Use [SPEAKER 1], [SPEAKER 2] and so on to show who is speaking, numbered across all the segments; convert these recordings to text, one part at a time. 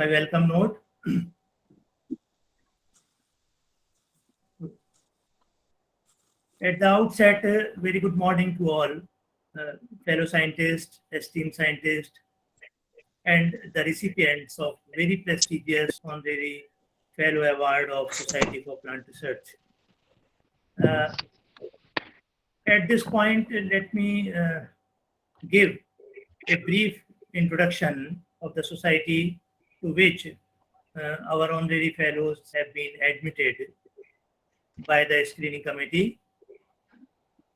[SPEAKER 1] my welcome note. At the outset, very good morning to all fellow scientists, esteemed scientists, and the recipients of very prestigious honorary fellow award of Society for Plant Research. At this point, let me give a brief introduction of the society to which our honorary fellows have been admitted by the screening committee.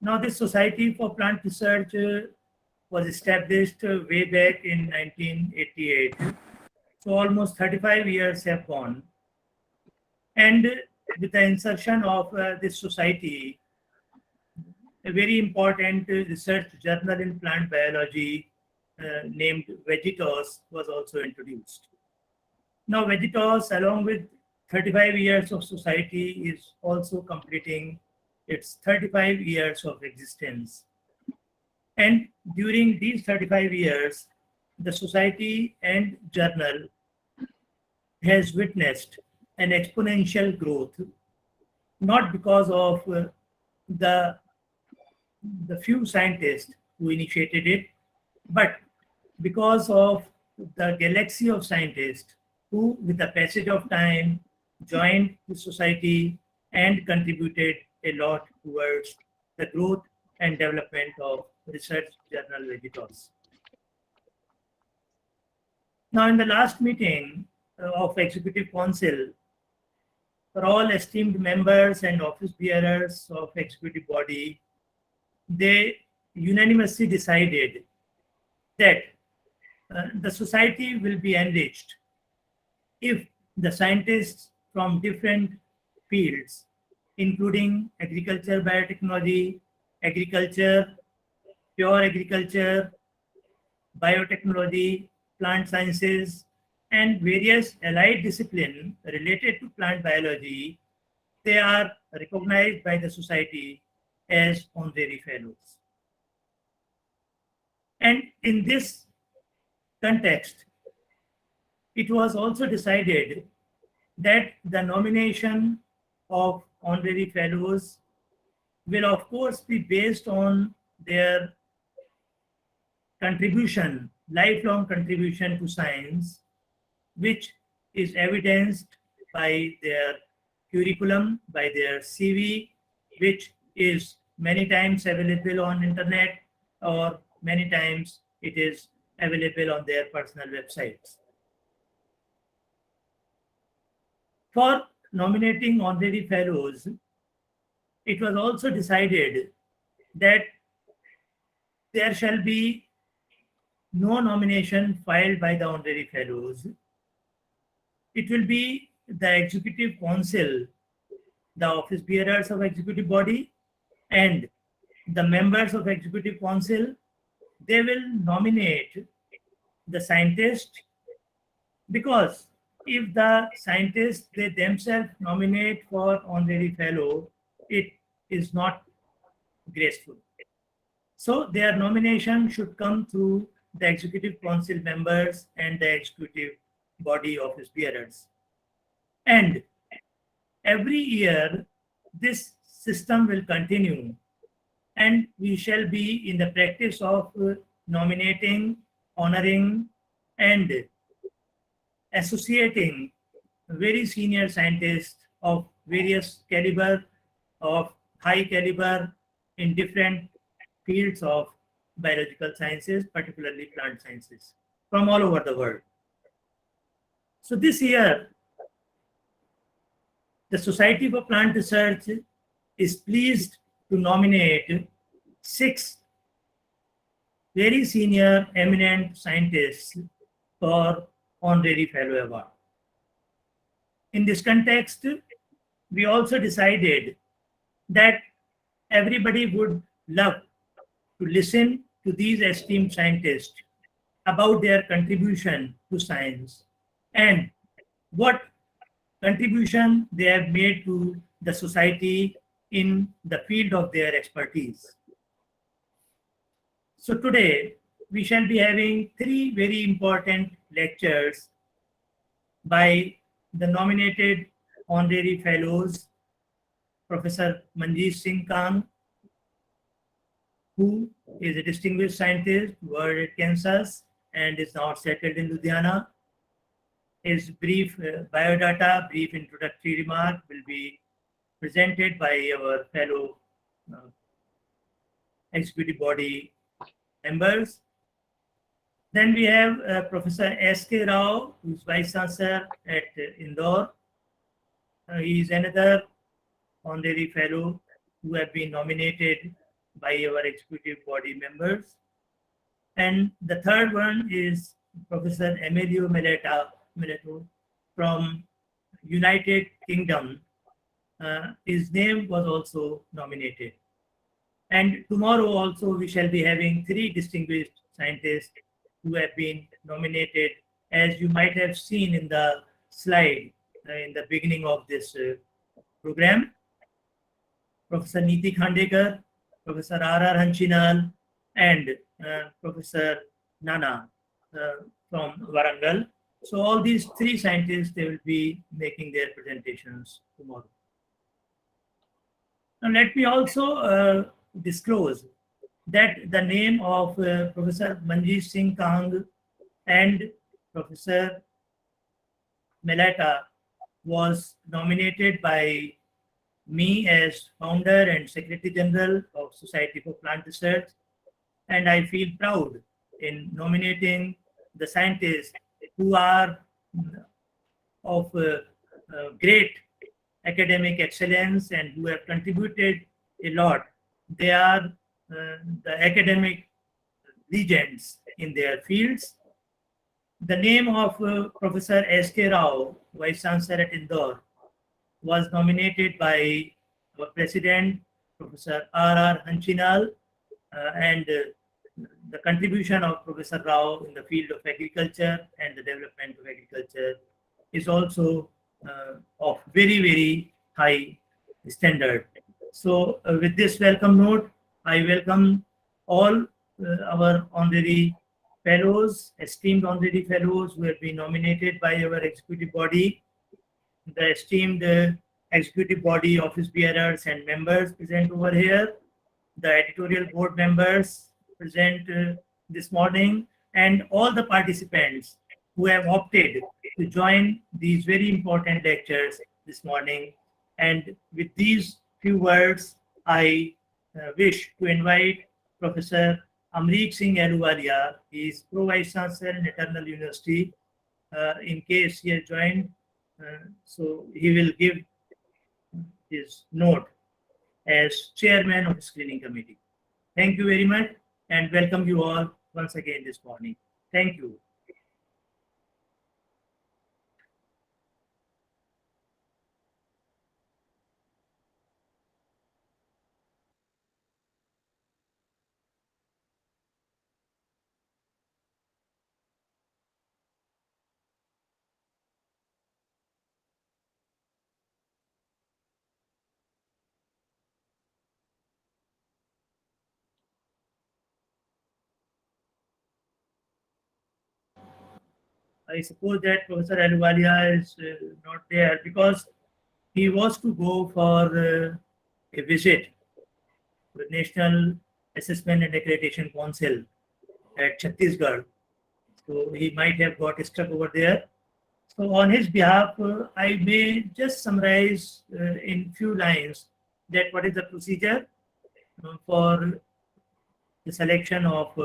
[SPEAKER 1] Now, this Society for Plant Research was established way back in 1988. So almost 35 years have gone. And with the insertion of this society, a very important research journal in plant biology named Vegetos was also introduced. Now, Vegetos, along with 35 years of society, is also completing its 35 years of existence. And during these 35 years, the society and journal has witnessed an exponential growth, not because of the few scientists who initiated it, but because of the galaxy of scientists who, with the passage of time, joined the society and contributed a lot towards the growth and development of research journal Vegetos. Now, in the last meeting of Executive Council, for all esteemed members and office bearers of executive body, they unanimously decided that the society will be enriched if the scientists from different fields, including agriculture, biotechnology, agriculture, pure agriculture, biotechnology, plant sciences, and various allied disciplines related to plant biology, they are recognized by the society as honorary fellows. And in this context, it was also decided that the nomination of honorary fellows will of course be based on their contribution, lifelong contribution to science, which is evidenced by their curriculum, by their CV, which is many times available on internet, or many times it is available on their personal websites. For nominating honorary fellows, it was also decided that there shall be no nomination filed by the honorary fellows. It will be the Executive Council, the office bearers of executive body, and the members of Executive Council. They will nominate the scientist, because if the scientists they themselves nominate for honorary fellow, it is not graceful. So their nomination should come through the Executive Council members and the executive body office bearers. And every year, this system will continue, and we shall be in the practice of nominating, honoring, and associating very senior scientists of various caliber, of high caliber in different fields of biological sciences, particularly plant sciences, from all over the world. So this year, the Society for Plant Research is pleased to nominate 6 very senior eminent scientists for honorary fellow award. In this context, we also decided that everybody would love to listen to these esteemed scientists about their contribution to science and what contribution they have made to the society in the field of their expertise. So today, we shall be having 3 very important lectures by the nominated honorary fellows, Professor Manjeet Singh Khan, who is a distinguished scientist, worked at Kansas, and is now settled in Ludhiana. His brief biodata, brief introductory remark will be presented by our fellow executive body members. Then we have Professor S.K. Rao, who is Vice-Chancellor at Indore. He is another honorary fellow who have been nominated by our executive body members. And the third one is Professor MALETTA from United Kingdom. His name was also nominated. And tomorrow also we shall be having 3 distinguished scientists who have been nominated, as you might have seen in the slide in the beginning of this program. Professor Niti Khandekar, Professor R.R. Hanchinal, and Professor Nana from Warangal. So all these 3 scientists, they will be making their presentations tomorrow. Now let me also disclose that the name of Professor Manjeet Singh Kang and Professor MALETTA was nominated by me as founder and Secretary General of Society for Plant Research, and I feel proud in nominating the scientists who are of great academic excellence and who have contributed a lot. They are the academic legends in their fields. The name of Professor S.K. Rao, Vice-Chancellor at Indore, was nominated by our President, Professor R.R. Hanchinal, and the contribution of Professor Rao in the field of agriculture and the development of agriculture is also of very, very high standard. So with this welcome note, I welcome all our honorary fellows, esteemed honorary fellows who have been nominated by our executive body, the esteemed executive body office bearers and members present over here, the editorial board members present this morning, and all the participants who have opted to join these very important lectures this morning. And with these few words, I wish to invite Professor Amrit Singh Ahluwalia. He is Pro Vice Chancellor in Eternal University. In case he has joined, so he will give his note as Chairman of the Screening Committee. Thank you very much and welcome you all once again this morning. Thank you. I suppose that Professor Ahluwalia is not there because he was to go for a visit to the National Assessment and Accreditation Council at Chhattisgarh. So he might have got stuck over there. So on his behalf, I may just summarize in few lines that what is the procedure for the selection of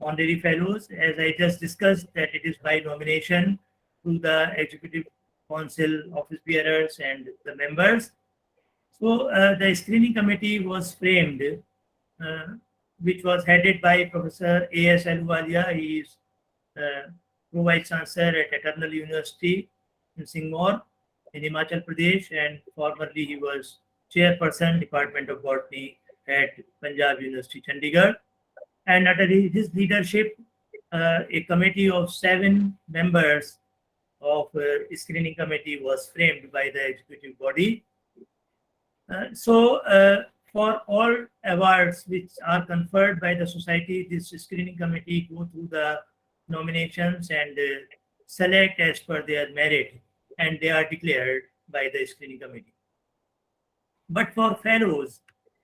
[SPEAKER 1] honorary fellows. As I just discussed, that it is by nomination to the Executive Council office bearers and the members. So the screening committee was framed, which was headed by Professor A.S. Ahluwalia. He is Pro Vice Chancellor at Eternal University in Singapore, in Himachal Pradesh, and formerly he was Chairperson, Department of Botany at Punjab University, Chandigarh. And under his leadership, a committee of 7 members of screening committee was framed by the executive body. So for all awards which are conferred by the society, this screening committee go through the nominations and select as per their merit, and they are declared by the screening committee. But for fellows,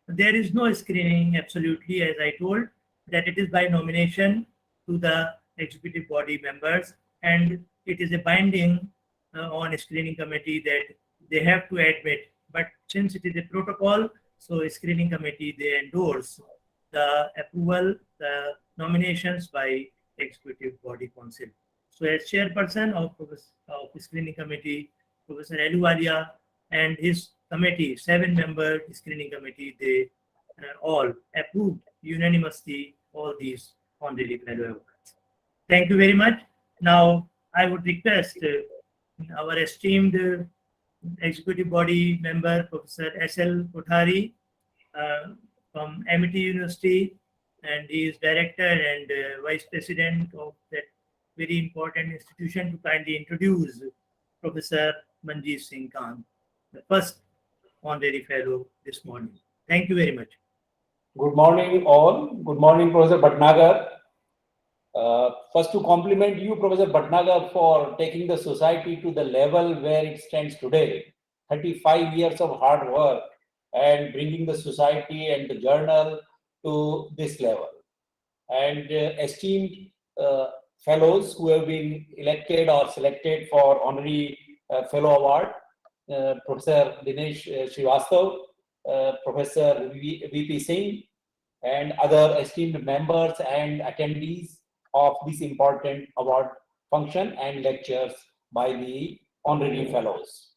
[SPEAKER 1] there is no screening absolutely, as I told, that it is by nomination to the executive body members, and it is a binding on a screening committee that they have to admit. But since it is a protocol, so a screening committee, they endorse the approval, the nominations by executive body council. So as chairperson of screening committee, Professor Ahluwalia and his committee, 7-member screening committee, they all approved unanimously all these honorary fellow awards. Thank you very much. Now, I would request our esteemed executive body member, Professor S.L. Kothari from MIT University, and he is director and vice president of that very important institution, to kindly introduce Professor Manjeet Singh Khan, the first honorary fellow this morning. Thank you very much.
[SPEAKER 2] Good morning, all. Good morning, Professor Bhatnagar. First, to compliment you, Professor Bhatnagar, for taking the society to the level where it stands today. 35 years of hard work and bringing the society and the journal to this level. And esteemed fellows who have been elected or selected for honorary fellow award, Professor Dinesh Srivastav, Professor V.P. Singh, and other esteemed members and attendees of this important award function and lectures by the honorary fellows.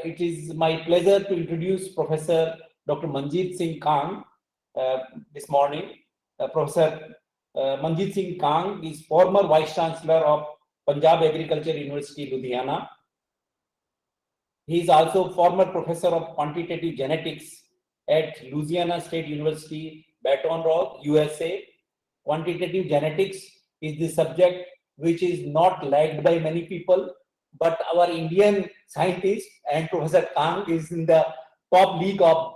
[SPEAKER 2] It is my pleasure to introduce Professor Dr. Manjeet Singh Kang this morning. Professor Manjeet Singh Kang is former Vice-Chancellor of Punjab Agriculture University, Ludhiana. He is also former Professor of Quantitative Genetics at Louisiana State University, Baton Rouge, USA. Quantitative genetics is the subject which is not liked by many people, but our Indian scientist and Professor Kang is in the top league of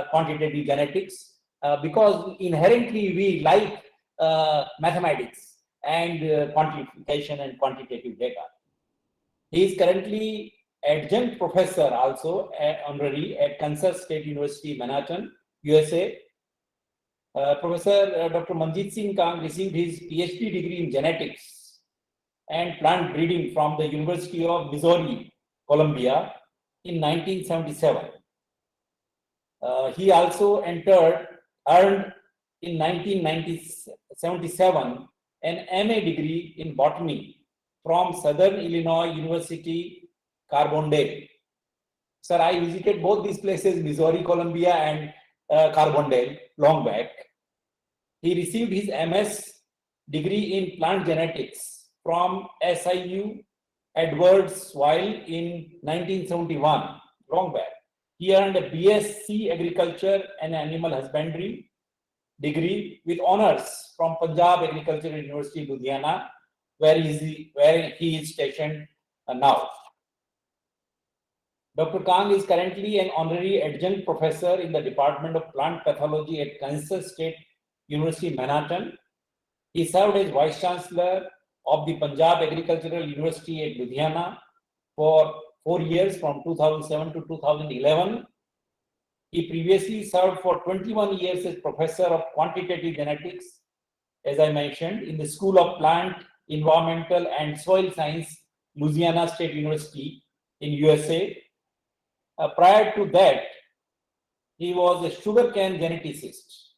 [SPEAKER 2] quantitative genetics because inherently we like mathematics and quantification and quantitative data. He is currently Adjunct Professor also honorary at Kansas State University, Manhattan, USA. Professor Dr. Manjeet Singh Kang received his PhD degree in genetics and plant breeding from the University of Missouri, Columbia in 1977. He also earned in 1977 an MA degree in botany from Southern Illinois University, Carbondale. Sir, I visited both these places, Missouri, Columbia, and Carbondale, long back. He received his MS degree in plant genetics from SIU Edwardsville in 1971, long back. He earned a BSc Agriculture and Animal Husbandry degree with honors from Punjab Agricultural University, Ludhiana, where he is stationed now. Dr. Kang is currently an honorary adjunct professor in the Department of Plant Pathology at Kansas State University, Manhattan. He served as Vice-Chancellor of the Punjab Agricultural University at Ludhiana for 4 years from 2007 to 2011. He previously served for 21 years as Professor of Quantitative Genetics, as I mentioned, in the School of Plant, Environmental and Soil Science, Louisiana State University in USA. Prior to that, he was a sugarcane geneticist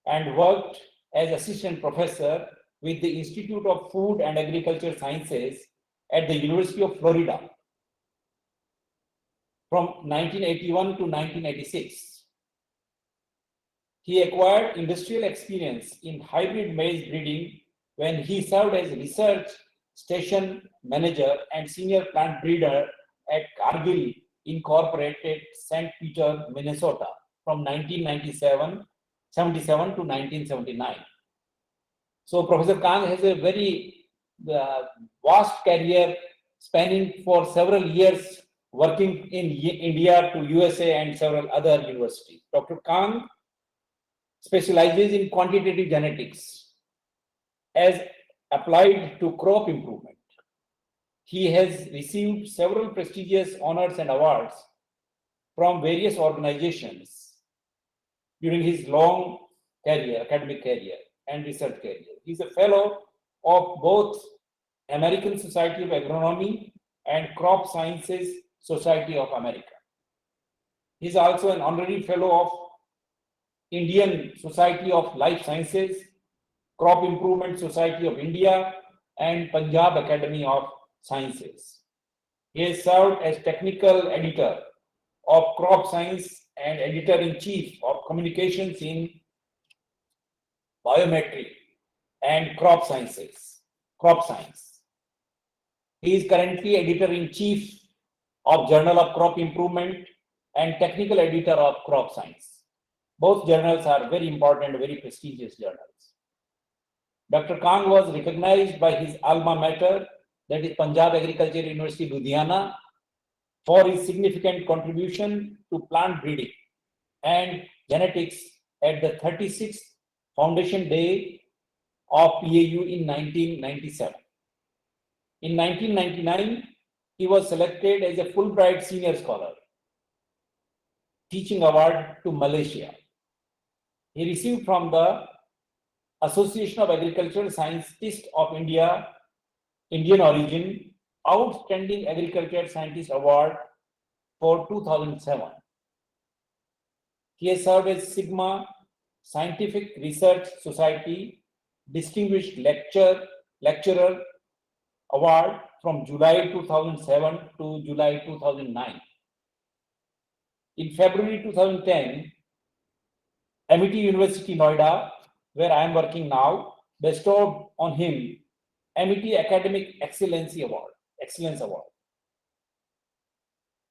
[SPEAKER 2] and worked as assistant professor with the Institute of Food and Agriculture Sciences at the University of Florida from 1981 to 1986. He acquired industrial experience in hybrid maize breeding when he served as research station manager and senior plant breeder at Cargill Incorporated, St. Peter, Minnesota from 1977 to 1979. So Professor Kang has a very vast career spanning for several years working in India to USA and several other universities. Dr. Kang specializes in quantitative genetics. As applied to crop improvement. He has received several prestigious honors and awards from various organizations during his long career, academic career and research career. He is a fellow of both American Society of Agronomy and Crop Sciences Society of America. He is also an honorary fellow of Indian Society of Life Sciences, Crop Improvement Society of India, and Punjab Academy of Sciences. He has served as technical editor of Crop Science and editor-in-chief of communications in biometry and crop science. He is currently editor-in-chief of Journal of Crop Improvement and technical editor of Crop Science. Both journals are very important, very prestigious journals. Dr. Kang was recognized by his alma mater, that is Punjab Agriculture University, Ludhiana, for his significant contribution to plant breeding and genetics at the 36th Foundation Day of PAU in 1997. In 1999, he was selected as a Fulbright Senior Scholar, Teaching Award to Malaysia. He received from the Association of Agricultural Scientists of India, Indian origin, Outstanding Agriculture Scientist Award for 2007. He has served as Sigma Scientific Research Society Distinguished Lecturer Award from July 2007 to July 2009. In February 2010, MIT University Noida, where I am working now, bestowed on him MIT Academic Excellence Award.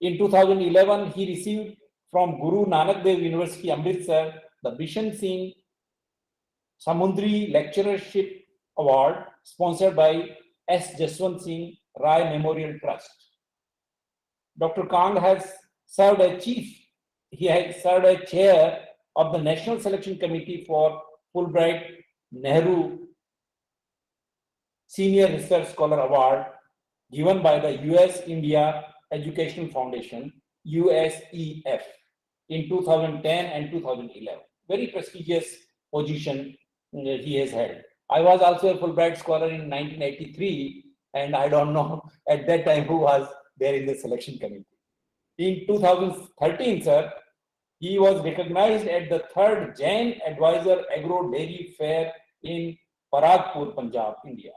[SPEAKER 2] In 2011, he received from Guru Nanak Dev University, Amritsar, the Bishan Singh Samundri Lecturership Award, sponsored by S. Jaswant Singh Rai Memorial Trust. Dr. Kang has served as chair of the National Selection Committee for Fulbright Nehru Senior Research Scholar Award, given by the US-India Educational Foundation, USEF, in 2010 and 2011. Very prestigious position he has held. I was also a Fulbright Scholar in 1983, and I don't know at that time who was there in the selection committee. In 2013, sir, he was recognized at the 3rd Jain Advisor Agro Dairy Fair in Paragpur, Punjab, India,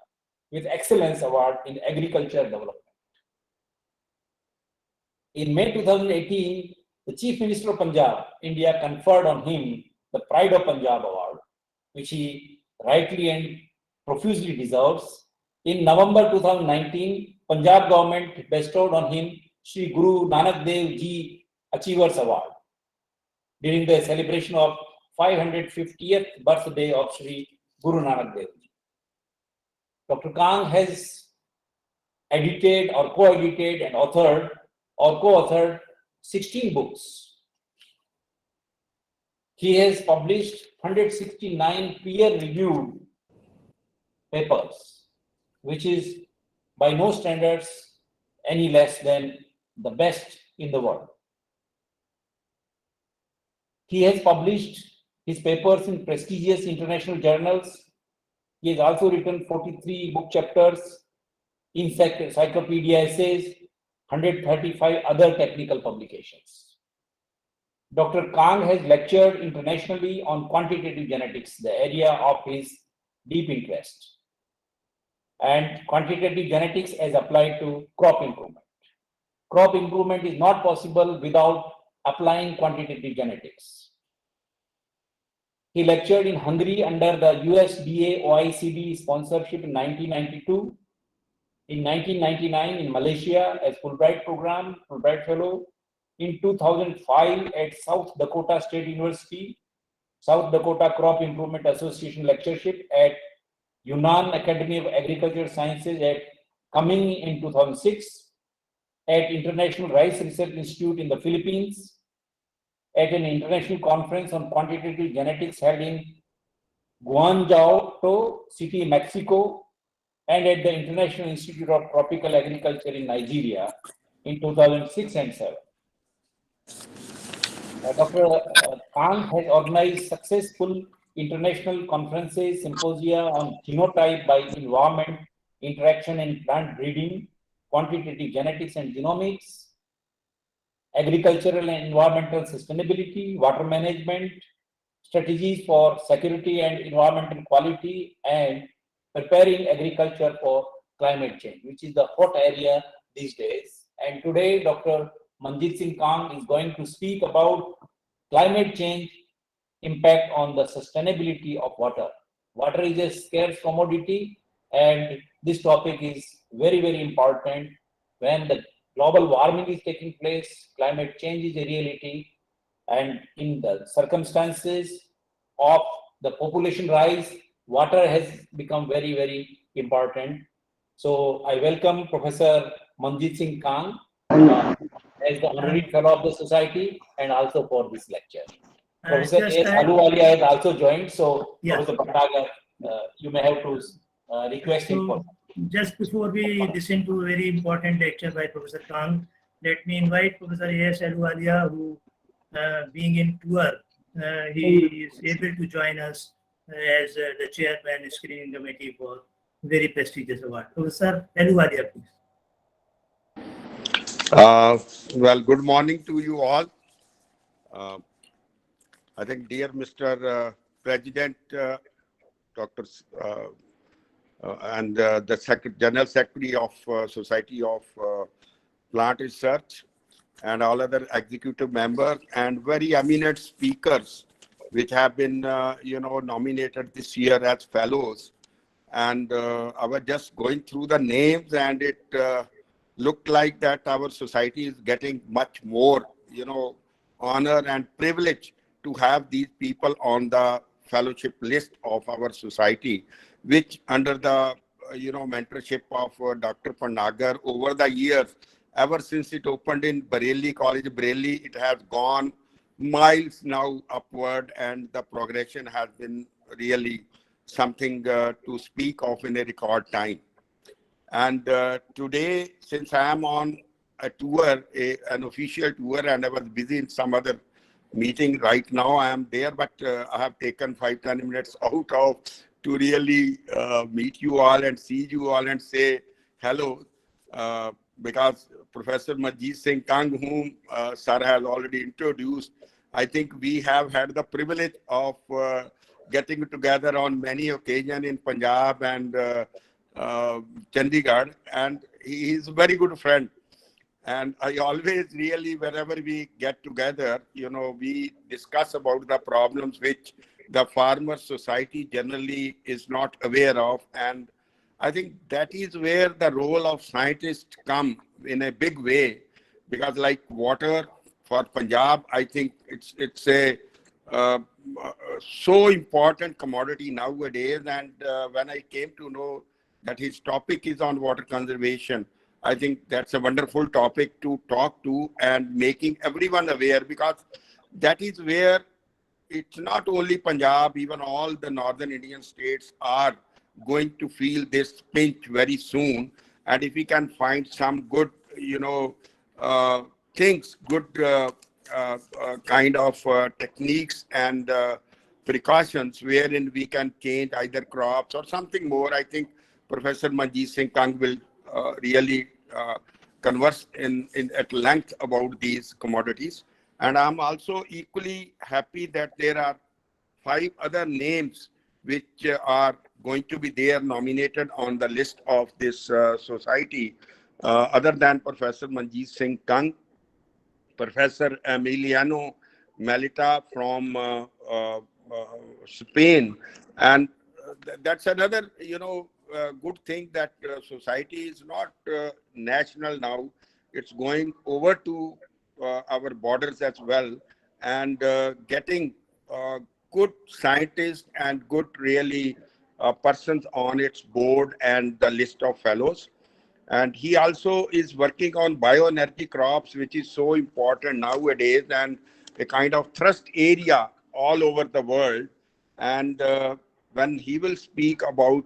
[SPEAKER 2] with Excellence Award in Agriculture Development. In May 2018, the Chief Minister of Punjab, India, conferred on him the Pride of Punjab Award, which he rightly and profusely deserves. In November 2019, Punjab government bestowed on him Sri Guru Nanak Dev Ji Achievers Award during the celebration of 550th birthday of Sri Guru Nanak Dev Ji. Dr. Kang has edited or co-edited and authored or co-authored 16 books. He has published 169 peer-reviewed papers, which is by no standards any less than the best in the world. He has published his papers in prestigious international journals. He has also written 43 book chapters, encyclopedia essays, 135 other technical publications. Dr. Kang has lectured internationally on quantitative genetics, the area of his deep interest, and quantitative genetics as applied to crop improvement. Crop improvement is not possible without applying quantitative genetics. He lectured in Hungary under the USDA OECD sponsorship in 1992. In 1999 in Malaysia as Fulbright Program, Fulbright Fellow. In 2005 at South Dakota State University, South Dakota Crop Improvement Association lectureship at Yunnan Academy of Agricultural Sciences at Kaming in 2006, at International Rice Research Institute in the Philippines, at an international conference on quantitative genetics held in Guanajuato City, Mexico, and at the International Institute of Tropical Agriculture in Nigeria in 2006 and 7. Dr. Kang has organized successful international conferences, symposia on genotype by environment, interaction in plant breeding, quantitative genetics and genomics, agricultural and environmental sustainability, water management, strategies for security and environmental quality, and preparing agriculture for climate change, which is the hot area these days. And today, Dr. Manjit Singh Khan is going to speak about climate change impact on the sustainability of water. Water is a scarce commodity, and this topic is very, very important when the global warming is taking place, climate change is a reality, and in the circumstances of the population rise, water has become very, very important. So I welcome Professor Manjit Singh Khan as the honorary fellow of the society and also for this lecture. Professor A.S. Ahluwalia has also joined, so Professor Bhattnagar, you may have to request him for.
[SPEAKER 1] Just before we listen to a very important lecture by Professor Kang, let me invite Professor A.S. Ahluwalia, who being in tour, he is able to join us as the chairman screening committee for very prestigious award. Professor Ahluwalia, please.
[SPEAKER 3] Well, good morning to you all. I think, dear Mr. President, Dr. And the General Secretary of Society of Plant Research, and all other executive members and very eminent speakers, which have been, nominated this year as fellows. And I was just going through the names, and it looked like that our society is getting much more, honor and privilege to have these people on the fellowship list of our society, which under the, mentorship of Dr. Bhattnagar over the years, ever since it opened in Bareilly College, Bareilly, it has gone miles now upward, and the progression has been really something to speak of in a record time. And today, since I am on a tour, an official tour, and I was busy in some other meeting right now, I am there, but I have taken 5-10 minutes out of to really meet you all and see you all and say hello, because Professor Manjit Singh Kang, whom Sir has already introduced, I think we have had the privilege of getting together on many occasions in Punjab and Chandigarh, and he is a very good friend. And I always really, wherever we get together, we discuss about the problems which the farmer society generally is not aware of. And I think that is where the role of scientists come in a big way, because like water for Punjab, I think it's a so important commodity nowadays. And when I came to know that his topic is on water conservation, I think that's a wonderful topic to talk to and making everyone aware, because that is where it's not only Punjab, even all the northern Indian states are going to feel this pinch very soon. And if we can find some good, things, good kind of techniques and precautions wherein we can change either crops or something more, I think Professor Manjit Singh Kang will really converse at length about these commodities. And I'm also equally happy that there are 5 other names which are going to be there nominated on the list of this society, other than Professor Manjit Singh Kang, Professor Emiliano Maletta from Spain. And that's another, good thing that society is not national now. It's going over to our borders as well, and getting good scientists and good really persons on its board and the list of fellows. And he also is working on bioenergy crops, which is so important nowadays and a kind of thrust area all over the world. And when he will speak about,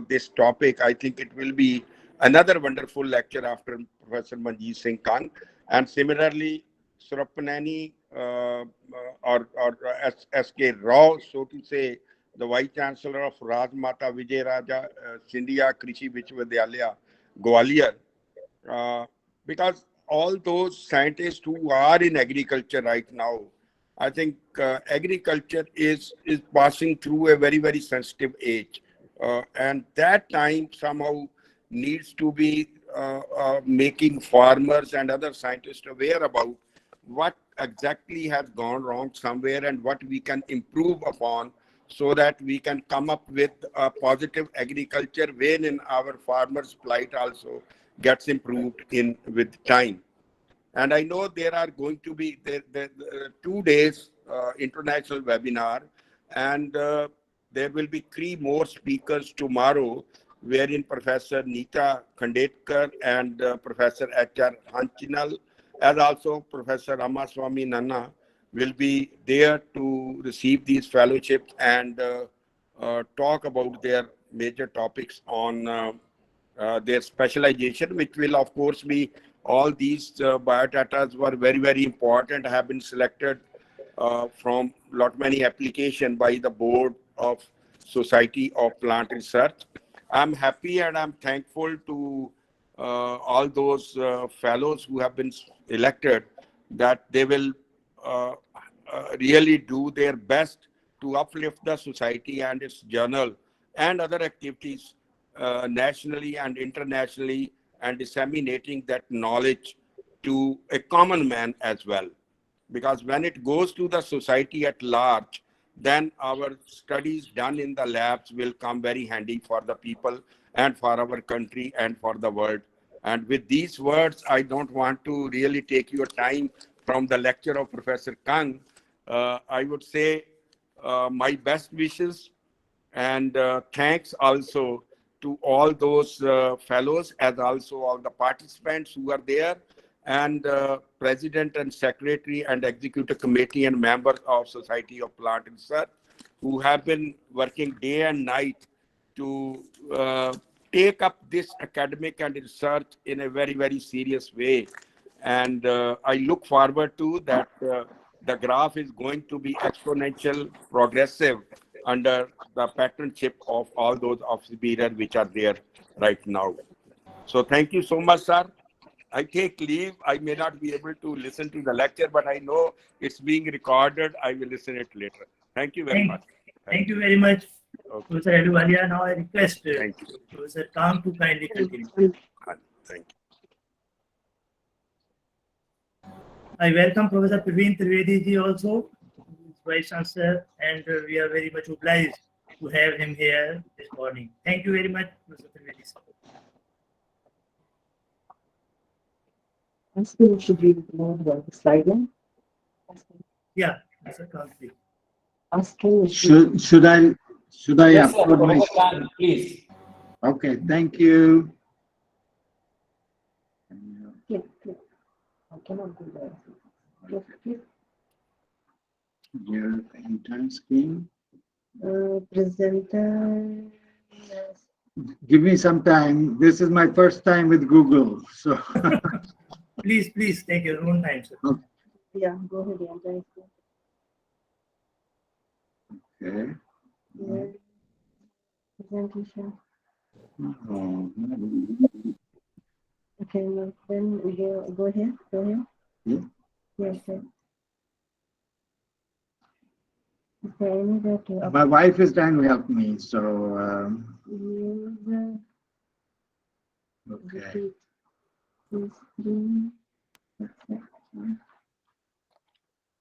[SPEAKER 3] this topic, I think it will be another wonderful lecture after Professor Manjeet Singh Khan. And similarly, SURAPANENI or SK Rao, so to say, the Vice-Chancellor of Rajmata, Vijayaraje, Scindia, Krishi, Vidhyalaya, Gwalior, because all those scientists who are in agriculture right now, I think agriculture is passing through a very sensitive age, and that time somehow needs to be making farmers and other scientists aware about what exactly has gone wrong somewhere and what we can improve upon, so that we can come up with a positive agriculture wherein our farmers' plight also gets improved in with time. And I know there are going to be 2 days international webinar, and there will be 3 more speakers tomorrow, wherein Professor Neeta Khandetkar and Professor H.R. Hanchinal, as also Professor Ramaswamy Nanna, will be there to receive these fellowships and talk about their major topics on their specialization, which will of course be all these biodatas were very important, have been selected from many applications by the board of Society of Plant Research. I'm happy and I'm thankful to all those fellows who have been elected, that they will really do their best to uplift the society and its journal and other activities nationally and internationally, and disseminating that knowledge to a common man as well. Because when it goes to the society at large, then our studies done in the labs will come very handy for the people and for our country and for the world. And with these words, I don't want to really take your time from the lecture of Professor Kang. I would say my best wishes and thanks also to all those fellows, as also all the participants who are there, and President and Secretary and Executive Committee and members of Society of Plant Research, who have been working day and night to take up this academic and research in a very serious way. And I look forward to that the graph is going to be exponential, progressive, under the patronship of all those officers which are there right now. So thank you so much, sir. I take leave. I may not be able to listen to the lecture, but I know it's being recorded. I will listen it later. Thank you very much.
[SPEAKER 1] Thank you very much,
[SPEAKER 3] Okay.
[SPEAKER 1] Professor Vidhyalaya. Now I request
[SPEAKER 3] Thank you.
[SPEAKER 1] Professor Kang to kindly continue.
[SPEAKER 3] Thank you.
[SPEAKER 1] I welcome Professor Praveen Trivedi ji also, Vice-Chancellor, and we are very much obliged to have him here this morning. Thank you very much, Professor Trivedi.
[SPEAKER 4] Should we move the slide in?
[SPEAKER 1] Yeah, Professor Kang, please.
[SPEAKER 5] Should I
[SPEAKER 2] Yes, sir,
[SPEAKER 5] upload my?
[SPEAKER 2] Professor Khan, please.
[SPEAKER 5] Okay, thank you.
[SPEAKER 4] Click. I cannot do that. Click.
[SPEAKER 5] Your entire screen.
[SPEAKER 4] Presenter. Yes.
[SPEAKER 5] Give me some time. This is my first time with Google, so.
[SPEAKER 1] Please take your own time, sir.
[SPEAKER 4] Yeah, go ahead. The entire screen.
[SPEAKER 5] Okay.
[SPEAKER 4] Yeah. Presentation.
[SPEAKER 5] Oh,
[SPEAKER 4] Okay, now then we go here. Go here.
[SPEAKER 5] Yeah.
[SPEAKER 4] Yes, sir. Is there any way to
[SPEAKER 5] my wife is trying to help me, so.
[SPEAKER 4] use
[SPEAKER 5] Okay.
[SPEAKER 4] repeat this screen?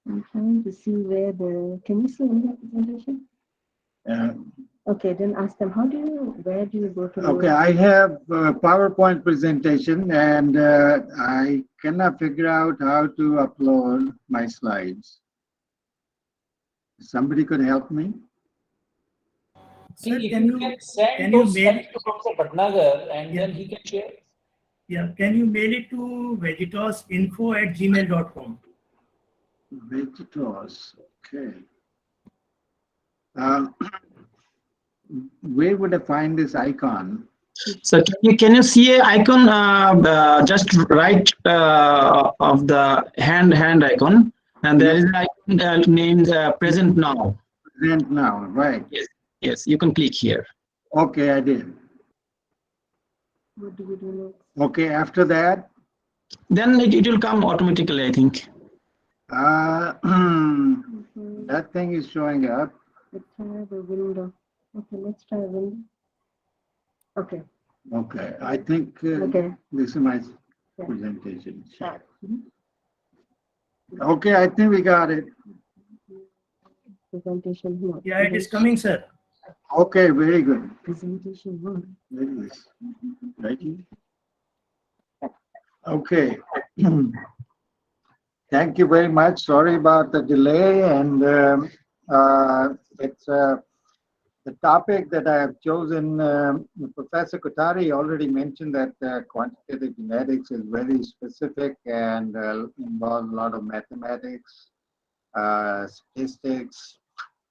[SPEAKER 4] I'm trying to see where the. Can you see any presentation? Okay, then ask them. Where do you go to?
[SPEAKER 5] Okay, I have a PowerPoint presentation, and I cannot figure out how to upload my slides. Somebody could help me?
[SPEAKER 1] Sir,
[SPEAKER 2] If
[SPEAKER 1] can you
[SPEAKER 2] send
[SPEAKER 1] you
[SPEAKER 2] those
[SPEAKER 1] mail
[SPEAKER 2] slides to Professor Bhatnagar, and
[SPEAKER 1] Yeah.
[SPEAKER 2] then he can share?
[SPEAKER 1] Yeah, can you mail it to vegitosinfo@gmail.com?
[SPEAKER 5] Vegetables, okay. where would I find this icon?
[SPEAKER 6] So can you see a icon just right of the hand icon, and there is an icon named present now.
[SPEAKER 5] Present now, right?
[SPEAKER 6] Yes, you can click here.
[SPEAKER 5] Okay, I did.
[SPEAKER 4] What do we do next?
[SPEAKER 5] Okay, after that,
[SPEAKER 6] Then it will come automatically, I think.
[SPEAKER 5] that thing is showing up.
[SPEAKER 4] Let's try the window. Okay, let's try a window. Okay.
[SPEAKER 5] Okay, I think
[SPEAKER 4] Okay.
[SPEAKER 5] this is my
[SPEAKER 4] Yeah.
[SPEAKER 5] presentation.
[SPEAKER 4] Start.
[SPEAKER 5] Okay, I think we got it.
[SPEAKER 4] Presentation here.
[SPEAKER 1] Yeah, it is coming, sir.
[SPEAKER 5] Okay, very good.
[SPEAKER 4] Presentation here.
[SPEAKER 5] Very good. Right. Okay. Thank you very much. Sorry about the delay, and it's the topic that I have chosen. Professor Kothari already mentioned that quantitative genetics is very specific and involves a lot of mathematics, statistics.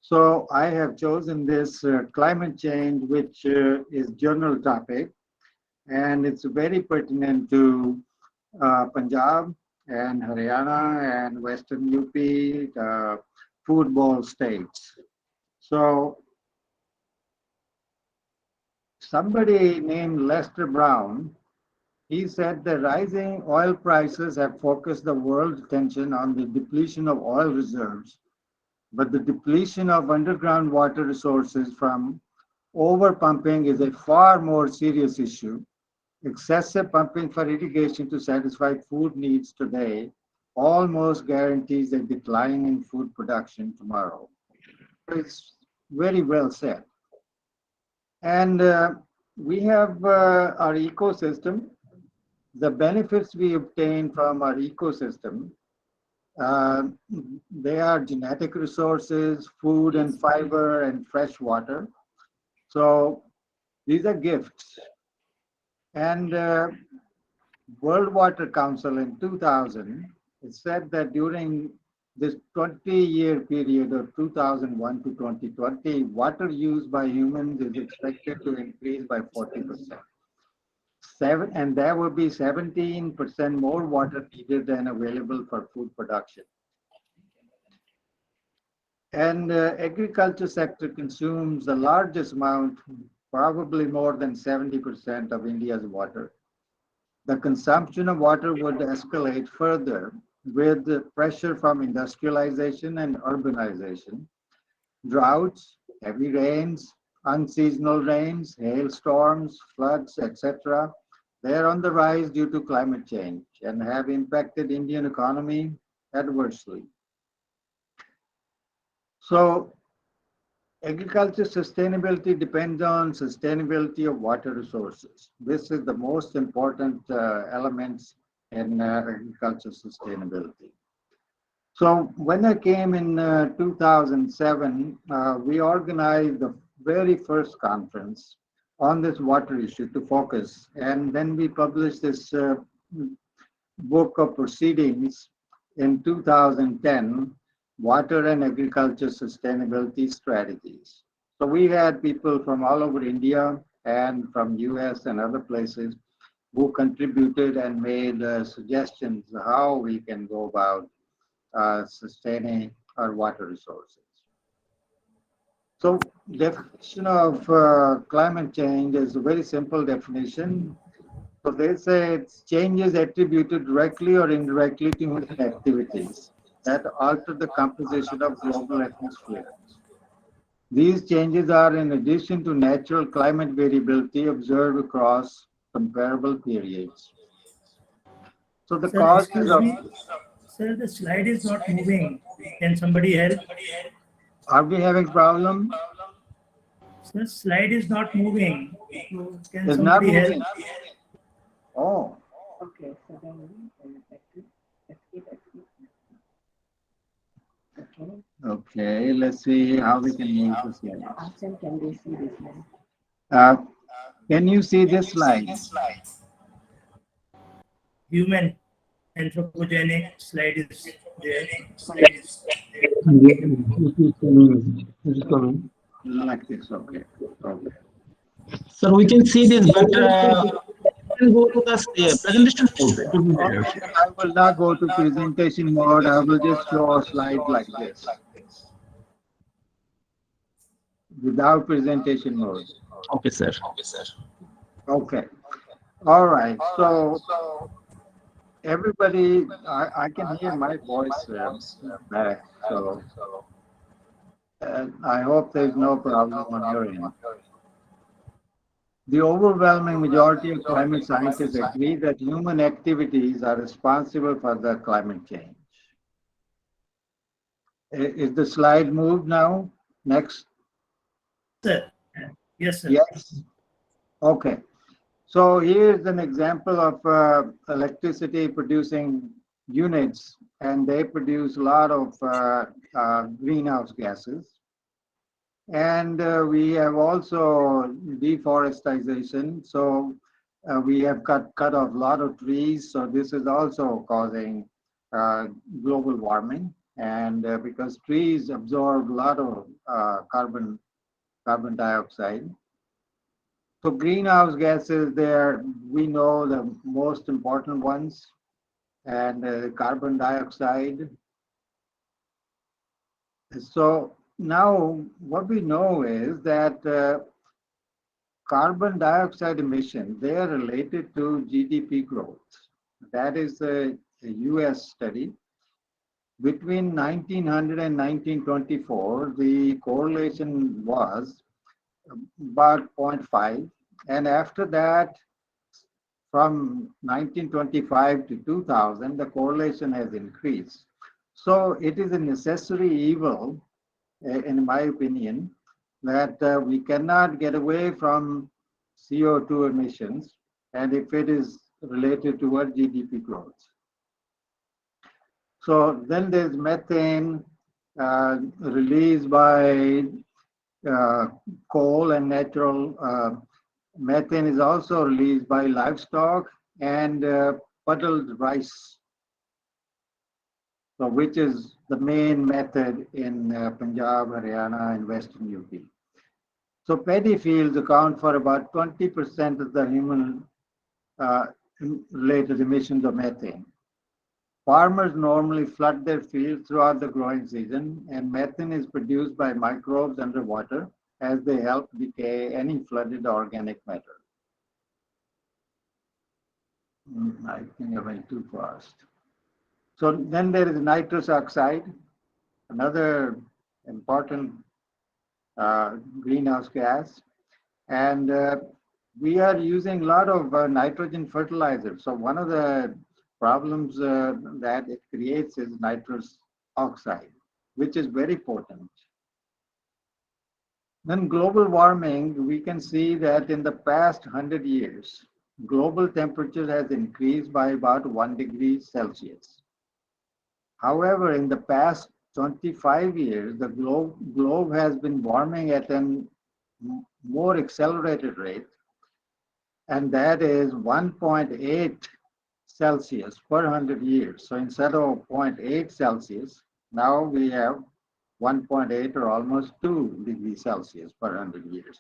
[SPEAKER 5] So I have chosen this climate change, which is journal topic, and it's very pertinent to Punjab and Haryana and Western UP, the food bowl states. So somebody named Lester Brown, he said the rising oil prices have focused the world's attention on the depletion of oil reserves, but the depletion of underground water resources from overpumping is a far more serious issue. Excessive pumping for irrigation to satisfy food needs today almost guarantees a decline in food production tomorrow. It's very well said. And we have our ecosystem. The benefits we obtain from our ecosystem, they are genetic resources, food and fiber, and fresh water. So these are gifts. And World Water Council in 2000, it said that during this 20-year period of 2001 to 2020, water used by humans is expected to increase by 40%. And there will be 17% more water needed than available for food production. And agriculture sector consumes the largest amount, probably more than 70% of India's water. The consumption of water would escalate further with the pressure from industrialization and urbanization, droughts, heavy rains, unseasonal rains, hailstorms, floods, etc. They are on the rise due to climate change and have impacted Indian economy adversely. So agriculture sustainability depends on sustainability of water resources. This is the most important elements in agriculture sustainability. So when I came in 2007, we organized the very first conference on this water issue to focus. And then we published this book of proceedings in 2010, Water and Agriculture Sustainability Strategies. So we had people from all over India and from US and other places who contributed and made suggestions how we can go about sustaining our water resources. So definition of climate change is a very simple definition. So they say it's changes attributed directly or indirectly to human activities that alter the composition of global atmosphere. These changes are in addition to natural climate variability observed across comparable periods. So the
[SPEAKER 1] Sir,
[SPEAKER 5] causes
[SPEAKER 1] excuse
[SPEAKER 5] of...
[SPEAKER 1] me. Sir, the slide is not moving. Can somebody help?
[SPEAKER 5] Are we having problem?
[SPEAKER 1] Sir, slide is not moving. So can
[SPEAKER 5] It's not
[SPEAKER 1] somebody help?
[SPEAKER 5] moving. Oh,
[SPEAKER 4] Okay, so then escape. Okay.
[SPEAKER 5] okay. Let's see how we can move this slide.
[SPEAKER 4] Ask them, can they see this slide?
[SPEAKER 5] Can you see this slide?
[SPEAKER 1] Human anthropogenic slide is there.
[SPEAKER 6] It is coming.
[SPEAKER 5] Like this, okay. Okay.
[SPEAKER 6] Sir, we can see this, but we can go to the presentation mode. It would be better.
[SPEAKER 5] Okay, then I will not go to presentation mode. I will just show a slide like this without presentation mode.
[SPEAKER 6] Okay, sir.
[SPEAKER 5] Okay. All right. So everybody, I can hear my voice back. So I hope there's no problem on your end. The overwhelming majority of climate scientists agree that human activities are responsible for the climate change. Is the slide moved now? Next.
[SPEAKER 1] Sir. Yes, sir.
[SPEAKER 5] Yes. Okay. So here's an example of electricity producing units, and they produce a lot of greenhouse gases. And we have also deforestation. So we have cut off a lot of trees. So this is also causing global warming. And because trees absorb a lot of carbon dioxide. So greenhouse gases, we know the most important ones, and carbon dioxide. So now what we know is that carbon dioxide emissions, they are related to GDP growth. That is a US study. Between 1900 and 1924, the correlation was about 0.5. And after that, from 1925 to 2000, the correlation has increased. So it is a necessary evil, in my opinion, that we cannot get away from CO2 emissions, and if it is related to our GDP growth. So then there's methane released by coal and natural. Methane is also released by livestock and puddled rice, so which is the main method in Punjab, Haryana, and Western UP. So paddy fields account for about 20% of the human related emissions of methane. Farmers normally flood their fields throughout the growing season, and methane is produced by microbes underwater as they help decay any flooded organic matter. I think I went too fast. So then there is nitrous oxide, another important greenhouse gas. And we are using a lot of nitrogen fertilizers. So one of the problems that it creates is nitrous oxide, which is very potent. Then global warming, we can see that in the past 100 years, global temperature has increased by about 1 degree Celsius. However, in the past 25 years, the globe has been warming at a more accelerated rate, and that is 1.8 Celsius per 100 years. So instead of 0.8 Celsius, now we have 1.8 or almost 2 degrees Celsius per 100 years.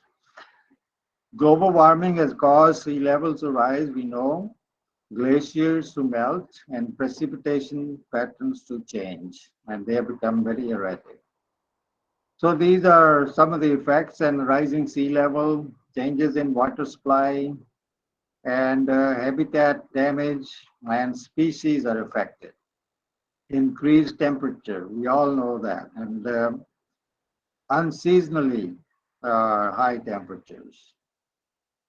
[SPEAKER 5] Global warming has caused sea levels to rise, we know, glaciers to melt, and precipitation patterns to change, and they have become very erratic. So these are some of the effects, and rising sea level, changes in water supply, and habitat damage, and species are affected. Increased temperature, we all know that, and unseasonally high temperatures.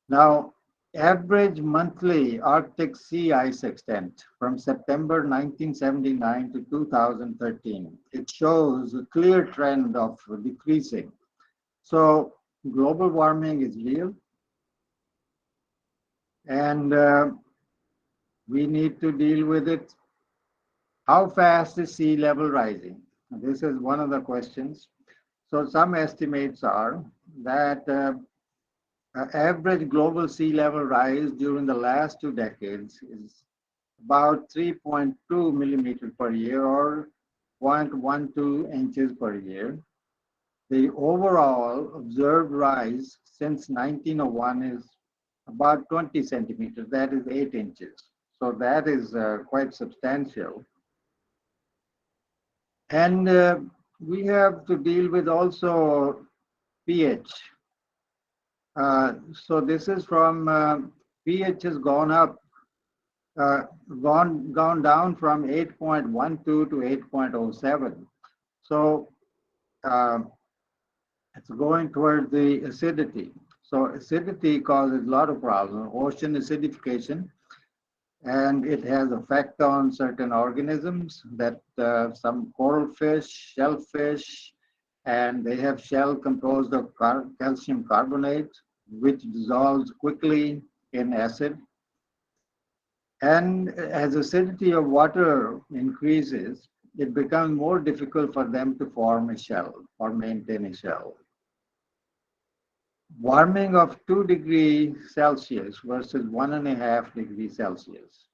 [SPEAKER 5] Now, average monthly Arctic sea ice extent from September 1979 to 2013, it shows a clear trend of decreasing. So global warming is real, and we need to deal with it. How fast is sea level rising? This is one of the questions. So some estimates are that average global sea level rise during the last 2 decades is about 3.2 millimeters per year, or 0.12 inches per year. The overall observed rise since 1901 is about 20 centimeters, that is 8 inches. So that is quite substantial. And we have to deal with also pH. So this is from pH has gone up, gone down from 8.12 to 8.07. So it's going toward the acidity. So acidity causes a lot of problems. Ocean acidification, and it has effect on certain organisms that some coral fish, shellfish, and they have shell composed of calcium carbonate, which dissolves quickly in acid. And as acidity of water increases, it becomes more difficult for them to form a shell or maintain a shell. Warming of 2 degrees Celsius versus 1.5 degrees Celsius.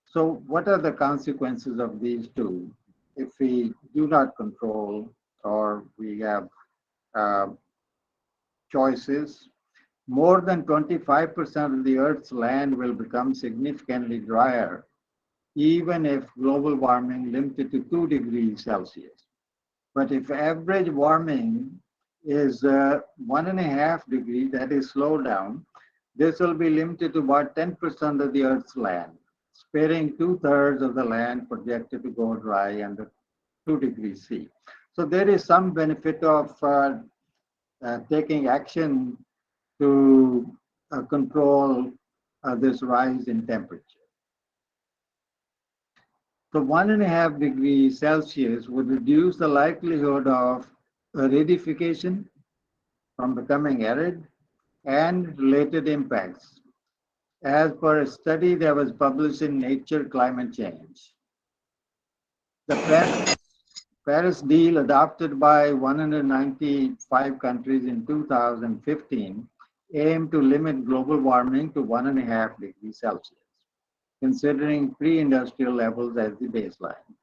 [SPEAKER 5] So what are the consequences of these two if we do not control or we have choices? More than 25% of the Earth's land will become significantly drier, even if global warming limited to 2 degrees Celsius. But if average warming is 1.5 degrees, that is slowed down, this will be limited to about 10% of the Earth's land, sparing 2/3 of the land projected to go dry under 2 degrees C. So there is some benefit of taking action to control this rise in temperature. So 1.5 degrees Celsius would reduce the likelihood of aridification from becoming arid and related impacts, as per a study that was published in Nature Climate Change. The Paris deal adopted by 195 countries in 2015 aimed to limit global warming to 1.5 degrees Celsius, considering pre-industrial levels as the baseline.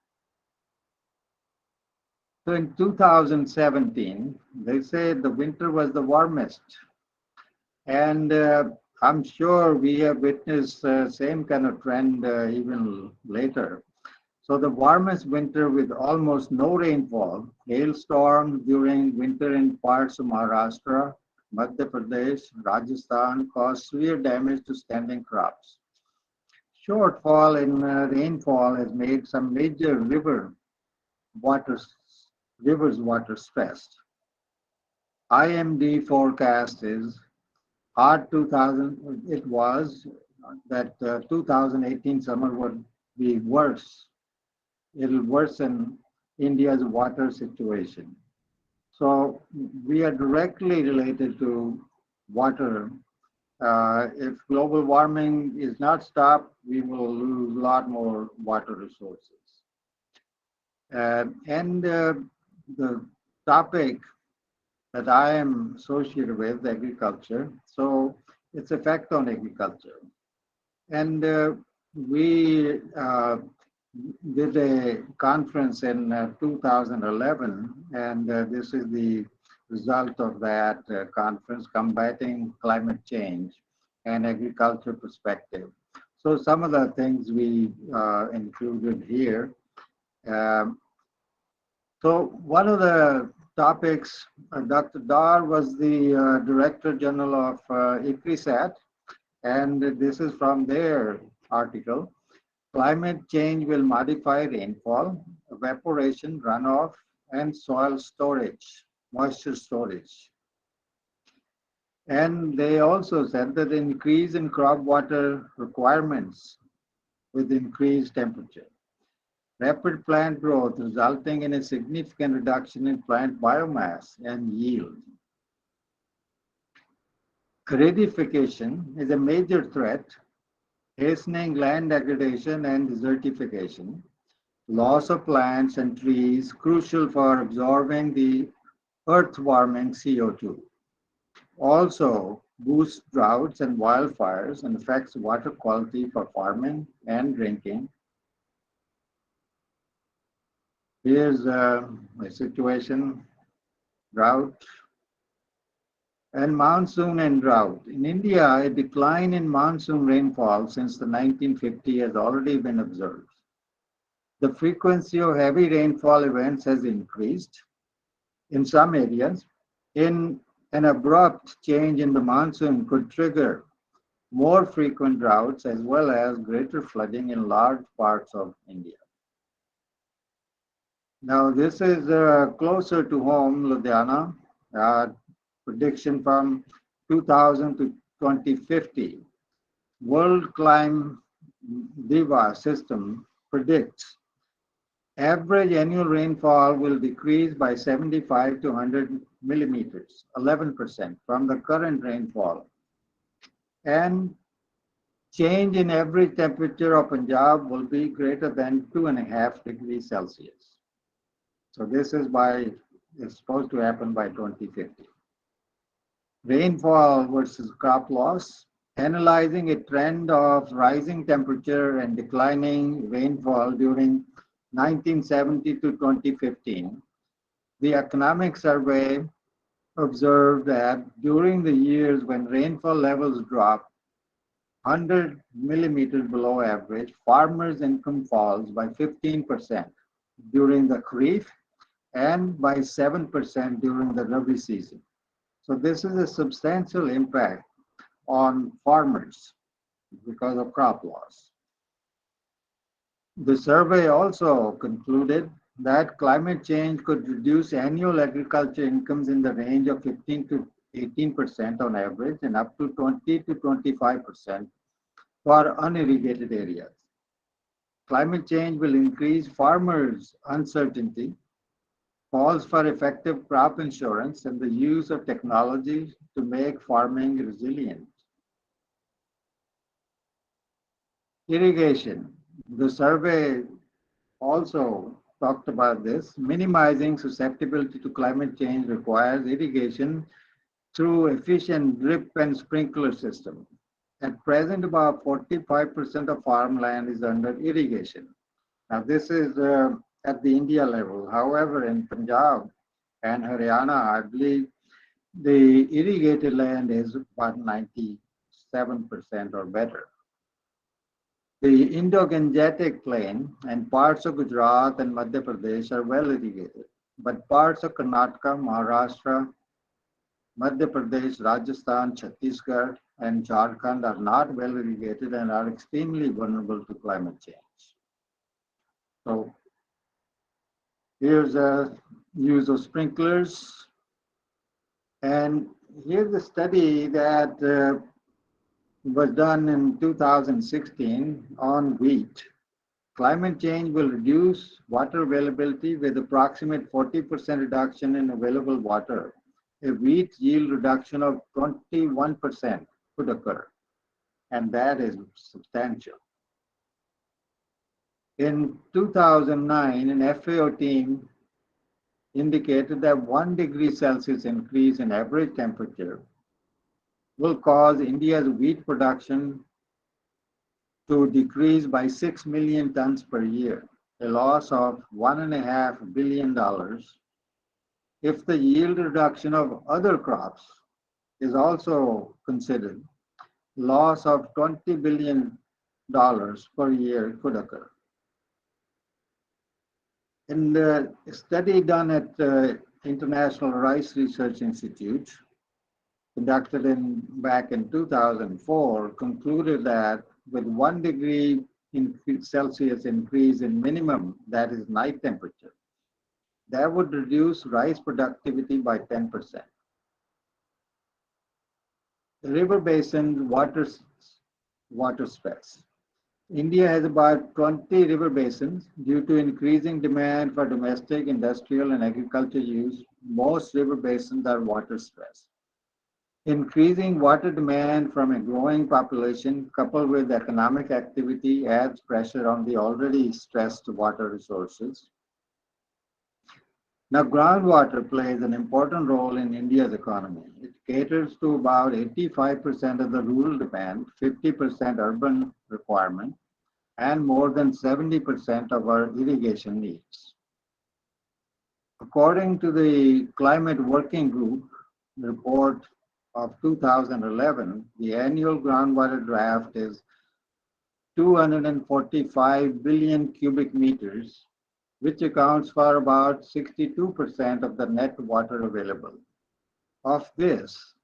[SPEAKER 5] So in 2017, they said the winter was the warmest. And I'm sure we have witnessed the same kind of trend even later. So the warmest winter with almost no rainfall, hailstorms during winter in parts of Maharashtra, Madhya Pradesh, Rajasthan caused severe damage to standing crops. Shortfall in rainfall has made some major rivers water stressed. IMD forecast is hard 2000. It was that 2018 summer would be worse. It'll worsen India's water situation. So we are directly related to water. If global warming is not stopped, we will lose a lot more water resources. And the topic that I am associated with, agriculture, so its effect on agriculture. And we did a conference in 2011, and this is the result of that conference, Combating Climate Change and Agriculture Perspective. So some of the things we included here. So one of the topics, Dr. Dar was the Director General of ICRISAT, and this is from their article. Climate change will modify rainfall, evaporation, runoff, and soil storage, moisture storage. And they also said that increase in crop water requirements with increased temperature. Rapid plant growth resulting in a significant reduction in plant biomass and yield. Aridification is a major threat, hastening land degradation and desertification. Loss of plants and trees crucial for absorbing the earth warming CO2. Also boosts droughts and wildfires and affects water quality for farming and drinking. Here's a situation. drought, and monsoon and drought. In India, a decline in monsoon rainfall since the 1950s has already been observed. The frequency of heavy rainfall events has increased in some areas. An abrupt change in the monsoon could trigger more frequent droughts as well as greater flooding in large parts of India. Now, this is closer to home, Ludhiana. Prediction from 2000 to 2050. World Climate Diva system predicts average annual rainfall will decrease by 75 to 100 millimeters, 11% from the current rainfall. And change in average temperature of Punjab will be greater than 2.5 degrees Celsius. So this is it's supposed to happen by 2050. Rainfall versus crop loss. Analyzing a trend of rising temperature and declining rainfall during 1970 to 2015, the economic survey observed that during the years when rainfall levels dropped 100 millimeters below average, farmers' income falls by 15% during the Kharif and by 7% during the Rabi season. So this is a substantial impact on farmers because of crop loss. The survey also concluded that climate change could reduce annual agriculture incomes in the range of 15 to 18% on average and up to 20 to 25% for unirrigated areas. Climate change will increase farmers' uncertainty, calls for effective crop insurance, and the use of technology to make farming resilient. Irrigation. The survey also talked about this. Minimizing susceptibility to climate change requires irrigation through efficient drip and sprinkler system. At present, about 45% of farmland is under irrigation. Now, this is at the India level. However, in Punjab and Haryana, I believe the irrigated land is about 97% or better. The Indo-Gangetic Plain and parts of Gujarat and Madhya Pradesh are well irrigated, but parts of Karnataka, Maharashtra, Madhya Pradesh, Rajasthan, Chhattisgarh, and Jharkhand are not well irrigated and are extremely vulnerable to climate change. So here's a use of sprinklers. And here's a study that was done in 2016 on wheat. Climate change will reduce water availability with approximate 40% reduction in available water. A wheat yield reduction of 21% could occur, and that is substantial. In 2009, an FAO team indicated that 1 degree Celsius increase in average temperature will cause India's wheat production to decrease by 6 million tons per year, a loss of $1.5 billion. If the yield reduction of other crops is also considered, loss of $20 billion per year could occur. In the study done at the International Rice Research Institute, conducted back in 2004, concluded that with 1 degree Celsius increase in minimum, that is night temperature, that would reduce rice productivity by 10%. The river basin water stress. India has about 20 river basins. Due to increasing demand for domestic, industrial, and agriculture use, most river basins are water stressed. Increasing water demand from a growing population coupled with economic activity adds pressure on the already stressed water resources. Now, groundwater plays an important role in India's economy. It caters to about 85% of the rural demand, 50% urban requirement, and more than 70% of our irrigation needs. According to the Climate Working Group report of 2011, the annual groundwater draft is 245 billion cubic meters, which accounts for about 62% of the net water available. Of this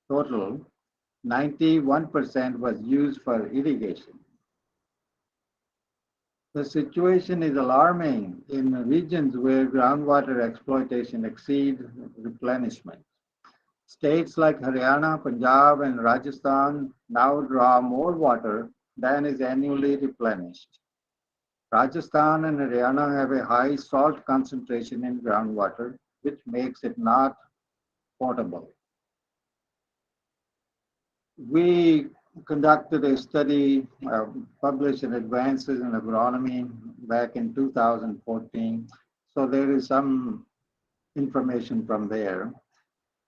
[SPEAKER 5] total, 91% was used for irrigation. The situation is alarming in regions where groundwater exploitation exceeds replenishment. States like Haryana, Punjab, and Rajasthan now draw more water than is annually replenished. Rajasthan and Haryana have a high salt concentration in groundwater, which makes it not potable. We conducted a study published in Advances in Agronomy back in 2014. So there is some information from there.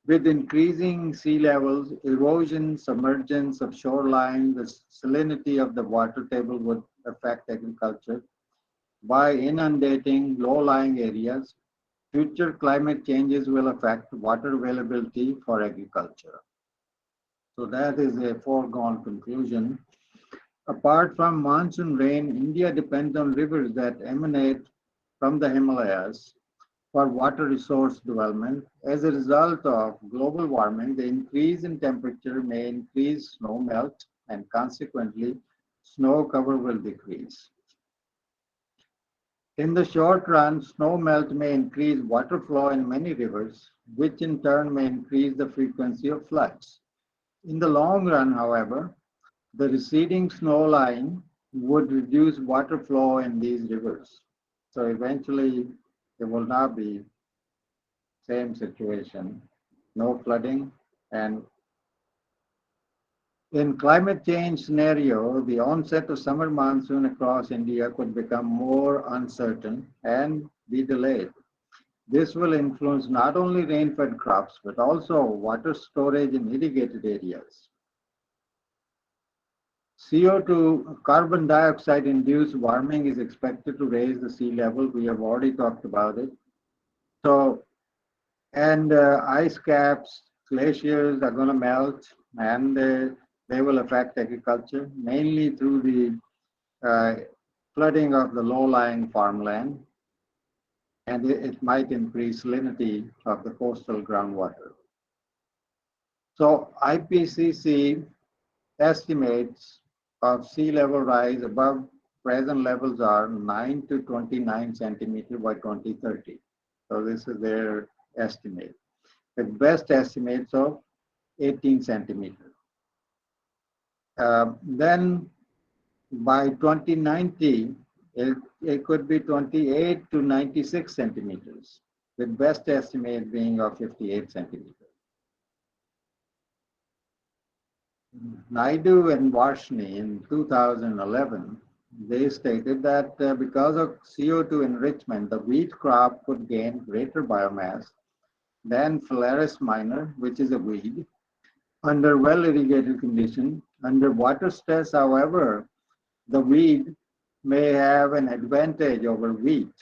[SPEAKER 5] With increasing sea levels, erosion, submergence of shoreline, the salinity of the water table would affect agriculture. By inundating low-lying areas, future climate changes will affect water availability for agriculture. So that is a foregone conclusion. Apart from monsoon rain, India depends on rivers that emanate from the Himalayas for water resource development. As a result of global warming, the increase in temperature may increase snow melt, and consequently, snow cover will decrease. In the short run, snow melt may increase water flow in many rivers, which in turn may increase the frequency of floods. In the long run, however, the receding snow line would reduce water flow in these rivers. So eventually, there will not be same situation, no flooding. And in climate change scenario, the onset of summer monsoon across India could become more uncertain and be delayed. This will influence not only rain-fed crops, but also water storage in irrigated areas. CO2, carbon dioxide induced warming is expected to raise the sea level. We have already talked about it. So, and ice caps, glaciers are going to melt, and they will affect agriculture, mainly through the flooding of the low-lying farmland, and it might increase salinity of the coastal groundwater. So IPCC estimates of sea level rise above present levels are 9 to 29 centimeters by 2030. So this is their estimate. The best estimates of 18 centimeters. Then by 2090, it could be 28 to 96 centimeters, with best estimate being of 58 centimeters. Naidu and Varshney in 2011, they stated that because of CO2 enrichment, the wheat crop could gain greater biomass than Phalaris minor, which is a weed, under well-irrigated conditions. Under water stress, however, the weed may have an advantage over wheat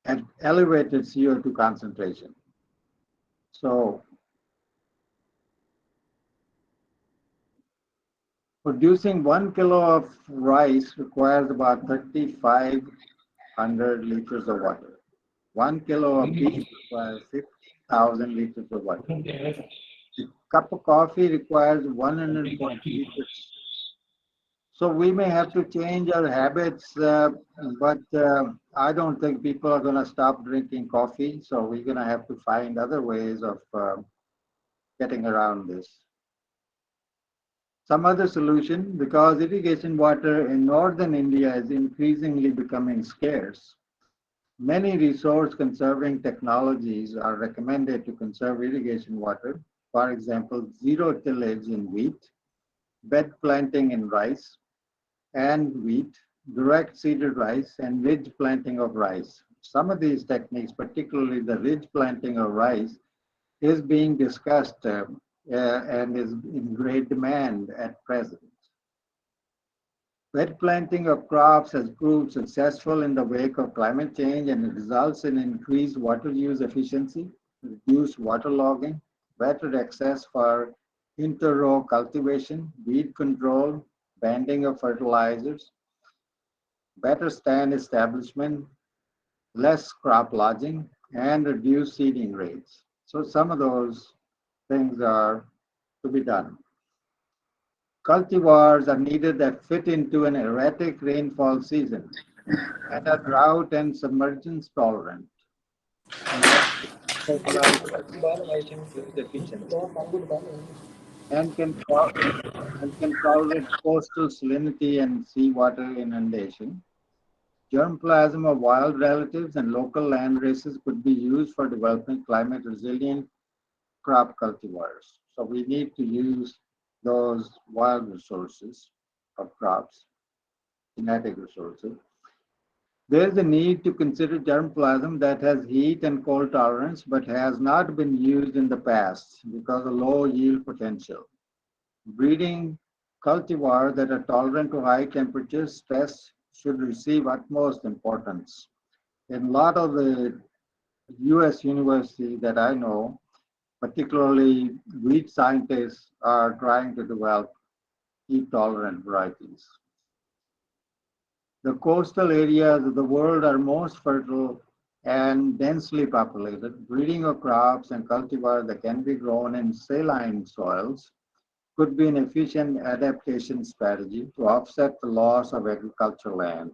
[SPEAKER 5] at elevated CO2 concentration. So, producing 1 kilo of rice requires about 3,500 liters of water. 1 kilo of beef requires 50,000 liters of water. A cup of coffee requires 140 liters. So we may have to change our habits, but I don't think people are going to stop drinking coffee. So we're going to have to find other ways of getting around this. Some other solution, because irrigation water in northern India is increasingly becoming scarce, many resource conserving technologies are recommended to conserve irrigation water. For example, zero tillage in wheat, bed planting in rice and wheat, direct seeded rice, and ridge planting of rice. Some of these techniques, particularly the ridge planting of rice, is being discussed and is in great demand at present. Wet planting of crops has proved successful in the wake of climate change, and it results in increased water use efficiency, reduced waterlogging, better access for inter-row cultivation, weed control, banding of fertilizers, better stand establishment, less crop lodging, and reduced seeding rates. So some of those things are to be done. Cultivars are needed that fit into an erratic rainfall season and are drought and submergence tolerant. And can tolerate coastal salinity and seawater inundation. Germplasm of wild relatives and local land races could be used for developing climate resilient crop cultivars. So we need to use those wild resources of crops, genetic resources. There is a need to consider germplasm that has heat and cold tolerance but has not been used in the past because of low yield potential. Breeding cultivars that are tolerant to high temperatures, stress should receive utmost importance. In a lot of the US universities that I know, particularly wheat scientists are trying to develop heat-tolerant varieties. The coastal areas of the world are most fertile and densely populated. Breeding of crops and cultivars that can be grown in saline soils could be an efficient adaptation strategy to offset the loss of agricultural land.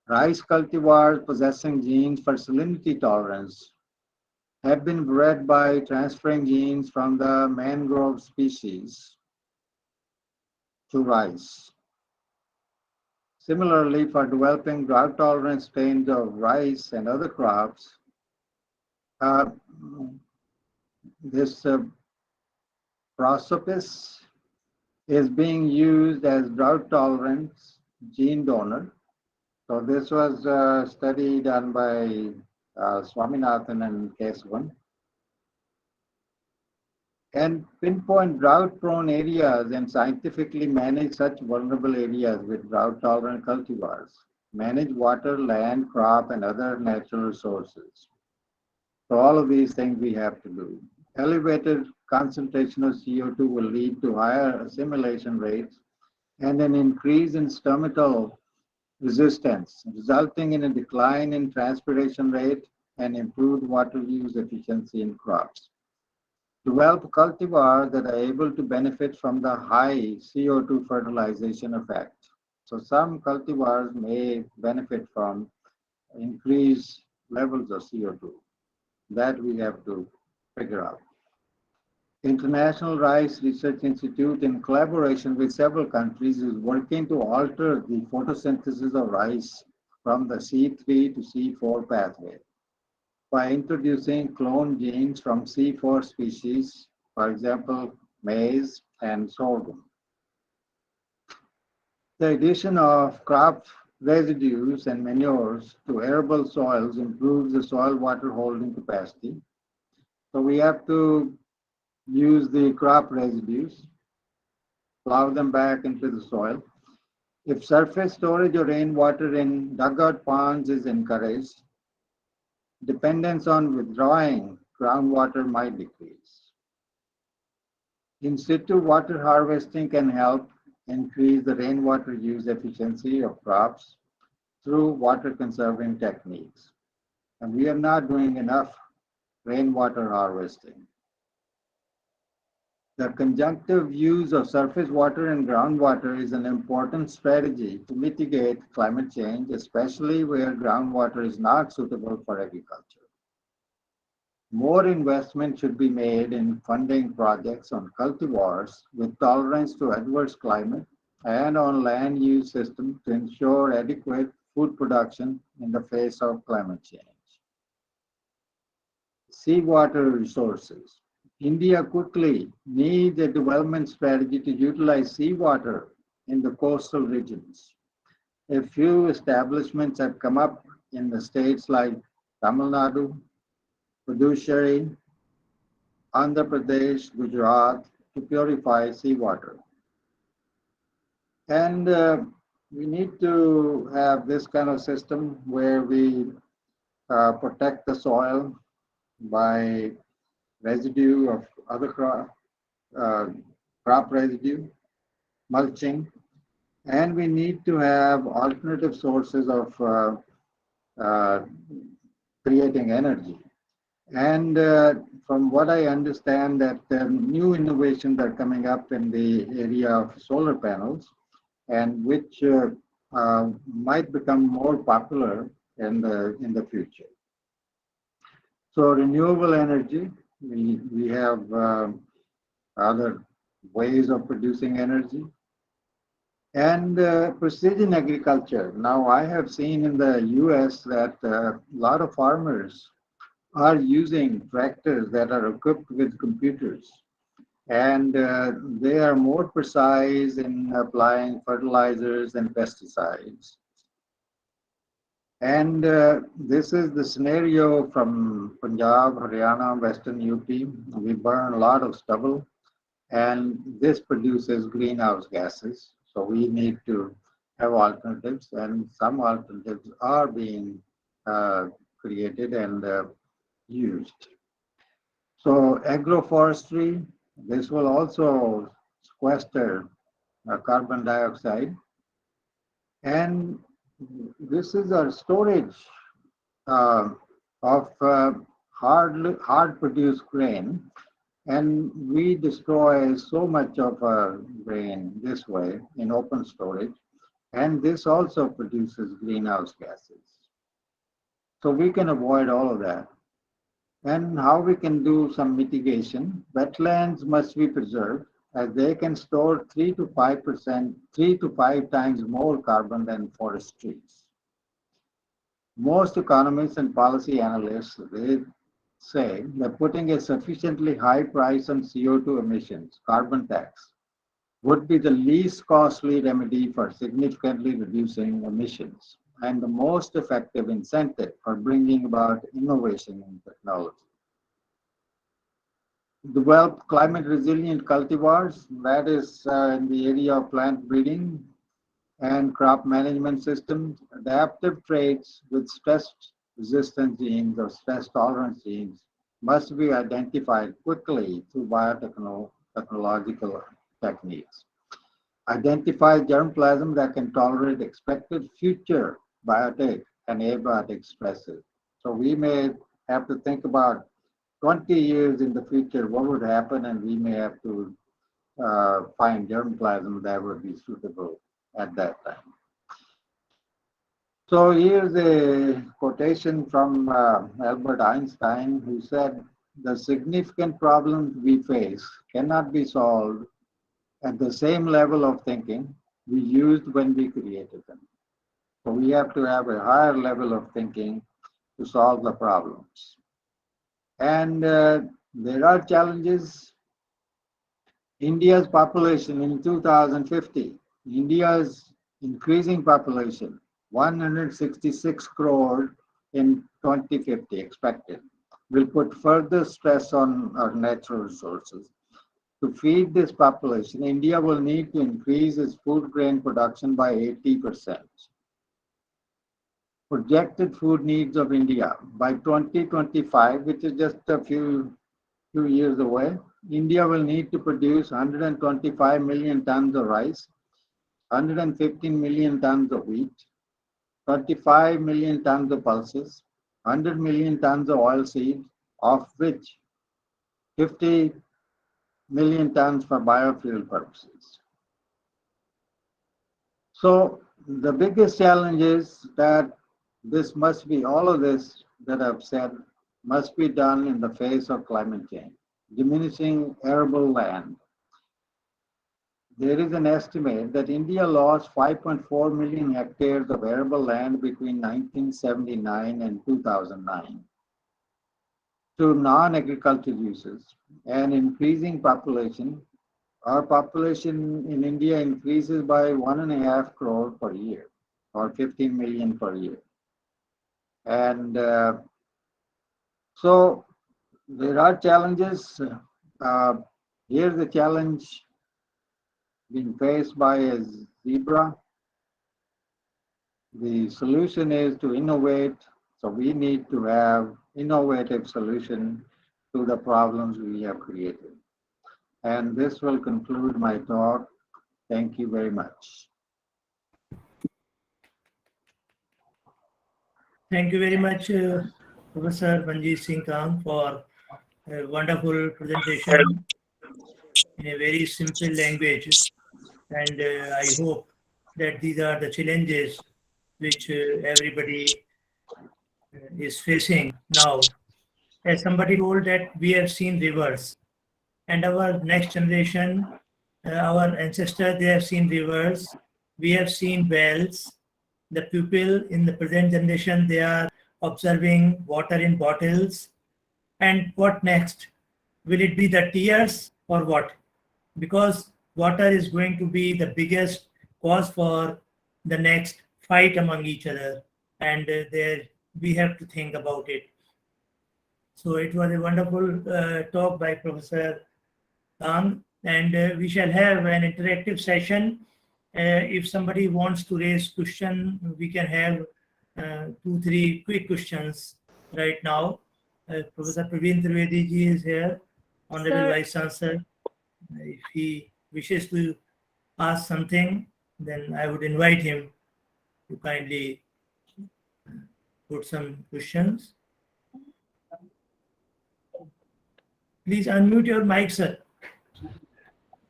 [SPEAKER 5] Rice cultivars possessing genes for salinity tolerance have been bred by transferring genes from the mangrove species to rice. Similarly, for developing drought-tolerant strains of rice and other crops, this prosopis is being used as drought-tolerant gene donor. So this was a study done by Swaminathan and Kesavan. And pinpoint drought-prone areas and scientifically manage such vulnerable areas with drought-tolerant cultivars. Manage water, land, crop, and other natural resources. So all of these things we have to do. Elevated concentration of CO2 will lead to higher assimilation rates and an increase in stomatal resistance, resulting in a decline in transpiration rate and improved water use efficiency in crops. Develop cultivars that are able to benefit from the high CO2 fertilization effect. So some cultivars may benefit from increased levels of CO2. That we have to figure out. International Rice Research Institute, in collaboration with several countries, is working to alter the photosynthesis of rice from the C3 to C4 pathway by introducing clone genes from C4 species, for example, maize and sorghum. The addition of crop residues and manures to arable soils improves the soil water holding capacity. So we have to use the crop residues, plow them back into the soil. If surface storage of rainwater in dugout ponds is encouraged, dependence on withdrawing groundwater might decrease. In situ water harvesting can help increase the rainwater use efficiency of crops through water conserving techniques. And we are not doing enough rainwater harvesting. The conjunctive use of surface water and groundwater is an important strategy to mitigate climate change, especially where groundwater is not suitable for agriculture. More investment should be made in funding projects on cultivars with tolerance to adverse climate and on land use systems to ensure adequate food production in the face of climate change. Seawater resources. India quickly needs a development strategy to utilize seawater in the coastal regions. A few establishments have come up in the states like Tamil Nadu, Puducherry, Andhra Pradesh, Gujarat to purify seawater. And we need to have this kind of system where we protect the soil by residue of other crop residue, mulching, and we need to have alternative sources of creating energy. And from what I understand, that new innovations are coming up in the area of solar panels, and which might become more popular in the future. So renewable energy, we have other ways of producing energy. And precision agriculture. Now, I have seen in the US that a lot of farmers are using tractors that are equipped with computers. And they are more precise in applying fertilizers and pesticides. And this is the scenario from Punjab, Haryana, Western UP. We burn a lot of stubble, and this produces greenhouse gases. So we need to have alternatives, and some alternatives are being created and used. So agroforestry, this will also sequester carbon dioxide. And this is a storage of hard produced grain. And we destroy so much of our grain this way in open storage. And this also produces greenhouse gases. So we can avoid all of that. And how we can do some mitigation, wetlands must be preserved, as they can store 3 to 5 times more carbon than forest trees. Most economists and policy analysts, they say that putting a sufficiently high price on CO2 emissions, carbon tax, would be the least costly remedy for significantly reducing emissions and the most effective incentive for bringing about innovation in technology. Develop climate resilient cultivars, that is in the area of plant breeding and crop management systems. Adaptive traits with stress resistant genes or stress tolerance genes must be identified quickly through biotechnological techniques. Identify germplasm that can tolerate expected future biotic and abiotic stresses. So we may have to think about 20 years in the future what would happen, and we may have to find germplasm that would be suitable at that time. So here's a quotation from Albert Einstein, who said, "The significant problems we face cannot be solved at the same level of thinking we used when we created them." So we have to have a higher level of thinking to solve the problems. And there are challenges. India's population in 2050, India's increasing population, 166 crore in 2050 expected, will put further stress on our natural resources. To feed this population, India will need to increase its food grain production by 80%. Projected food needs of India by 2025, which is just a few years away, India will need to produce 125 million tons of rice, 115 million tons of wheat, 35 million tons of pulses, 100 million tons of oilseed, of which 50 million tons for biofuel purposes. So the biggest challenge is that this must be, all of this that I've said must be done in the face of climate change, diminishing arable land. There is an estimate that India lost 5.4 million hectares of arable land between 1979 and 2009 to non-agricultural uses. And increasing population, our population in India increases by 1.5 crore per year, or 15 million per year. And so there are challenges. Here's the challenge being faced by zebra. The solution is to innovate. So we need to have innovative solution to the problems we have created. And this will conclude my talk. Thank you very much.
[SPEAKER 1] Thank you very much, Professor Manjeet Singh Khan, for a wonderful presentation in a very simple language. And I hope that these are the challenges which everybody is facing now. As somebody told that we have seen rivers, and our next generation, our ancestors, they have seen rivers, we have seen wells. The people in the present generation, they are observing water in bottles. And what next? Will it be the tears or what? Because water is going to be the biggest cause for the next fight among each other. And there we have to think about it. So it was a wonderful talk by Professor Kang, and we shall have an interactive session. If somebody wants to raise question, we can have 2-3 quick questions right now. Professor Praveen Trivedi ji is here, Honorable Vice-Chancellor. If he wishes to ask something, then I would invite him to kindly put some questions. Please unmute your mic, sir.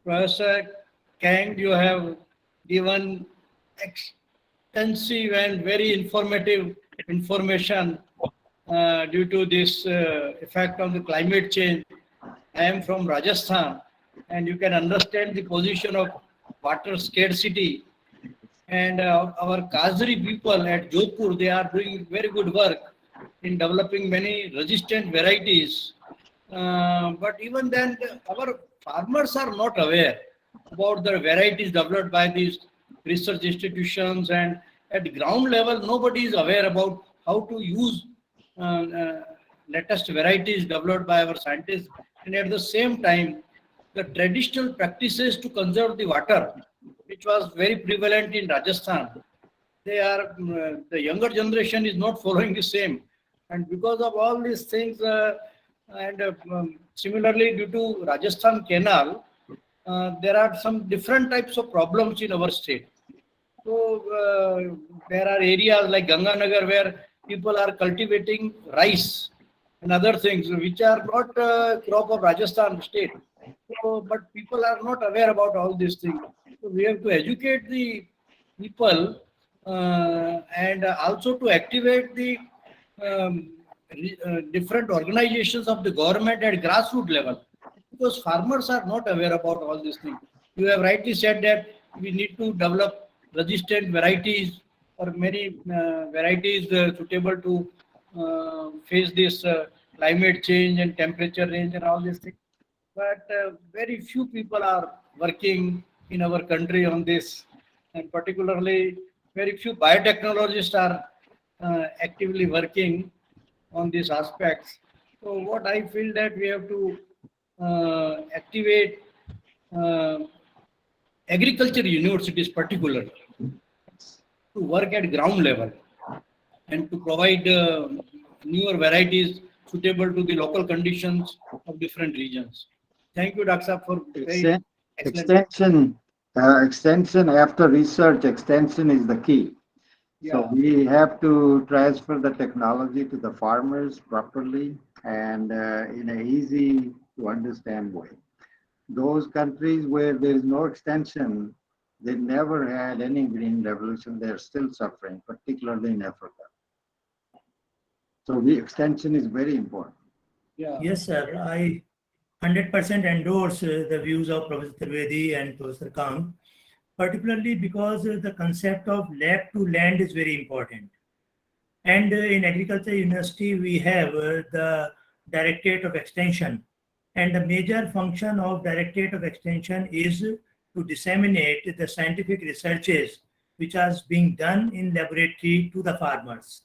[SPEAKER 7] Professor Kang, you have given extensive and very informative information due to this effect of the climate change. I am from Rajasthan, and you can understand the position of water scarcity. And our Kazari people at Jodhpur, they are doing very good work in developing many resistant varieties. But even then, our farmers are not aware about the varieties developed by these research institutions, and at ground level, nobody is aware about how to use latest varieties developed by our scientists. And at the same time, the traditional practices to conserve the water, which was very prevalent in Rajasthan, they are the younger generation is not following the same. And because of all these things, similarly due to Rajasthan canal, there are some different types of problems in our state. So there are areas like Ganganagar where people are cultivating rice and other things which are not crop of Rajasthan state. So, but people are not aware about all these things. So we have to educate the people and also to activate the different organizations of the government at grassroots level, because farmers are not aware about all these things. You have rightly said that we need to develop resistant varieties or many varieties suitable to face this climate change and temperature range and all these things. But very few people are working in our country on this, and particularly very few biotechnologists are actively working on these aspects. So what I feel that we have to activate agriculture universities particularly to work at ground level and to provide newer varieties suitable to the local conditions of different regions. Thank you, Dr. Saab, for very excellent.
[SPEAKER 5] Extension after research, extension is the key.
[SPEAKER 7] Yeah.
[SPEAKER 5] So we have to transfer the technology to the farmers properly and in an easy to understand way. Those countries where there is no extension, they never had any green revolution. They're still suffering, particularly in Africa. So the extension is very important.
[SPEAKER 7] Yeah.
[SPEAKER 1] Yes, sir. I 100% endorse the views of Professor Trivedi and Professor Kang, particularly because the concept of lab to land is very important. And in Agriculture University, we have the Directorate of Extension. And the major function of Directorate of Extension is to disseminate the scientific researches which are being done in laboratory to the farmers,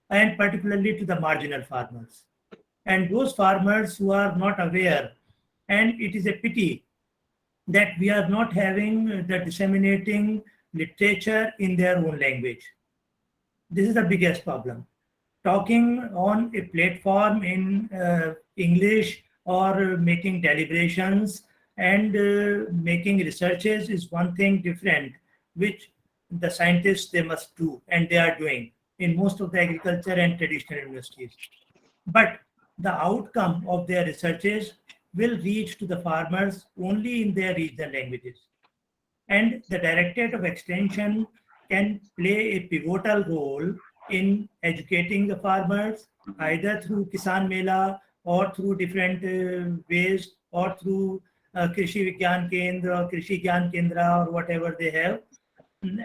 [SPEAKER 1] and particularly to the marginal farmers. And those farmers who are not aware, and it is a pity that we are not having the disseminating literature in their own language. This is the biggest problem. Talking on a platform in English or making deliberations and making researches is one thing different, which the scientists they must do, and they are doing in most of the agriculture and traditional universities. But the outcome of their researches will reach to the farmers only in their regional languages. And the Directorate of Extension can play a pivotal role in educating the farmers, either through Kisan Mela or through different ways, or through Krishi Vigyan Kendra or Krishi Gyan Kendra or whatever they have.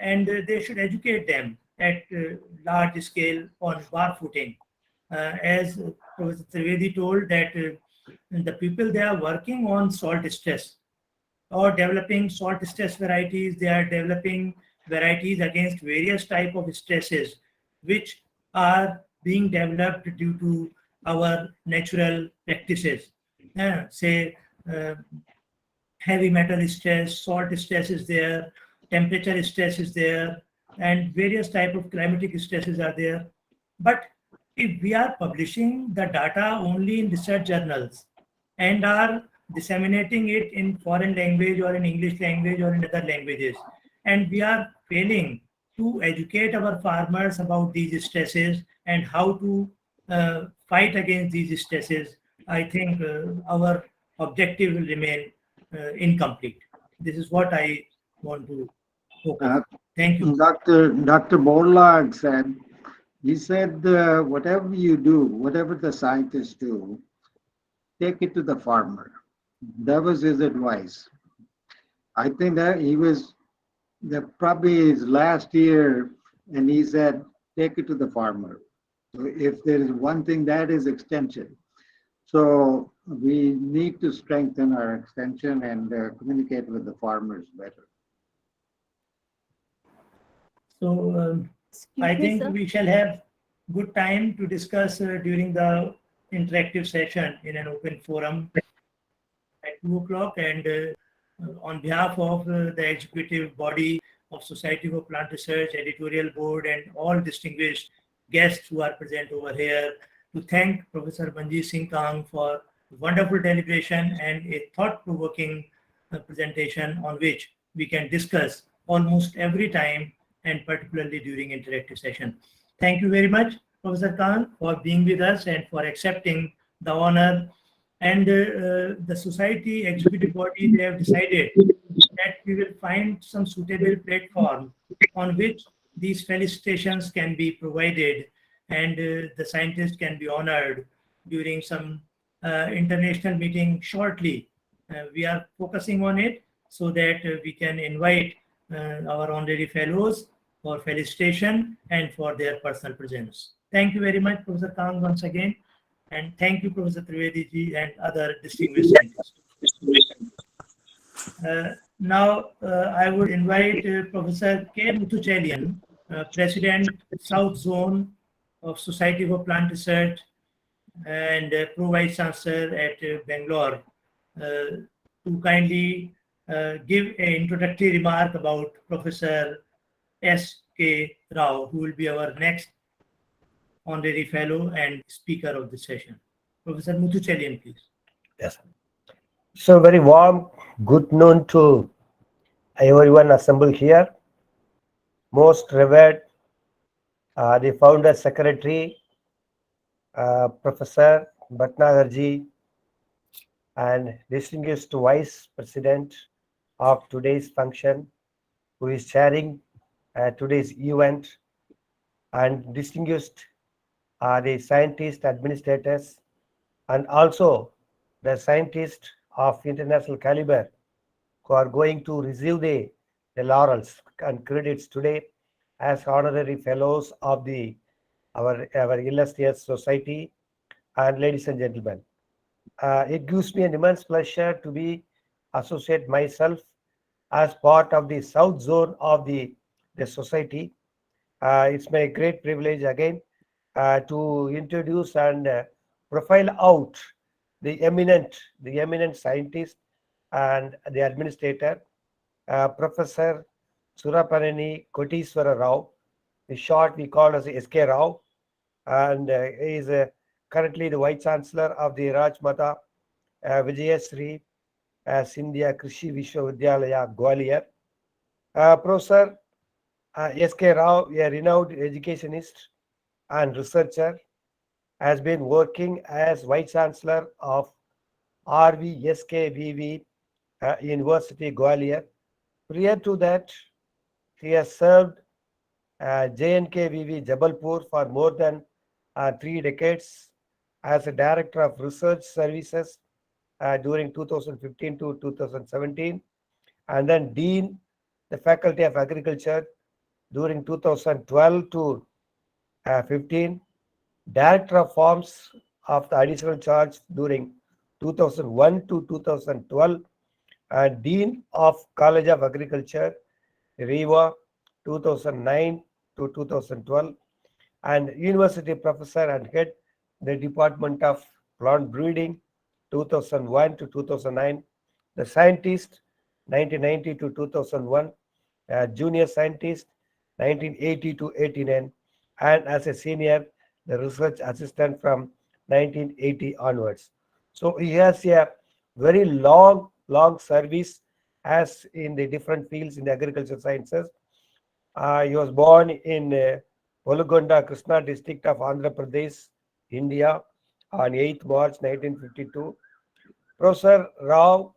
[SPEAKER 1] And they should educate them at large scale on barfooting. As Professor Trivedi told, that the people they are working on salt stress or developing salt stress varieties, they are developing varieties against various type of stresses which are being developed due to our natural practices. Say heavy metal stress, salt stress is there, temperature stress is there, and various type of climatic stresses are there. But if we are publishing the data only in research journals and are disseminating it in foreign language or in English language or in other languages, and we are failing to educate our farmers about these stresses and how to fight against these stresses, I think our objective will remain incomplete. This is what I want to focus. Thank you.
[SPEAKER 5] Dr. Borlaug said, he said, whatever you do, whatever the scientists do, take it to the farmer. That was his advice. I think that he was probably his last year, and he said, take it to the farmer. So if there is one thing, that is extension. So we need to strengthen our extension and communicate with the farmers better.
[SPEAKER 1] So I think we shall have good time to discuss during the interactive session in an open forum at 2 o'clock. And on behalf of the executive body of Society for Plant Research, editorial board, and all distinguished guests who are present over here, to thank Professor Manjeet Singh Khan for wonderful deliberation and a thought-provoking presentation on which we can discuss almost every time, and particularly during interactive session. Thank you very much, Professor Khan, for being with us and for accepting the honor. And the society executive body, they have decided that we will find some suitable platform on which these felicitations can be provided, and the scientists can be honored during some international meeting shortly. We are focusing on it so that we can invite our honorary fellows for felicitation and for their personal presence. Thank you very much, Professor Kang, once again. And thank you, Professor Trivedi ji and other distinguished scientists. Now, I would invite Professor K. Muthuchelian, President, South Zone of Society for Plant Research and Pro Vice-Chancellor at Bangalore, to kindly give an introductory remark about Professor S.K. Rao, who will be our next honorary fellow and speaker of the session. Professor Muthuchelian, please.
[SPEAKER 8] Yes. So very warm good noon to everyone assembled here. Most revered the founder secretary, Professor Bhatnagarji, and distinguished vice president of today's function, who is chairing today's event, and distinguished the scientists, administrators, and also the scientists of international caliber who are going to receive the laurels and credits today as honorary fellows of our illustrious society. And ladies and gentlemen, it gives me an immense pleasure to be associate myself as part of the South Zone of the society. It's my great privilege again to introduce and profile out the eminent scientist and the administrator, Professor Surapaneni Koteshwara Rao. In short, we call as SK Rao, and he is currently the Vice-Chancellor of the Rajmata Vijayaraje Scindia Krishi Vidhyalaya Gwalior. Professor SK Rao, a renowned educationist and researcher, has been working as Vice-Chancellor of RVSKVV University Gwalior. Prior to that, he has served JNKVV Jabalpur for more than 3 decades as a Director of Research Services during 2015 to 2017, and then Dean, the Faculty of Agriculture during 2012 to 15, Director of Farms of the Additional Charge during 2001 to 2012, and Dean of College of Agriculture, REWA, 2009 to 2012, and University Professor and Head the Department of Plant Breeding, 2001 to 2009, the Scientist, 1990 to 2001, Junior Scientist, 1980 to 89, and as a Senior, the Research Assistant from 1980 onwards. So he has a very long service as in the different fields in the agricultural sciences. He was born in Polugonda, Krishna district of Andhra Pradesh, India, on 8th March 1952. Professor Rao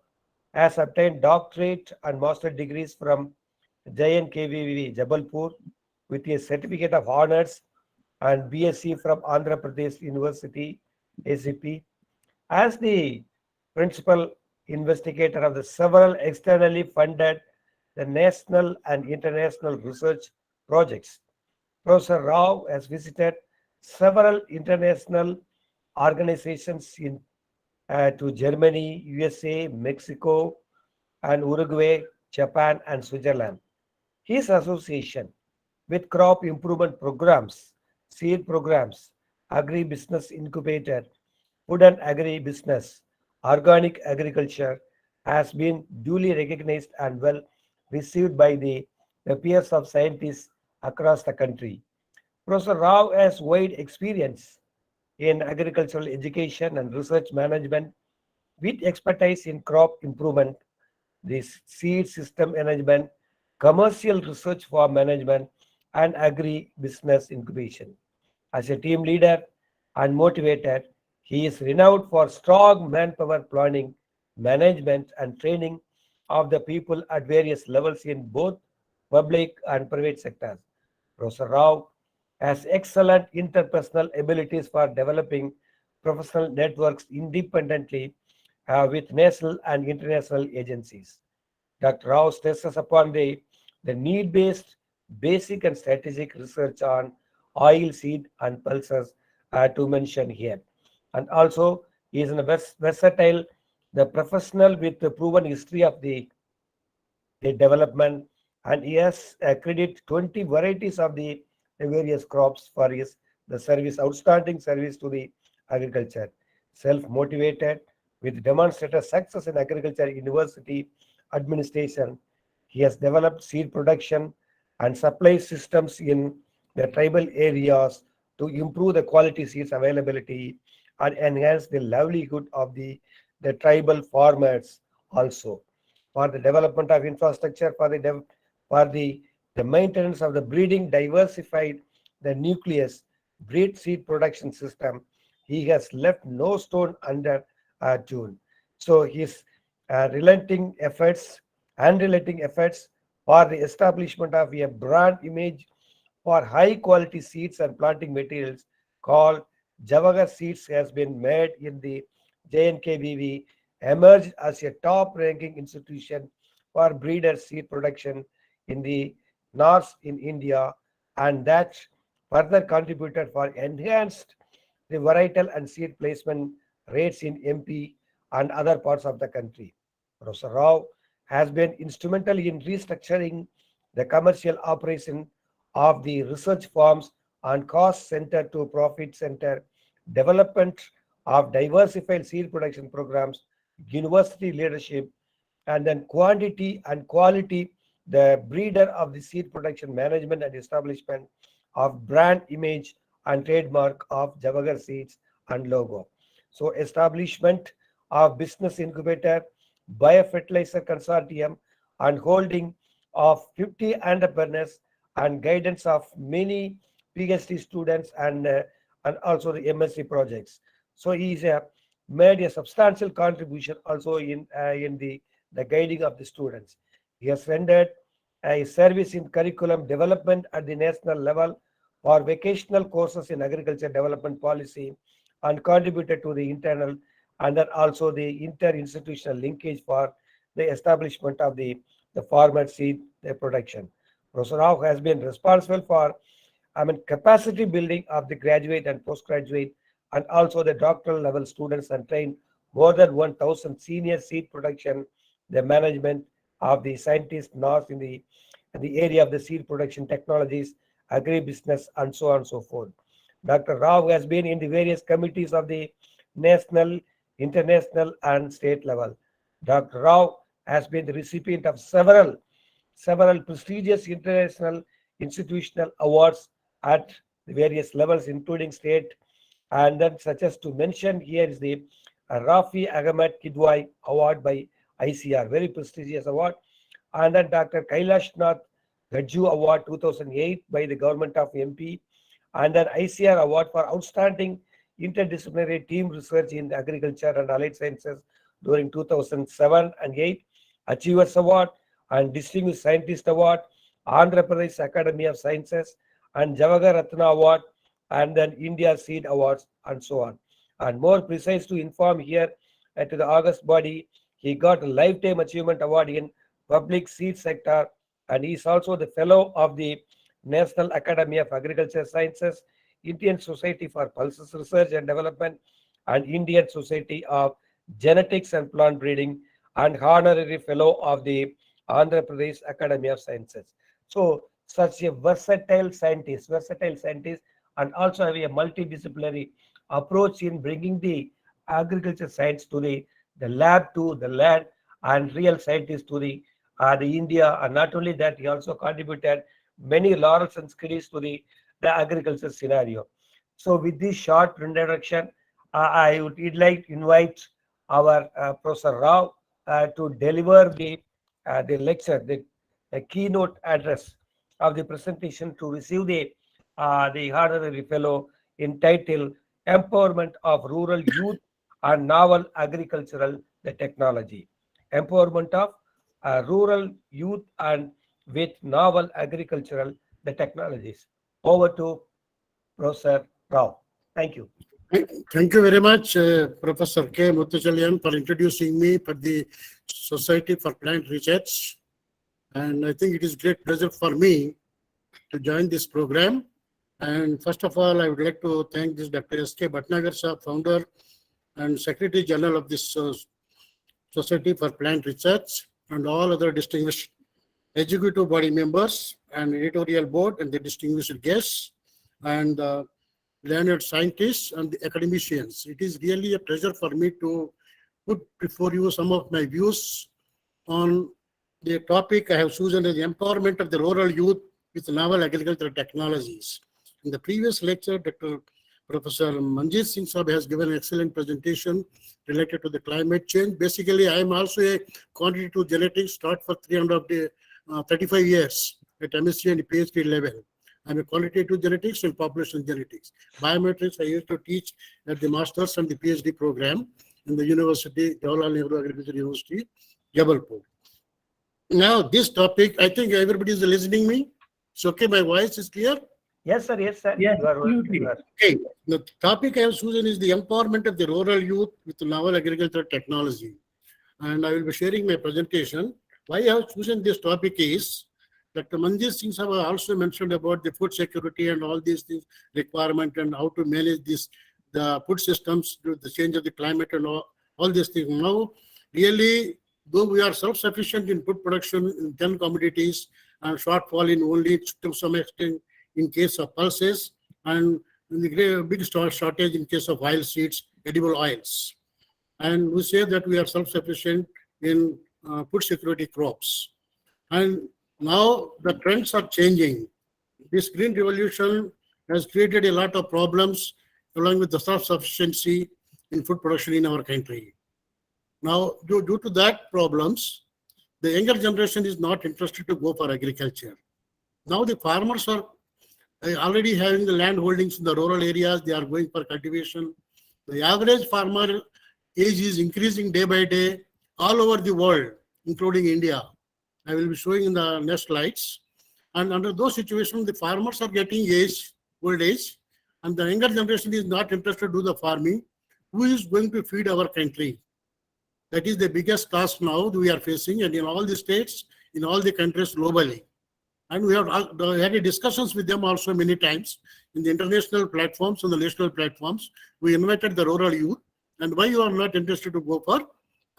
[SPEAKER 8] has obtained doctorate and master degrees from JNKVV Jabalpur with a certificate of honors and BSc from Andhra Pradesh University, ACP. As the principal investigator of the several externally funded the national and international research projects, Professor Rao has visited several international organizations in to Germany, USA, Mexico, and Uruguay, Japan, and Switzerland. His association with crop improvement programs, seed programs, agri-business incubator, food and agri-business, organic agriculture has been duly recognized and well received by the peers of scientists across the country. Professor Rao has wide experience in agricultural education and research management with expertise in crop improvement, the seed system management, commercial research farm management, and agri-business incubation. As a team leader and motivator, he is renowned for strong manpower planning, management, and training of the people at various levels in both public and private sectors. Professor Rao has excellent interpersonal abilities for developing professional networks independently with national and international agencies. Dr. Rao stresses upon the need-based, basic and strategic research on oil seed and pulses to mention here. And also, he is a versatile, the professional with the proven history of the development, and he has credit 20 varieties of the various crops for his outstanding service to the agriculture. Self-motivated with demonstrated success in agriculture university administration, he has developed seed production and supply systems in the tribal areas to improve the quality seeds availability and enhance the livelihood of the tribal farmers also. For the development of infrastructure, for the maintenance of the breeding diversified the nucleus breed seed production system, he has left no stone unturned. So his unrelenting efforts for the establishment of a brand image for high quality seeds and planting materials called Javagar Seeds has been made in the JNKVV, emerged as a top ranking institution for breeder seed production in the north in India, and that further contributed for enhanced the varietal and seed placement rates in MP and other parts of the country. Professor Rao has been instrumental in restructuring the commercial operation of the research farms on cost center to profit center, development of diversified seed production programs, university leadership, and then quantity and quality the breeder of the seed production management and establishment of brand image and trademark of Javagar seeds and logo. So establishment of business incubator, biofertilizer consortium, and holding of 50 entrepreneurs and guidance of many PhD students and also the MSc projects. So he's made a substantial contribution also in the guiding of the students. He has rendered a service in curriculum development at the national level for vocational courses in agriculture development policy and contributed to the internal and then also the inter-institutional linkage for the establishment of the farmer seed production. Professor Rao has been responsible for capacity building of the graduate and postgraduate and also the doctoral level students and trained more than 1,000 senior seed production, the management of the scientists north in the area of the seed production technologies, agribusiness, and so on and so forth. Dr. Rao has been in the various committees of the national, international, and state level. Dr. Rao has been the recipient of several prestigious international institutional awards at the various levels, including state, and then such as to mention here is the Rafi Ahmed Kidwai Award by ICR, very prestigious award, and then Dr. Kailash Nath Gajju Award 2008 by the government of MP, and then ICR Award for Outstanding Interdisciplinary Team Research in Agriculture and Allied Sciences during 2007 and 8, Achievers Award and Distinguished Scientist Award, Andhra Pradesh Academy of Sciences and Javagar Ratna Award, and then India Seed Awards, and so on. And more precise to inform here to the August body, he got a Lifetime Achievement Award in Public Seed Sector, and he is also the Fellow of the National Academy of Agriculture Sciences, Indian Society for Pulses Research and Development, and Indian Society of Genetics and Plant Breeding, and Honorary Fellow of the Andhra Pradesh Academy of Sciences. So such a versatile scientist, and also have a multidisciplinary approach in bringing the agriculture science to the lab, to the land, and real scientists to the India. And not only that, he also contributed many laurels and credits to the agriculture scenario. So with this short introduction, I would like to invite our Professor Rao to deliver the lecture, the keynote address of the presentation to receive the honorary fellow entitled Empowerment of Rural Youth and Novel Agricultural Technology. Empowerment of rural youth and with novel agricultural technologies. Over to Professor Rao. Thank you.
[SPEAKER 9] Thank you very much, Professor K. Muthachalyan, for introducing me for the Society for Plant Research. And I think it is great pleasure for me to join this program. And first of all, I would like to thank this Dr. S.K. Bhatnagar sir, founder and Secretary General of this Society for Plant Research, and all other distinguished executive body members and editorial board and the distinguished guests and learned scientists and the academicians. It is really a pleasure for me to put before you some of my views on the topic I have chosen as the empowerment of the rural youth with novel agricultural technologies. In the previous lecture, Professor MANJIT Singh Sahab has given an excellent presentation related to the climate change. Basically, I am also a quantitative genetics taught for 35 years at MSc and PhD level. I am a qualitative genetics and population genetics. Biometrics I used to teach at the master's and the PhD program in the university, Jawaharlal Nehru Agricultural University, Jabalpur. Now, this topic, I think everybody is listening me. So, okay, my voice is clear?
[SPEAKER 8] Yes, sir. Yes, sir.
[SPEAKER 1] Yes,
[SPEAKER 8] You are
[SPEAKER 1] absolutely.
[SPEAKER 9] Okay, the topic I have chosen is the empowerment of the rural youth with novel agricultural technology. And I will be sharing my presentation. Why I have chosen this topic is Dr. Manjit Singh Sahab also mentioned about the food security and all these things, requirement and how to manage this, the food systems, the change of the climate and all these things. Now, really, though we are self-sufficient in food production in 10 commodities and shortfall in only to some extent in case of pulses, and the big shortage in case of oil seeds, edible oils. And we say that we are self-sufficient in food security crops. And Now the trends are changing. This green revolution has created a lot of problems along with the self-sufficiency in food production in our country. Now, due to that problems, the younger generation is not interested to go for agriculture. Now the farmers are already having the land holdings in the rural areas. They are going for cultivation. The average farmer age is increasing day by day all over the world, including India. I will be showing in the next slides. And under those situations, the farmers are getting old age, and the younger generation is not interested to do the farming. Who is going to feed our country? That is the biggest task now we are facing, and in all the states, in all the countries globally. And we have had discussions with them also many times in the international platforms and the national platforms. We invited the rural youth, and why you are not interested to go for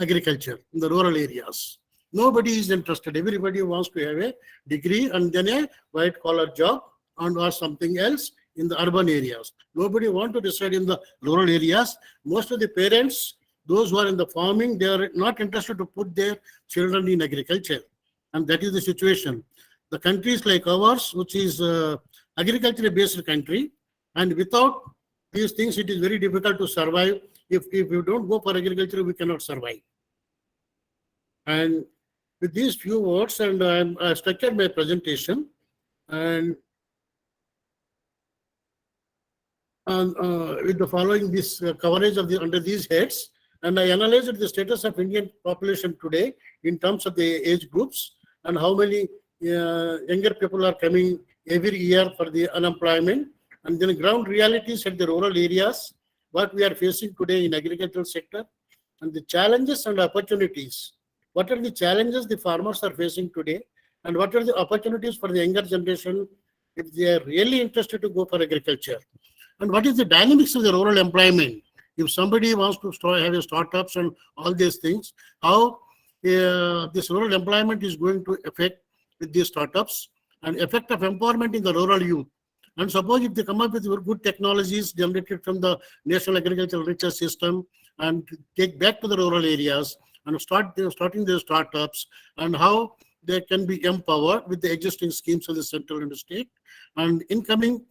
[SPEAKER 9] agriculture in the rural areas? Nobody is interested. Everybody wants to have a degree and then a white collar job and or something else in the urban areas. Nobody wants to reside in the rural areas. Most of the parents, those who are in the farming, they are not interested to put their children in agriculture. And that is the situation. The countries like ours, which is agriculture based country, and without these things, it is very difficult to survive. If you don't go for agriculture, we cannot survive. And with these few words, and I structured my presentation, and with the following this coverage of the under these heads, and I analyzed the status of Indian population today in terms of the age groups and how many younger people are coming every year for the unemployment, and then ground realities at the rural areas, what we are facing today in agricultural sector, and the challenges and opportunities. What are the challenges the farmers are facing today, and what are the opportunities for the younger generation if they are really interested to go for agriculture? And what is the dynamics of the rural employment? If somebody wants to have a startups and all these things, how this rural employment is going to affect with these startups, and effect of empowerment in the rural youth. And suppose if they come up with good technologies generated from the National Agricultural Research System and take back to the rural areas and starting their startups, and how they can be empowered with the existing schemes of the central and the state, and income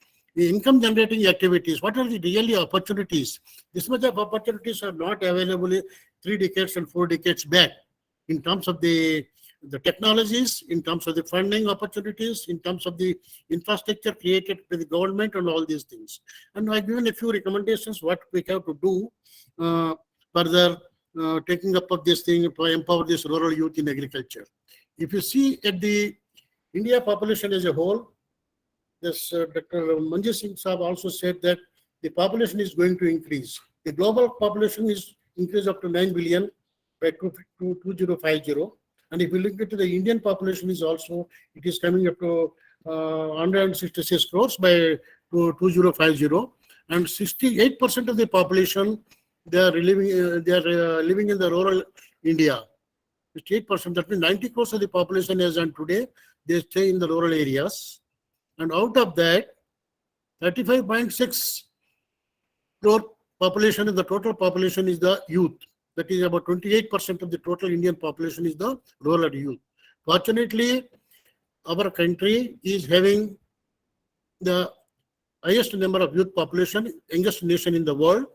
[SPEAKER 9] generating activities. What are the really opportunities? This much of opportunities are not available 3 decades and 4 decades back in terms of the technologies, in terms of the funding opportunities, in terms of the infrastructure created by the government and all these things. And I've given a few recommendations what we have to do further taking up of this thing to empower this rural youth in agriculture. If you see at the India population as a whole, this Dr. Manji Singh Saab also said that the population is going to increase. The global population is increased up to 9 billion by 2050. And if you look at the Indian population is also, it is coming up to 166 crores by 2050. And 68% of the population, they are living in the rural India. 68%, that means 90 crores of the population as on today, they stay in the rural areas. And out of that, 35.6 crore population of the total population is the youth. That is about 28% of the total Indian population is the rural youth. Fortunately, our country is having the highest number of youth population, youngest nation in the world,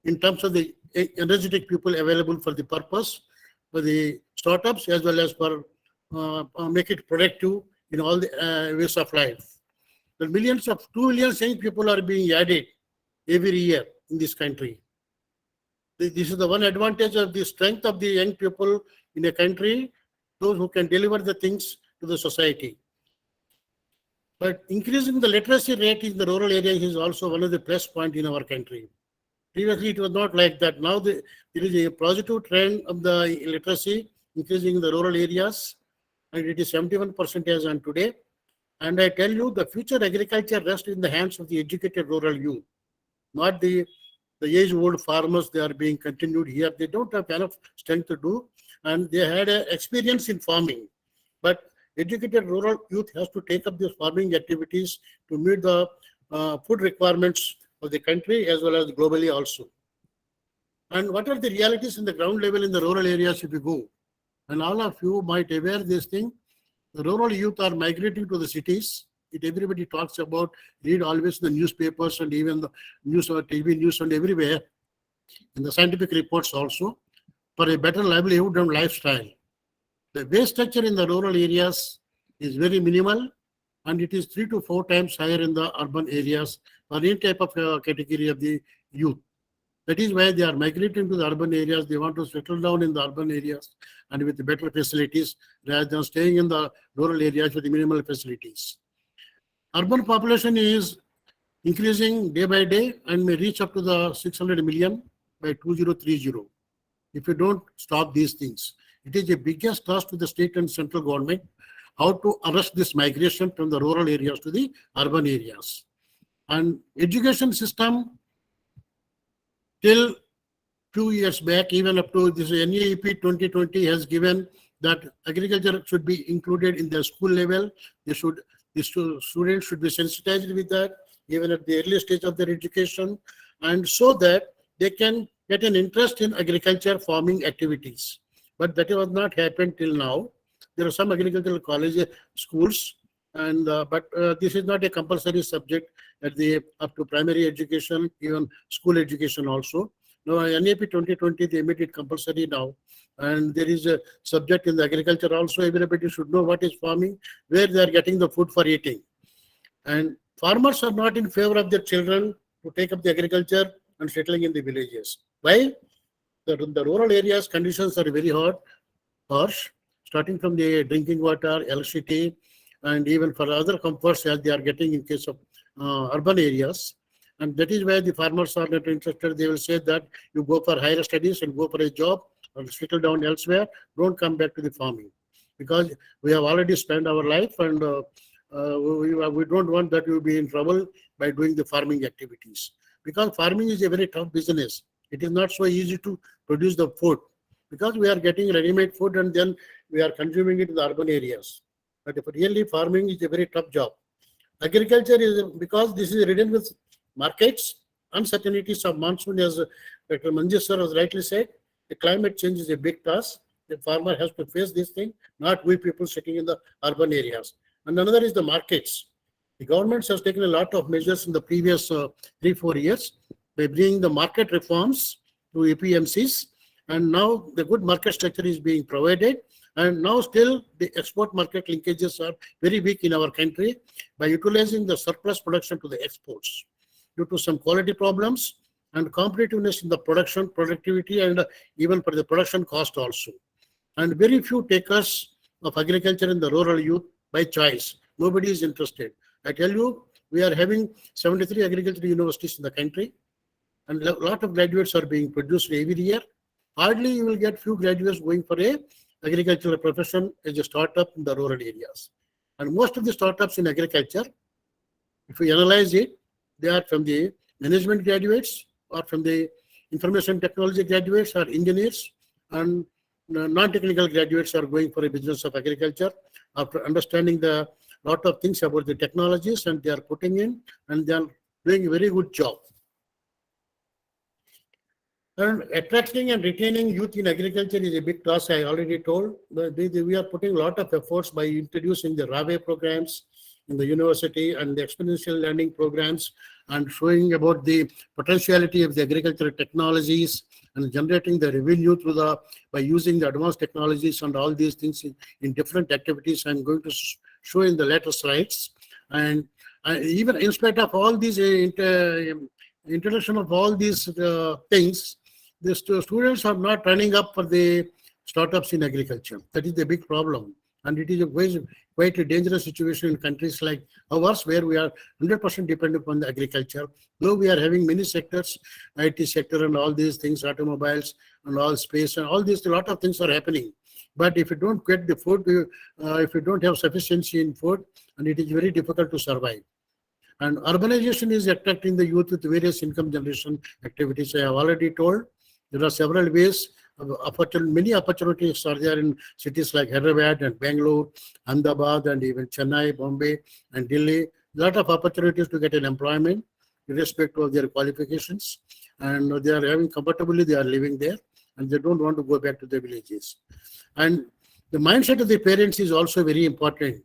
[SPEAKER 9] in terms of the energetic people available for the purpose, for the startups, as well as for make it productive in all the ways of life. The 2 million young people are being added every year in this country. This is the one advantage of the strength of the young people in a country, those who can deliver the things to the society. But increasing the literacy rate in the rural areas is also one of the plus points in our country. Previously, it was not like that. Now there is a positive trend of the literacy increasing in the rural areas, and it is 71% as on today. And I tell you, the future agriculture rests in the hands of the educated rural youth, not the age-old farmers. They are being continued here. They don't have enough strength to do, and they had experience in farming. But educated rural youth has to take up these farming activities to meet the food requirements of the country as well as globally also. And what are the realities in the ground level in the rural areas if you go? And all of you might aware this thing. The rural youth are migrating to the cities. Everybody talks about, read always the newspapers and even the news or TV news and everywhere, in the scientific reports also, for a better livelihood and lifestyle. The wage structure in the rural areas is very minimal, and it is 3 to 4 times higher in the urban areas for any type of category of the youth. That is why they are migrating to the urban areas. They want to settle down in the urban areas and with better facilities rather than staying in the rural areas with minimal facilities. Urban population is increasing day by day and may reach up to the 600 million by 2030. If you don't stop these things, it is the biggest task to the state and central government how to arrest this migration from the rural areas to the urban areas. And education system till 2 years back, even up to this NEP 2020 has given that agriculture should be included in the school level. The students should be sensitized with that, even at the early stage of their education, and so that they can get an interest in agriculture farming activities. But that has not happened till now. There are some agricultural colleges, schools, and but this is not a compulsory subject at the up to primary education, even school education also. Now, NEP 2020, they made it compulsory now. And there is a subject in the agriculture also. Everybody should know what is farming, where they are getting the food for eating. And farmers are not in favor of their children to take up the agriculture and settling in the villages. Why? In the rural areas, conditions are very harsh, starting from the drinking water, electricity, and even for other comforts as they are getting in case of urban areas. And that is why the farmers are not interested. They will say that you go for higher studies and go for a job or settle down elsewhere. Don't come back to the farming, because we have already spent our life, and we don't want that you be in trouble by doing the farming activities. Because farming is a very tough business. It is not so easy to produce the food, because we are getting ready-made food and then we are consuming it in the urban areas. But if really farming is a very tough job. Agriculture is, because this is ridden with markets, uncertainties of monsoon, as Dr. Manjit sir has rightly said, the climate change is a big task. The farmer has to face this thing, not we people sitting in the urban areas. And another is the markets. The government has taken a lot of measures in the previous 3-4 years by bringing the market reforms to APMCs, and now the good market structure is being provided. And now still the export market linkages are very weak in our country by utilizing the surplus production to the exports due to some quality problems and competitiveness in the production, productivity, and even for the production cost also. And very few takers of agriculture in the rural youth by choice. Nobody is interested. I tell you, we are having 73 agricultural universities in the country, and a lot of graduates are being produced every year. Hardly you will get few graduates going for a agricultural profession as a startup in the rural areas. And most of the startups in agriculture, if we analyze it, they are from the management graduates or from the information technology graduates or engineers, and non-technical graduates are going for a business of agriculture after understanding the lot of things about the technologies, and they are putting in, and they are doing a very good job. And attracting and retaining youth in agriculture is a big task, I already told. We are putting a lot of efforts by introducing the RAWE programs in the university and the exponential learning programs, and showing about the potentiality of the agricultural technologies and generating the revenue through by using the advanced technologies and all these things in different activities. I'm going to show in the later slides. And even in spite of all these introduction of all these things, the students are not turning up for the startups in agriculture. That is the big problem. And it is quite a dangerous situation in countries like ours, where we are 100% dependent upon the agriculture. Though we are having many sectors, IT sector and all these things, automobiles and all space and all these, a lot of things are happening. But if you don't get the food, if you don't have sufficiency in food, and it is very difficult to survive. And urbanization is attracting the youth with various income generation activities. I have already told there are several ways. Many opportunities are there in cities like Hyderabad and Bangalore, Ahmedabad, and even Chennai, Bombay, and Delhi. A lot of opportunities to get an employment irrespective of their qualifications, and they are having comfortably, they are living there, and they don't want to go back to their villages. And The mindset of the parents is also very important,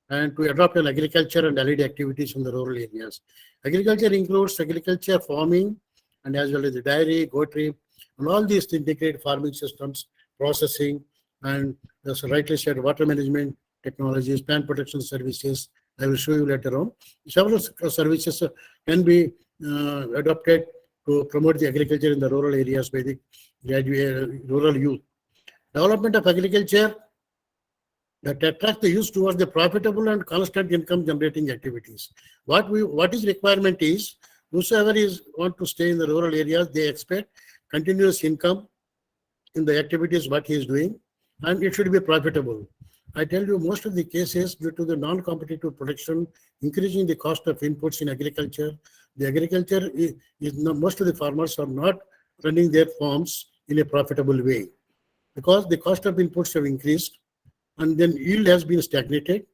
[SPEAKER 9] and to adopt an agriculture and allied activities in the rural areas. Agriculture includes agriculture, farming, and as well as the dairy, goatry, and all these integrated farming systems, processing, and as rightly said, water management technologies, plant protection services. I will show you later on. Several services can be adopted to promote the agriculture in the rural areas by the rural youth. Development of agriculture that attract the youth towards the profitable and constant income generating activities. What is requirement is, whosoever want to stay in the rural areas, they expect continuous income in the activities what he is doing, and it should be profitable. I tell you, most of the cases due to the non-competitive production, increasing the cost of inputs in agriculture, the agriculture most of the farmers are not running their farms in a profitable way because the cost of inputs have increased, and then yield has been stagnated,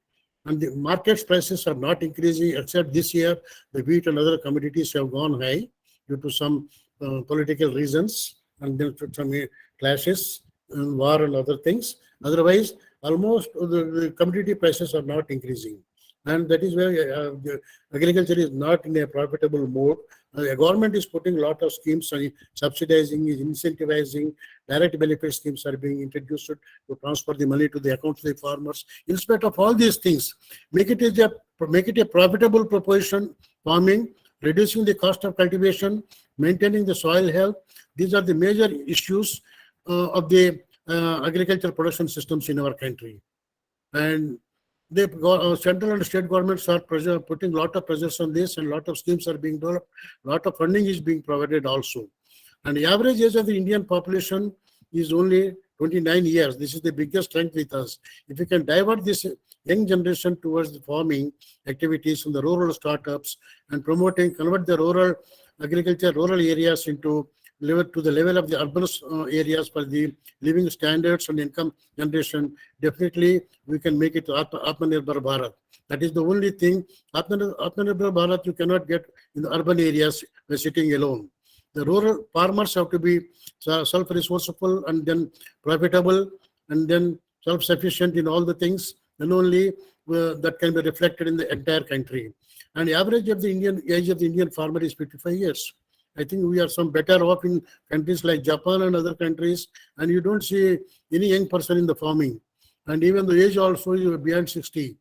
[SPEAKER 9] and the market prices are not increasing, except this year the wheat and other commodities have gone high due to some political reasons, and then some clashes and war and other things. Otherwise, almost the commodity prices are not increasing, and that is why the agriculture is not in a profitable mode. The government is putting a lot of schemes, subsidizing, incentivizing, direct benefit schemes are being introduced to transfer the money to the accounts of the farmers. In spite of all these things, make it a profitable proportion farming, reducing the cost of cultivation, maintaining the soil health. These are the major issues of the agricultural production systems in our country. And the central and state governments are putting a lot of pressures on this, and a lot of schemes are being developed, a lot of funding is being provided also. And the average age of the Indian population is only 29 years. This is the biggest strength with us. If we can divert this young generation towards the farming activities in the rural startups and convert the rural agriculture, rural areas to the level of the urban areas for the living standards and income generation, definitely we can make it Atmanirbhar Bharat. That is the only thing. Atmanirbhar Bharat you cannot get in the urban areas by sitting alone. The rural farmers have to be self-resourceful and then profitable and then self-sufficient in all the things, and only that can be reflected in the entire country. And the average of the age of the Indian farmer is 55 years. I think we are some better off in countries like Japan and other countries, and you don't see any young person in the farming. And even the age also is beyond 60.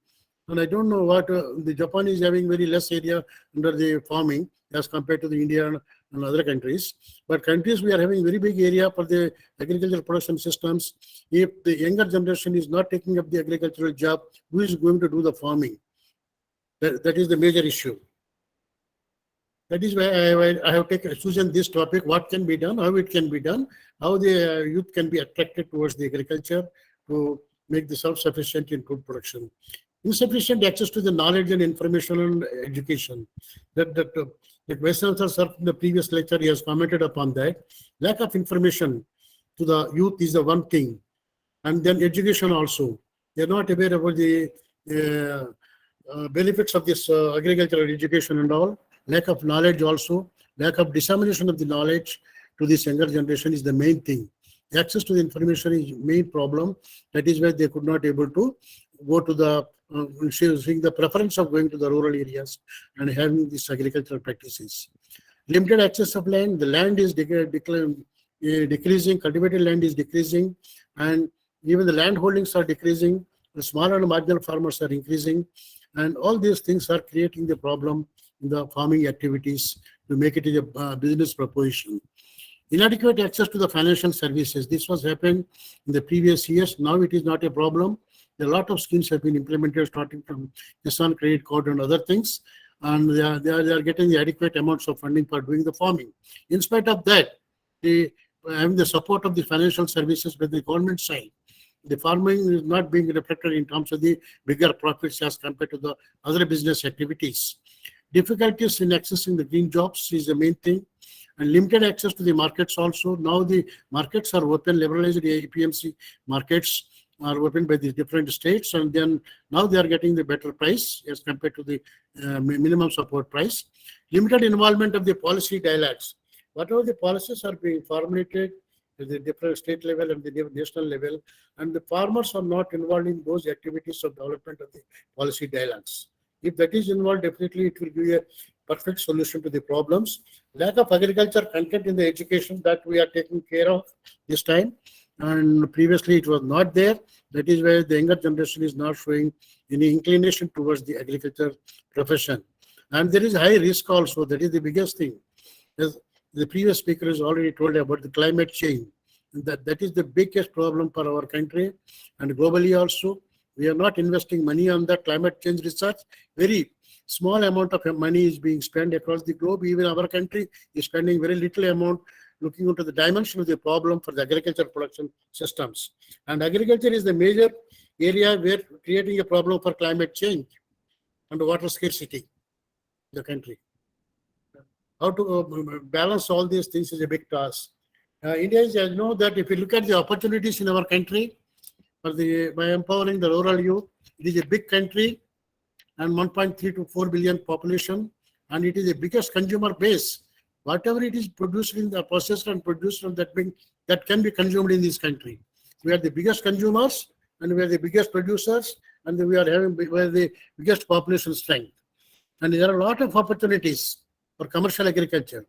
[SPEAKER 9] And I don't know what the Japan is having very less area under the farming as compared to the India and other countries. But countries we are having very big area for the agricultural production systems. If the younger generation is not taking up the agricultural job, who is going to do the farming? That is the major issue. That is why I have chosen this topic, what can be done, how it can be done, how the youth can be attracted towards the agriculture to make the self-sufficient in food production. Insufficient access to the knowledge and information and education. That Vice-Chancellor sir in the previous lecture, he has commented upon that. Lack of information to the youth is the one thing. And then education also. They are not aware about the benefits of this agricultural education and all. Lack of knowledge also, lack of dissemination of the knowledge to this younger generation is the main thing. Access to the information is main problem. That is why they could not able to go to the, seeing the preference of going to the rural areas and having these agricultural practices. Limited access of land, the land is decreasing, cultivated land is decreasing, and even the land holdings are decreasing, the small and marginal farmers are increasing, and all these things are creating the problem in the farming activities to make it a business proposition. Inadequate access to the financial services. This was happened in the previous years. Now it is not a problem. A lot of schemes have been implemented, starting from Kisan Credit Card and other things, and they are getting the adequate amounts of funding for doing the farming. In spite of that, having the support of the financial services by the government side, the farming is not being reflected in terms of the bigger profits as compared to the other business activities. Difficulties in accessing the green jobs is the main thing, and limited access to the markets also. Now the markets are open, liberalized APMC markets are opened by the different states, and then now they are getting the better price as compared to the minimum support price. Limited involvement of the policy dialogues. Whatever the policies are being formulated at the different state level and the national level, and the farmers are not involved in those activities of development of the policy dialogues. If that is involved, definitely it will give a perfect solution to the problems. Lack of agriculture content in the education that we are taking care of this time, and previously it was not there. That is why the younger generation is not showing any inclination towards the agriculture profession. And there is high risk also. That is the biggest thing. As the previous speaker has already told about the climate change. That is the biggest problem for our country and globally also. We are not investing money on that climate change research. Very small amount of money is being spent across the globe. Even our country is spending very little amount looking into the dimension of the problem for the agriculture production systems. And agriculture is the major area where creating a problem for climate change and water scarcity in the country. How to balance all these things is a big task. India is, as you know, that if you look at the opportunities in our country by empowering the rural youth, it is a big country and 1.3 to 4 billion population, and it is the biggest consumer base. Whatever it is produced in the processed and produced from that can be consumed in this country. We are the biggest consumers and we are the biggest producers, and we are the biggest population strength. And there are a lot of opportunities for commercial agriculture.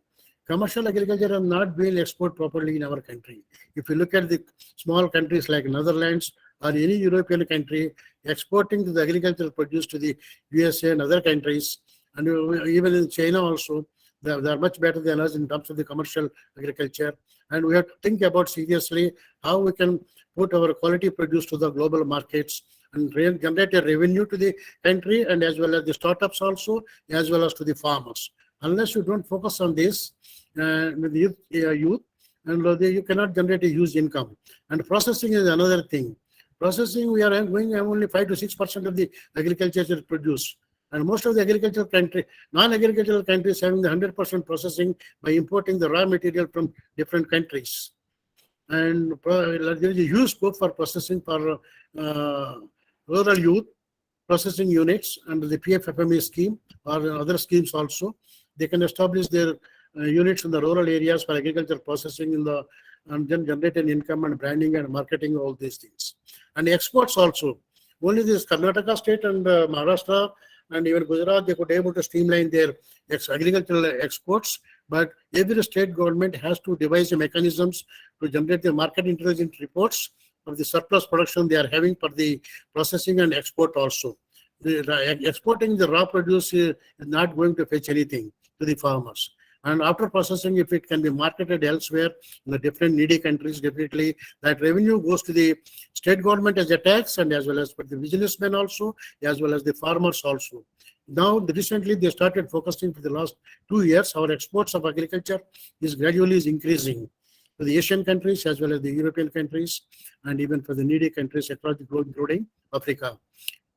[SPEAKER 9] Commercial agriculture are not being exported properly in our country. If you look at the small countries like Netherlands or any European country, exporting the agricultural produce to the USA and other countries, and even in China also, they are much better than us in terms of the commercial agriculture. And we have to think about seriously how we can put our quality produce to the global markets and generate a revenue to the country, and as well as the startups also, as well as to the farmers. Unless you don't focus on this with the youth, and you cannot generate a huge income. And processing is another thing. Processing, we are going only 5 to 6% of the agriculture produce. And most of the agricultural country, non-agricultural countries having the 100% processing by importing the raw material from different countries. And there is a huge scope for processing for rural youth, processing units under the PFFME scheme or other schemes also. They can establish their units in the rural areas for agricultural processing and then generate an income and branding and marketing, all these things. And exports also. Only this Karnataka state and Maharashtra and even Gujarat, they could be able to streamline their agricultural exports, but every state government has to devise mechanisms to generate the market intelligence reports of the surplus production they are having for the processing and export also. Exporting the raw produce is not going to fetch anything to the farmers. And after processing, if it can be marketed elsewhere in the different needy countries, definitely that revenue goes to the state government as a tax, and as well as for the businessmen also, as well as the farmers also. Now, recently they started focusing for the last 2 years. Our exports of agriculture is gradually increasing to the Asian countries as well as the European countries, and even for the needy countries across the globe, including Africa.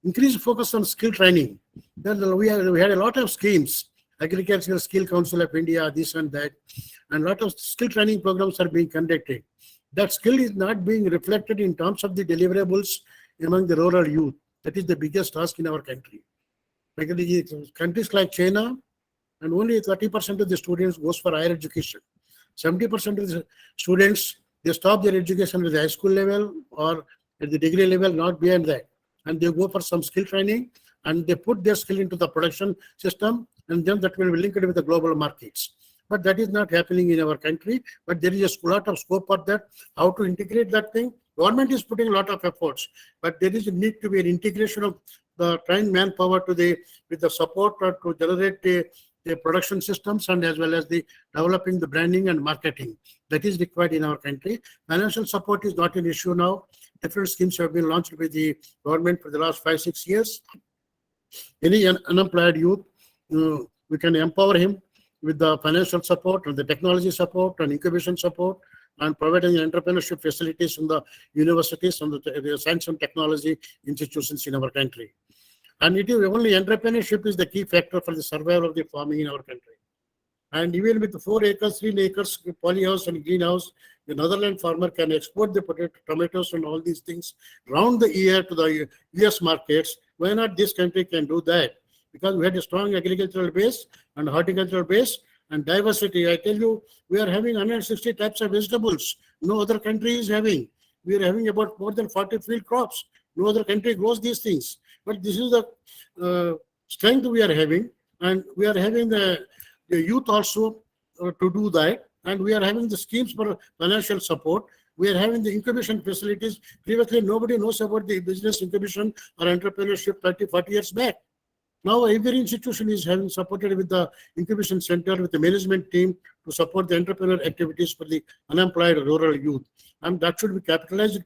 [SPEAKER 9] Increased focus on skill training. We had a lot of schemes. Agricultural Skill Council of India, this and that, and a lot of skill training programs are being conducted. That skill is not being reflected in terms of the deliverables among the rural youth. That is the biggest task in our country. Because countries like China, and only 30% of the students goes for higher education. 70% of the students, they stop their education at the high school level or at the degree level, not beyond that. And they go for some skill training, and they put their skill into the production system, and then that will be linked with the global markets. But that is not happening in our country. But there is a lot of scope for that, how to integrate that thing. Government is putting a lot of efforts, but there is a need to be an integration of the trained manpower with the support to generate the production systems, and as well as the developing the branding and marketing that is required in our country. Financial support is not an issue now. Different schemes have been launched by the government for the last 5-6 years. Any unemployed youth, we can empower him with the financial support and the technology support and incubation support, and providing entrepreneurship facilities in the universities and the science and technology institutions in our country. And it is only entrepreneurship is the key factor for the survival of the farming in our country. And even with 4 acres, 3 acres, polyhouse and greenhouse, the Netherlands farmer can export the tomatoes and all these things round the year to the US markets. Why not this country can do that? Because we had a strong agricultural base and horticultural base, And diversity, I tell you, we are having 160 types of vegetables. No other country is having. We are having about more than 40 field crops. No other country grows these things. But this is the strength we are having. And we are having the youth also to do that. And we are having the schemes for financial support. We are having the incubation facilities. Previously, nobody knows about the business incubation or entrepreneurship 30, 40 years back. Now, every institution is having supported with the incubation center, with the management team to support the entrepreneur activities for the unemployed rural youth. And that should be capitalized.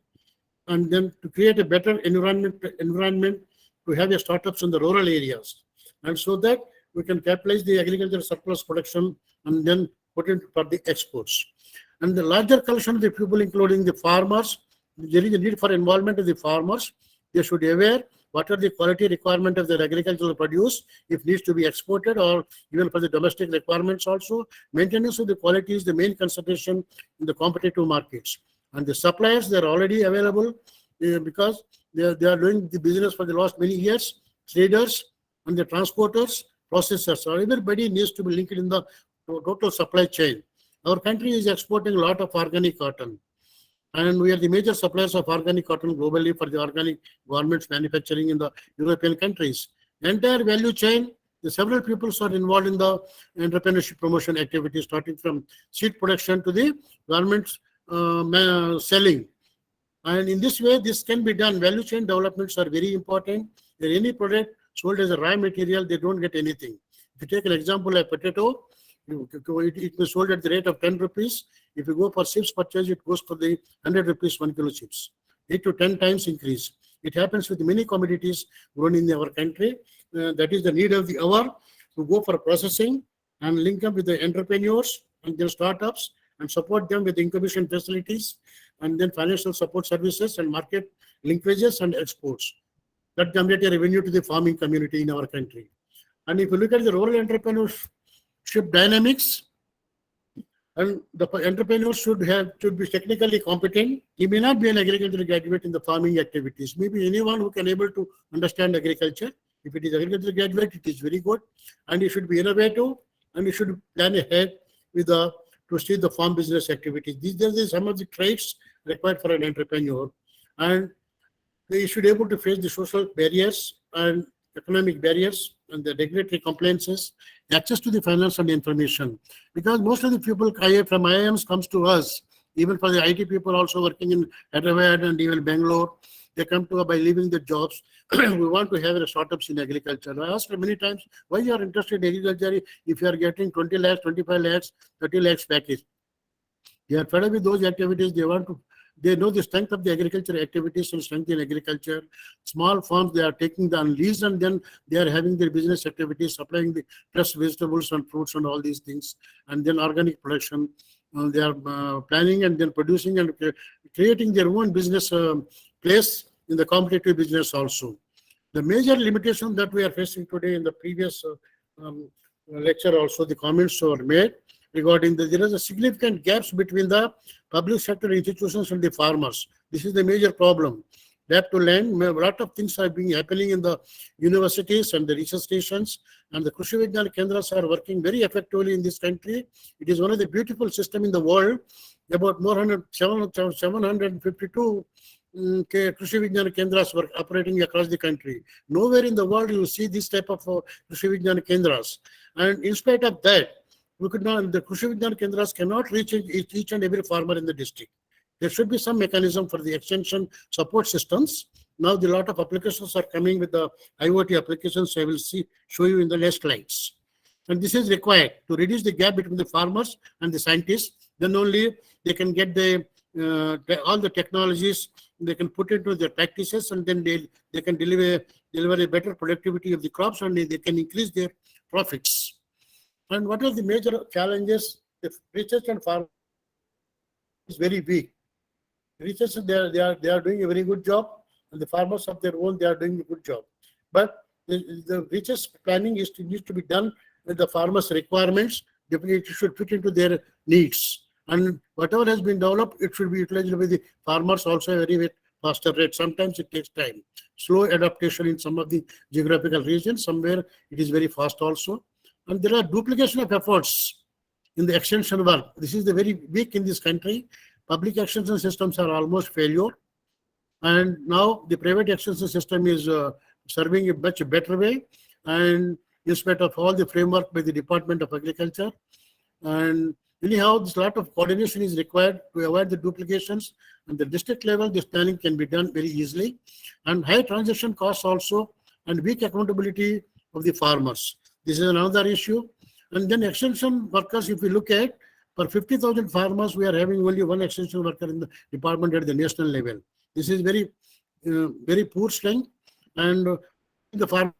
[SPEAKER 9] And then to create a better environment to have a startups in the rural areas. And so that we can capitalize the agricultural surplus production and then put it for the exports. And the larger collection of the people, including the farmers, there is a need for involvement of the farmers. They should be aware what are the quality requirement of their agricultural produce, if needs to be exported or even for the domestic requirements also. Maintenance of the quality is the main consideration in the competitive markets. And the suppliers, they are already available because they are doing the business for the last many years. Traders and the transporters, processors, so everybody needs to be linked in the total supply chain. Our country is exporting a lot of organic cotton. And we are the major suppliers of organic cotton globally for the organic garments manufacturing in the European countries. The entire value chain, the several people are involved in the entrepreneurship promotion activities, starting from seed production to the garments selling. And in this way, this can be done. Value chain developments are very important. If any product sold as a raw material, they don't get anything. If you take an example of potato, it was sold at the rate of 10 rupees. If you go for chips purchase, it goes for the 100 rupees 1 kilo chips. 8 to 10 times increase. It happens with many commodities grown in our country. That is the need of the hour to go for processing and link up with the entrepreneurs and their startups and support them with incubation facilities and then financial support services and market linkages and exports. That generate a revenue to the farming community in our country. And if you look at the rural entrepreneurship dynamics, and the entrepreneur should be technically competent. He may not be an agricultural graduate in the farming activities. Maybe anyone who can able to understand agriculture. If it is agricultural graduate, it is very good. And he should be innovative and he should plan ahead with to see the farm business activities. These are some of the traits required for an entrepreneur. And they should be able to face the social barriers and economic barriers and the regulatory compliances, access to the finance and information. Because most of the people from IIMs comes to us, even for the IT people also working in Hyderabad and even Bangalore, they come to us by leaving their jobs. We want to have startups in agriculture. I asked many times, why you are interested in agriculture if you are getting 20 lakhs, 25 lakhs, 30 lakhs package? They are fed up with those activities. They know the strength of the agriculture activities and strength in agriculture. Small farms, they are taking the lease and then they are having their business activities, supplying the fresh vegetables and fruits and all these things. And then organic production, they are planning and then producing and creating their own business place in the competitive business also. The major limitation that we are facing today in the previous lecture also, the comments were made regarding there is a significant gaps between the public sector institutions and the farmers. This is the major problem. They have to learn. A lot of things are happening in the universities and the research stations, and the Krishi Vijnana Kendras are working very effectively in this country. It is one of the beautiful systems in the world. About 752 Krishi Vijnana Kendras were operating across the country. Nowhere in the world you will see this type of Krishi Vijnana Kendras. And in spite of that, the Krishi Vijnana Kendras cannot reach each and every farmer in the district. There should be some mechanism for the extension support systems. Now, a lot of applications are coming with the IoT applications. I will show you in the next slides. And this is required to reduce the gap between the farmers and the scientists. Then only they can get all the technologies they can put into their practices, and then they can deliver a better productivity of the crops, and they can increase their profits. And what are the major challenges? The research and farming is very weak. Research, they are doing a very good job, and the farmers of their own, they are doing a good job. But the research planning needs to be done with the farmers' requirements. It should fit into their needs. And whatever has been developed, it should be utilized by the farmers also at a very faster rate. Sometimes it takes time. Slow adaptation in some of the geographical regions. Somewhere it is very fast also. And there are duplication of efforts in the extension work. This is the very weak in this country. Public extension systems are almost failure. And now the private extension system is serving a much better way. And in spite of all the framework by the Department of Agriculture. And anyhow, this lot of coordination is required to avoid the duplications. And the district level, this planning can be done very easily. And high transaction costs also, and weak accountability of the farmers. This is another issue. And then extension workers, if we look at, for 50,000 farmers, we are having only one extension worker in the department at the national level. This is very, very poor strength. And the farm,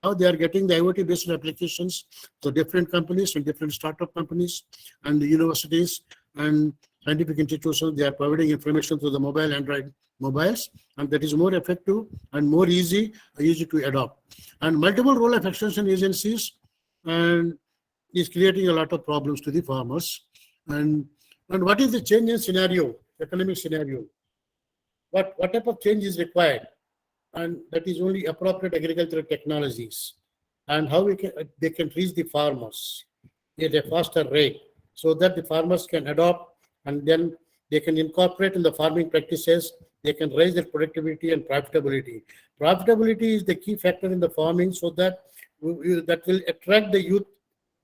[SPEAKER 9] now they are getting the IoT-based applications to different companies and different startup companies and the universities and scientific institutions. They are providing information to the mobile Android mobiles, and that is more effective and more easy to adopt. And multiple role of extension agencies and is creating a lot of problems to the farmers. And what is the change in scenario, economic scenario? What type of change is required? And that is only appropriate agricultural technologies and how they can reach the farmers at a faster rate so that the farmers can adopt and then they can incorporate in the farming practices. They can raise their productivity and profitability. Profitability is the key factor in the farming so that that will attract the youth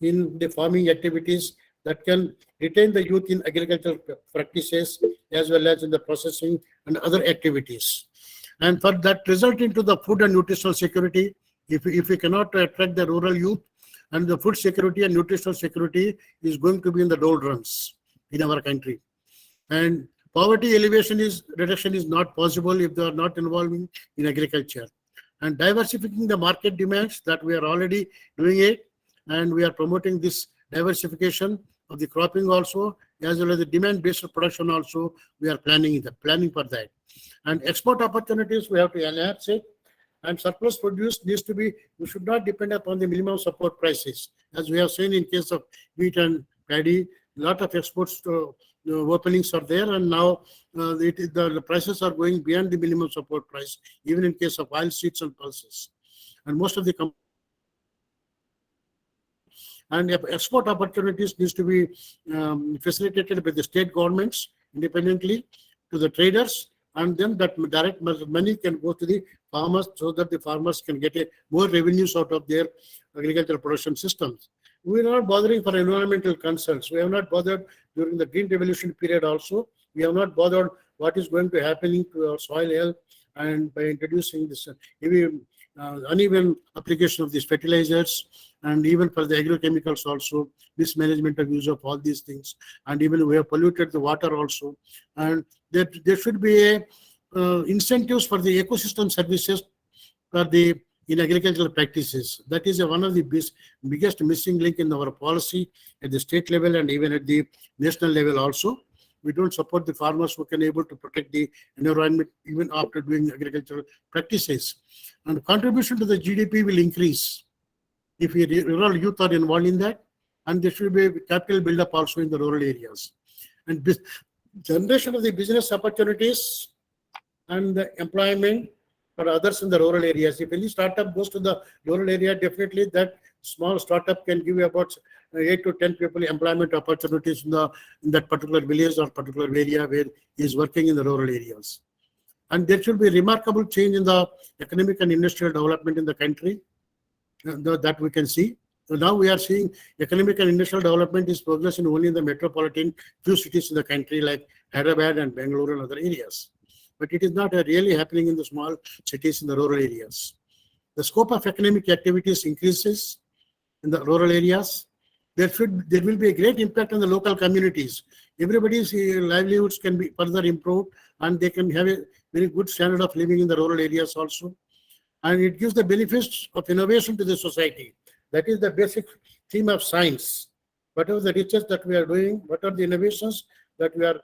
[SPEAKER 9] in the farming activities, that can retain the youth in agricultural practices as well as in the processing and other activities. And for that result into the food and nutritional security, if we cannot attract the rural youth, and the food security and nutritional security is going to be in the doldrums in our country. And poverty reduction is not possible if they are not involving in agriculture. And diversifying the market demands, that we are already doing it, and we are promoting this diversification of the cropping also, as well as the demand-based production also. We are planning for that. And export opportunities, we have to enhance it. And surplus produce needs to be, we should not depend upon the minimum support prices. As we have seen in case of wheat and paddy, a lot of exports openings are there, and now the prices are going beyond the minimum support price, even in case of oil seeds and pulses. And most of the export opportunities needs to be facilitated by the state governments independently to the traders, and then that direct money can go to the farmers so that the farmers can get more revenues out of their agricultural production systems. We are not bothering for environmental concerns. We have not bothered during the Green Revolution period also. We have not bothered what is going to happen to our soil health, and by introducing this uneven application of these fertilizers, and even for the agrochemicals also, mismanagement of use of all these things, and even we have polluted the water also. And there should be incentives for the ecosystem services for the in agricultural practices. That is one of the biggest missing link in our policy at the state level and even at the national level also. We don't support the farmers who can able to protect the environment even after doing agricultural practices. And contribution to the GDP will increase if rural youth are involved in that, and there should be capital build-up also in the rural areas. And generation of the business opportunities and the employment for others in the rural areas. If any startup goes to the rural area, definitely that small startup can give you about 8 to 10 people employment opportunities in that particular village or particular area where he is working in the rural areas. And there should be remarkable change in the economic and industrial development in the country that we can see. So now we are seeing economic and industrial development is progressing only in the metropolitan few cities in the country like Hyderabad and Bangalore and other areas. But it is not really happening in the small cities in the rural areas. The scope of economic activities increases in the rural areas. There will be a great impact on the local communities. Everybody's livelihoods can be further improved, and they can have a very good standard of living in the rural areas also. And it gives the benefits of innovation to the society. That is the basic theme of science. Whatever the research that we are doing, what are the innovations that we are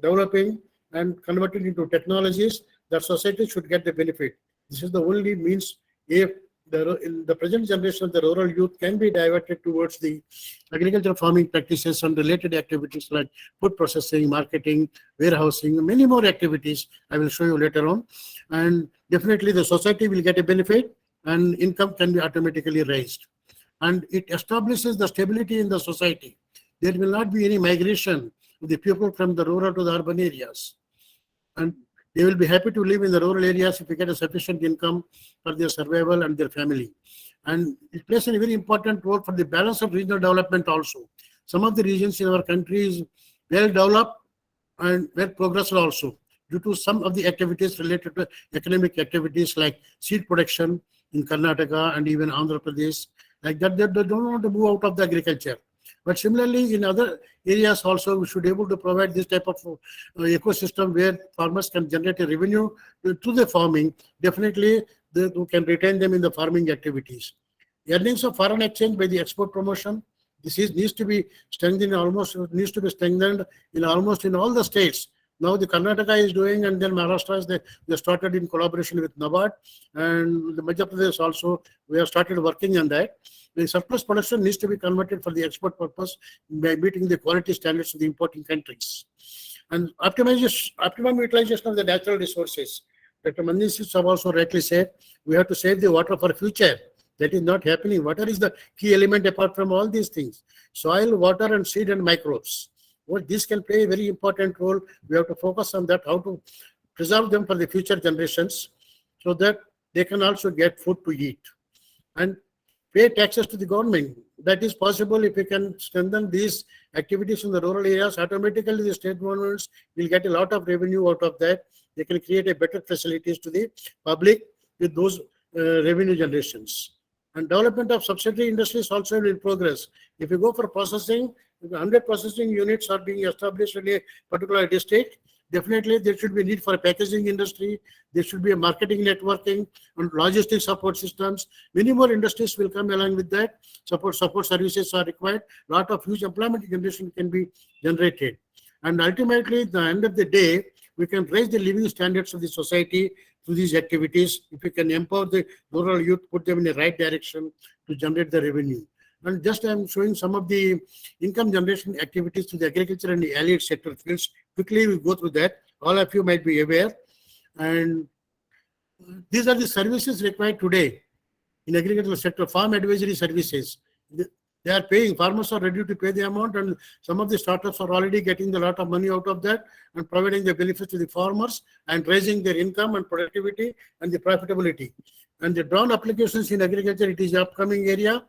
[SPEAKER 9] developing and converting into technologies, that society should get the benefit. This is the only means. If in the present generation of the rural youth can be diverted towards the agricultural farming practices and related activities like food processing, marketing, warehousing, many more activities I will show you later on. And definitely the society will get a benefit and income can be automatically raised. and it establishes the stability in the society. There will not be any migration of the people from the rural to the urban areas. And they will be happy to live in the rural areas if they get a sufficient income for their survival and their family. And it plays a very important role for the balance of regional development also. Some of the regions in our country is well developed and well progressed also due to some of the activities related to economic activities like seed production in Karnataka and even Andhra Pradesh. Like that, they don't want to move out of the agriculture. But similarly, in other areas also, we should be able to provide this type of ecosystem where farmers can generate a revenue to the farming. Definitely, we can retain them in the farming activities. Earnings of foreign exchange by the export promotion. This needs to be strengthened in almost in all the states. Now the Karnataka is doing, and then Maharashtra they started in collaboration with NABARD, and the Madhya Pradesh also we have started working on that. The surplus production needs to be converted for the export purpose by meeting the quality standards of the importing countries. And optimum utilization of the natural resources. Dr. Manjeet have also rightly said, we have to save the water for future. That is not happening. Water is the key element apart from all these things. Soil, water, and seed and microbes. Well, this can play a very important role. We have to focus on that, how to preserve them for the future generations so that they can also get food to eat. And pay taxes to the government. That is possible if we can strengthen these activities in the rural areas. Automatically, the state governments will get a lot of revenue out of that. They can create a better facilities to the public with those revenue generations. And development of subsidiary industries also will progress. If you go for processing, 100 processing units are being established in a particular district. Definitely, there should be need for a packaging industry. There should be a marketing networking and logistics support systems. Many more industries will come along with that. Support services are required. A lot of huge employment generation can be generated. And ultimately, at the end of the day, we can raise the living standards of the society through these activities. If we can empower the rural youth, put them in the right direction to generate the revenue. And just I'm showing some of the income generation activities to the agriculture and the allied sector fields. Quickly, we go through that. All of you might be aware. And these are the services required today in agricultural sector, farm advisory services. They are paying, farmers are ready to pay the amount, and some of the startups are already getting a lot of money out of that and providing the benefits to the farmers and raising their income and productivity and the profitability. And the drone applications in agriculture, it is the upcoming area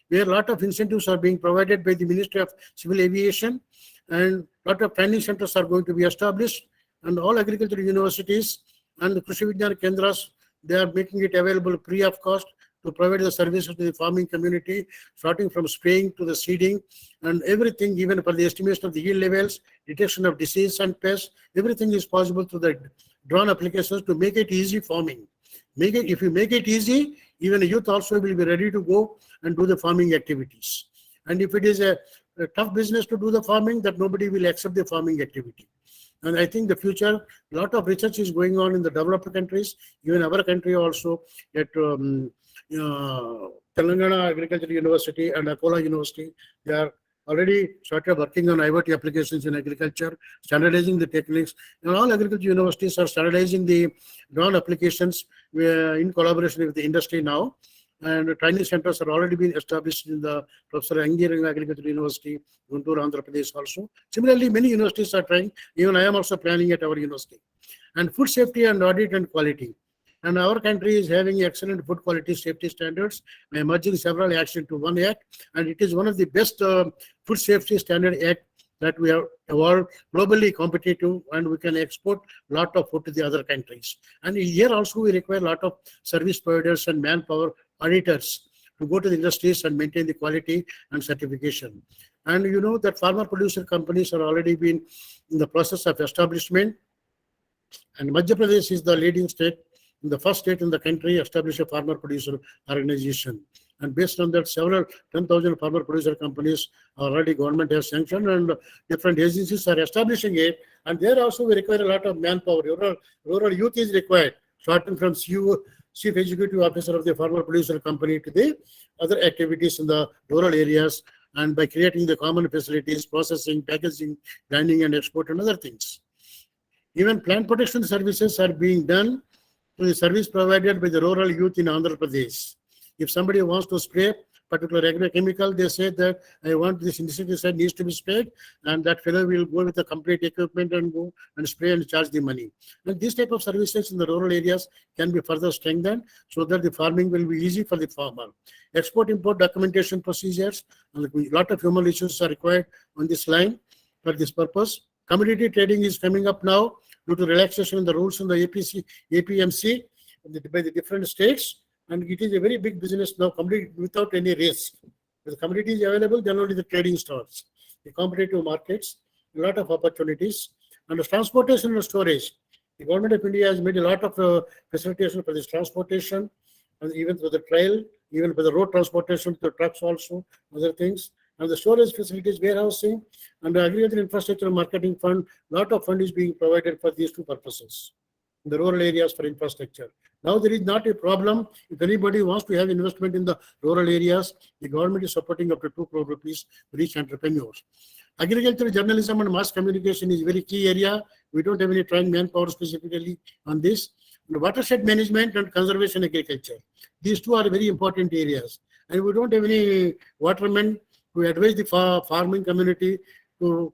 [SPEAKER 9] where a lot of incentives are being provided by the Ministry of Civil Aviation, and a lot of training centers are going to be established, and all agricultural universities and the Krishi Vijnana Kendras, they are making it available free of cost to provide the services to the farming community, starting from spraying to the seeding and everything, even for the estimation of the yield levels, detection of disease and pests, everything is possible through the drone applications to make it easy farming. If you make it easy, even a youth also will be ready to go and do the farming activities. And if it is a tough business to do the farming, that nobody will accept the farming activity. And I think the future, a lot of research is going on in the developed countries, even our country also, at Telangana Agricultural University and Akola University, they are already started working on IoT applications in agriculture, standardizing the techniques. And all agriculture universities are standardizing the drone applications in collaboration with the industry now. And training centers are already being established in the Professor Engineering Agricultural University, Guntur, Andhra Pradesh also. Similarly, many universities are trying. Even I am also planning at our university. And food safety and audit and quality. And our country is having excellent food quality safety standards by merging several acts into one act. And it is one of the best food safety standard act that we have evolved, globally competitive, and we can export a lot of food to the other countries. And here also we require a lot of service providers and manpower auditors to go to the industries and maintain the quality and certification. And you know that farmer producer companies are already been in the process of establishment. And Madhya Pradesh is the leading state, the first state in the country established a farmer producer organization. And based on that, several 10,000 farmer producer companies already government has sanctioned, and different agencies are establishing it. And there also we require a lot of manpower. Rural youth is required, starting from CEO, Chief Executive Officer of the farmer producer company to the other activities in the rural areas, and by creating the common facilities, processing, packaging, grinding and export and other things. Even plant protection services are being done to the service provided by the rural youth in Andhra Pradesh. If somebody wants to spray particular agrochemical, they say that I want this insecticide needs to be sprayed, and that fellow will go with the complete equipment and go and spray and charge the money. And this type of services in the rural areas can be further strengthened so that the farming will be easy for the farmer. Export-import documentation procedures, and a lot of human issues are required on this line for this purpose. Commodity trading is coming up now due to relaxation in the rules in the APMC by the different states, and it is a very big business now, completely without any risk. If the commodity is available, then only the trading starts. The competitive markets, a lot of opportunities, and the transportation and storage. The government of India has made a lot of facilitation for this transportation, and even for the trail, even for the road transportation, the trucks also, other things. And the storage facilities, warehousing, and the agricultural infrastructure marketing fund, lot of fund is being provided for these two purposes in the rural areas for infrastructure. Now there is not a problem. If anybody wants to have investment in the rural areas, the government is supporting up to 2 crore rupees for each entrepreneurs. Agricultural journalism and mass communication is very key area. We don't have any trained manpower specifically on this. And watershed management and conservation agriculture. These two are very important areas. And we don't have any watermen to advise the farming community to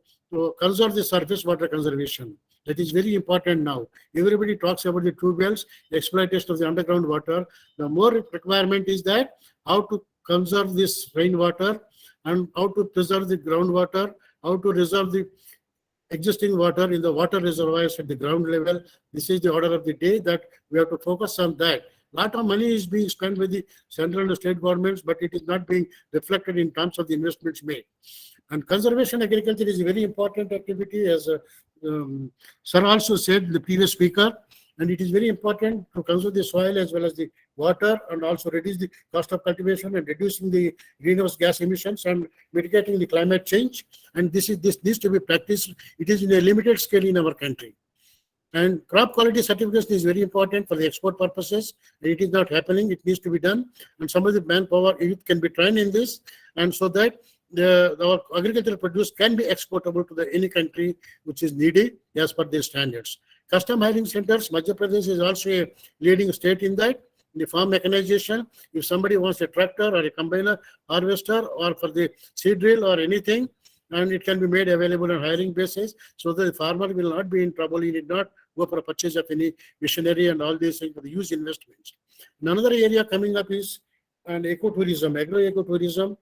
[SPEAKER 9] conserve the surface water conservation. That is very important now. Everybody talks about the tube wells, exploitation of the underground water. The more requirement is that how to conserve this rainwater and how to preserve the groundwater, how to reserve the existing water in the water reservoirs at the ground level. This is the order of the day that we have to focus on that. Lot of money is being spent by the central and state governments, but it is not being reflected in terms of the investments made. And conservation agriculture is a very important activity, as Sir also said, the previous speaker, and it is very important to conserve the soil as well as the water, and also reduce the cost of cultivation and reducing the greenhouse gas emissions and mitigating the climate change. And this needs to be practiced. It is in a limited scale in our country. And crop quality certification is very important for the export purposes. It is not happening. It needs to be done. And some of the manpower youth can be trained in this, and so that our agricultural produce can be exportable to any country which is needy as per their standards. Custom hiring centers, Madhya Pradesh is also a leading state in that. The farm mechanization, if somebody wants a tractor or a combiner, harvester, or for the seed drill or anything, and it can be made available on hiring basis, so that the farmer will not be in trouble. He did not go for a purchase of any machinery and all these things for the huge investments. And another area coming up is ecotourism, agro-ecotourism,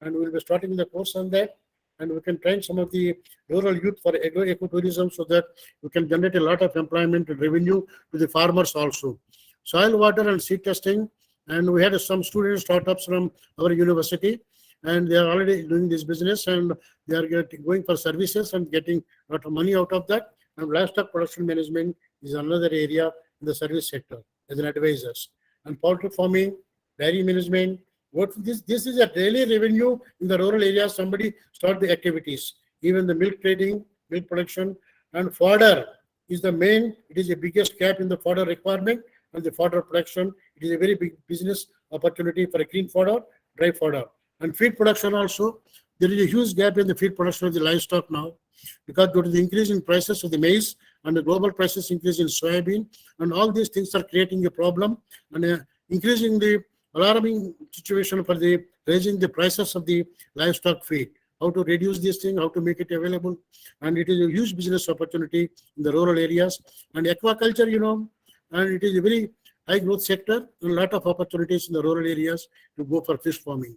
[SPEAKER 9] and we'll be starting the course on that. And we can train some of the rural youth for agro-ecotourism so that we can generate a lot of employment and revenue to the farmers also. Soil, water, and seed testing. And we had some student startups from our university, and they are already doing this business, and they are going for services and getting a lot of money out of that. And livestock production management is another area in the service sector as an advisors. And poultry farming, dairy management. This is a daily revenue in the rural areas. Somebody start the activities. Even the milk trading, milk production, and fodder is the main. It is the biggest gap in the fodder requirement and the fodder production. It is a very big business opportunity for a green fodder, dry fodder. And feed production also. There is a huge gap in the feed production of the livestock now, because due to the increase in prices of the maize and the global prices increase in soybean, and all these things are creating a problem and increasing the alarming situation for the raising the prices of the livestock feed. How to reduce this thing, how to make it available, and it is a huge business opportunity in the rural areas. And aquaculture, and it is a very high growth sector, and a lot of opportunities in the rural areas to go for fish farming.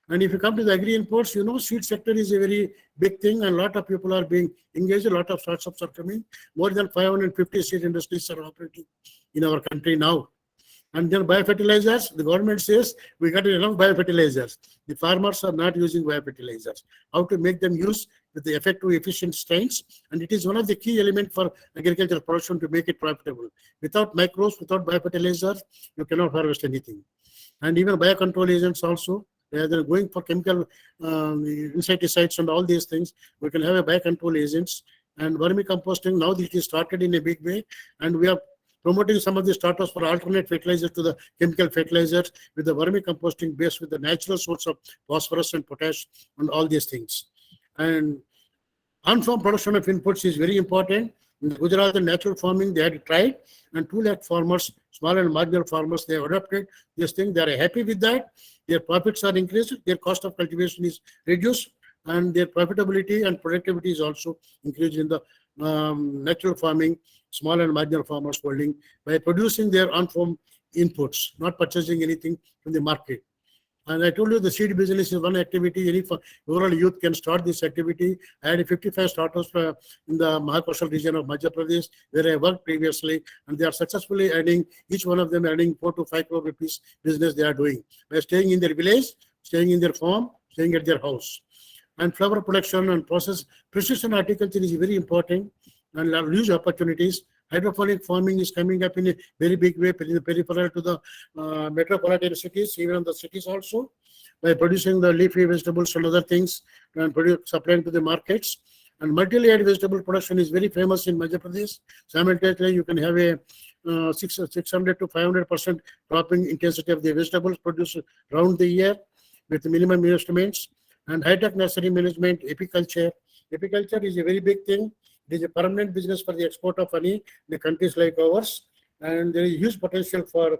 [SPEAKER 9] And if you come to the agri-imports, seed sector is a very big thing, and a lot of people are being engaged. A lot of startups are coming. More than 550 seed industries are operating in our country now. And then biofertilizers, the government says we got enough biofertilizers. The farmers are not using biofertilizers. How to make them use with the effective, efficient strains, and it is one of the key elements for agricultural production to make it profitable. Without microbes, without biofertilizers, you cannot harvest anything. And even biocontrol agents also. Rather than going for chemical insecticides and all these things, we can have a biocontrol agents. And vermicomposting, now it is started in a big way, and we are promoting some of the startups for alternate fertilizers to the chemical fertilizers with the vermicomposting based with the natural source of phosphorus and potash and all these things. And on-farm production of inputs is very important. In Gujarat, the natural farming, they had tried, and 2 lakh farmers, small and marginal farmers, they have adopted this thing. They are happy with that. Their profits are increased, their cost of cultivation is reduced, and their profitability and productivity is also increased in the natural farming, small and marginal farmers holding, by producing their own farm inputs, not purchasing anything from the market. And I told you the seed business is one activity. Any rural youth can start this activity. I had 55 startups in the Mahakoshal region of Madhya Pradesh, where I worked previously, and they are successfully earning, each one of them earning 4 to 5 crore rupees business they are doing by staying in their village, staying in their farm, staying at their house. And flower production and process, precision horticulture is very important and there are huge opportunities. Hydroponic farming is coming up in a very big way, peripheral to the metropolitan cities, even in the cities also, by producing the leafy vegetables and other things and supplying to the markets. And multi-layered vegetable production is very famous in Madhya Pradesh. Simultaneously, you can have a 600 to 500% cropping intensity of the vegetables produced around the year with minimum investments. And high-tech nursery management, apiculture. Apiculture is a very big thing. It is a permanent business for the export of honey in countries like ours. And there is huge potential for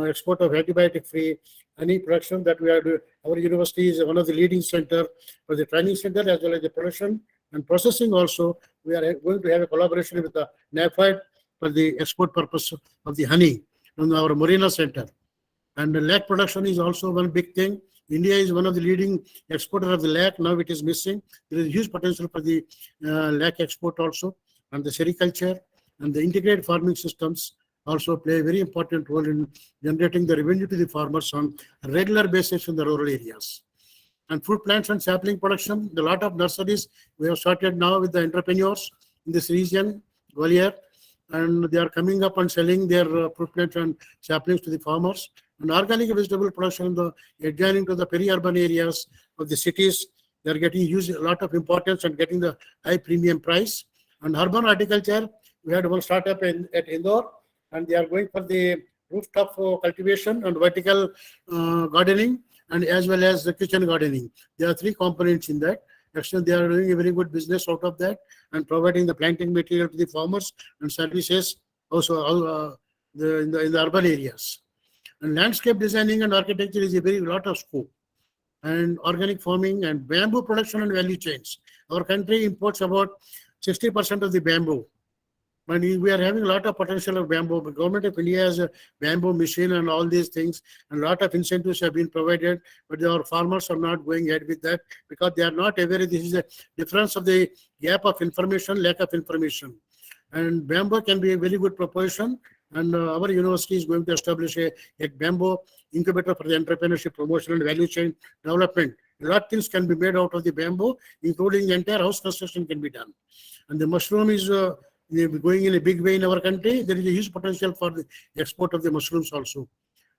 [SPEAKER 9] export of antibiotic-free honey production that we are doing. Our university is one of the leading center for the training center as well as the production and processing also. We are going to have a collaboration with the NAFED for the export purpose of the honey from our Morena center. And the lac production is also one big thing. India is one of the leading exporters of the lac. Now it is missing. There is huge potential for the lac export also. And the sericulture and the integrated farming systems also play a very important role in generating the revenue to the farmers on a regular basis in the rural areas. And fruit plants and sapling production, a lot of nurseries we have started now with the entrepreneurs in this region, Gwalior, and they are coming up and selling their fruit plants and saplings to the farmers. And organic vegetable production, adjoining to the peri-urban areas of the cities, they are getting a lot of importance and getting the high premium price. And urban horticulture, we had one startup at Indore, and they are going for the rooftop cultivation and vertical gardening, and as well as the kitchen gardening. There are 3 components in that. Actually, they are doing a very good business out of that and providing the planting material to the farmers and services also in the urban areas. And landscape designing and architecture is a very lot of scope. And organic farming and bamboo production and value chains. Our country imports about 60% of the bamboo. And we are having a lot of potential of bamboo. The government of India has a bamboo machine and all these things, and a lot of incentives have been provided, but our farmers are not going ahead with that because they are not aware. This is a difference of the gap of information, lack of information. And bamboo can be a very good proportion. And our university is going to establish a bamboo incubator for the entrepreneurship, promotion, and value chain development. A lot of things can be made out of the bamboo, including the entire house construction can be done. And the mushroom is going in a big way in our country. There is a huge potential for the export of the mushrooms also.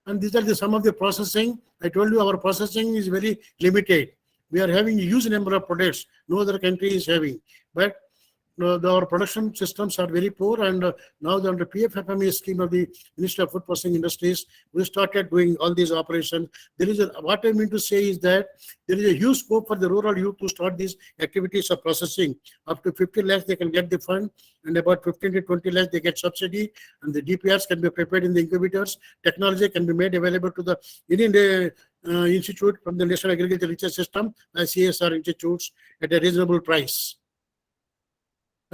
[SPEAKER 9] And these are some of the processing. I told you our processing is very limited. We are having a huge number of products. No other country is having. But our production systems are very poor, and now under PFFME scheme of the Ministry of Food Processing Industries, we started doing all these operations. There is what I mean to say is that there is a huge scope for the rural youth to start these activities of processing. Up to 50 lakhs they can get the fund, and about 15 to 20 lakhs they get subsidy, and the DPRs can be prepared in the incubators. Technology can be made available to the Indian institute from the National Agricultural Research System, CSR institutes at a reasonable price.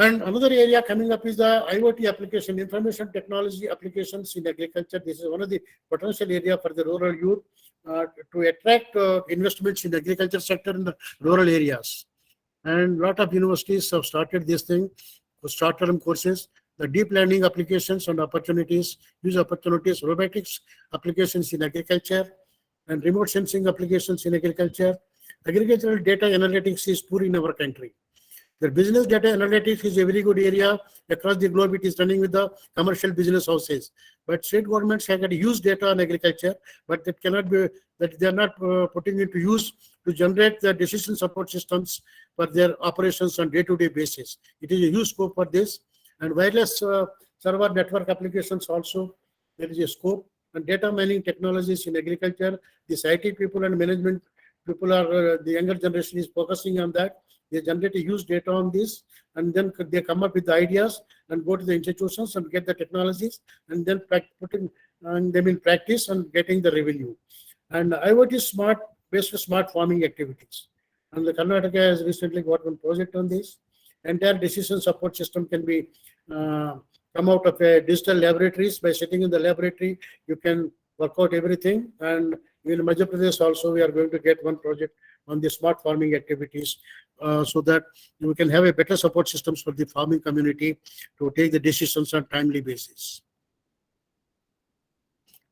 [SPEAKER 9] And another area coming up is the IoT application, information technology applications in agriculture. This is one of the potential area for the rural youth to attract investments in the agriculture sector in the rural areas. And a lot of universities have started this thing, short-term courses, the deep learning applications and opportunities, use opportunities, robotics applications in agriculture, and remote sensing applications in agriculture. Agricultural data analytics is poor in our country. The business data analytics is a very good area across the globe. It is running with the commercial business houses, but state governments have got huge data on agriculture, but that cannot be, that they are not putting into use to generate the decision support systems for their operations on day-to-day basis. It is a huge scope for this, and wireless server network applications also there is a scope, and data mining technologies in agriculture. This IT people and management people are the younger generation is focusing on that. They generate a huge data on this, and then they come up with the ideas and go to the institutions and get the technologies, and then putting them in practice and getting the revenue. And IoT is smart, based on smart farming activities. And the Karnataka has recently got one project on this. Entire decision support system can be come out of a digital laboratories. By sitting in the laboratory, you can work out everything. And in Madhya Pradesh also, we are going to get one project on the smart farming activities, so that we can have a better support systems for the farming community to take the decisions on timely basis.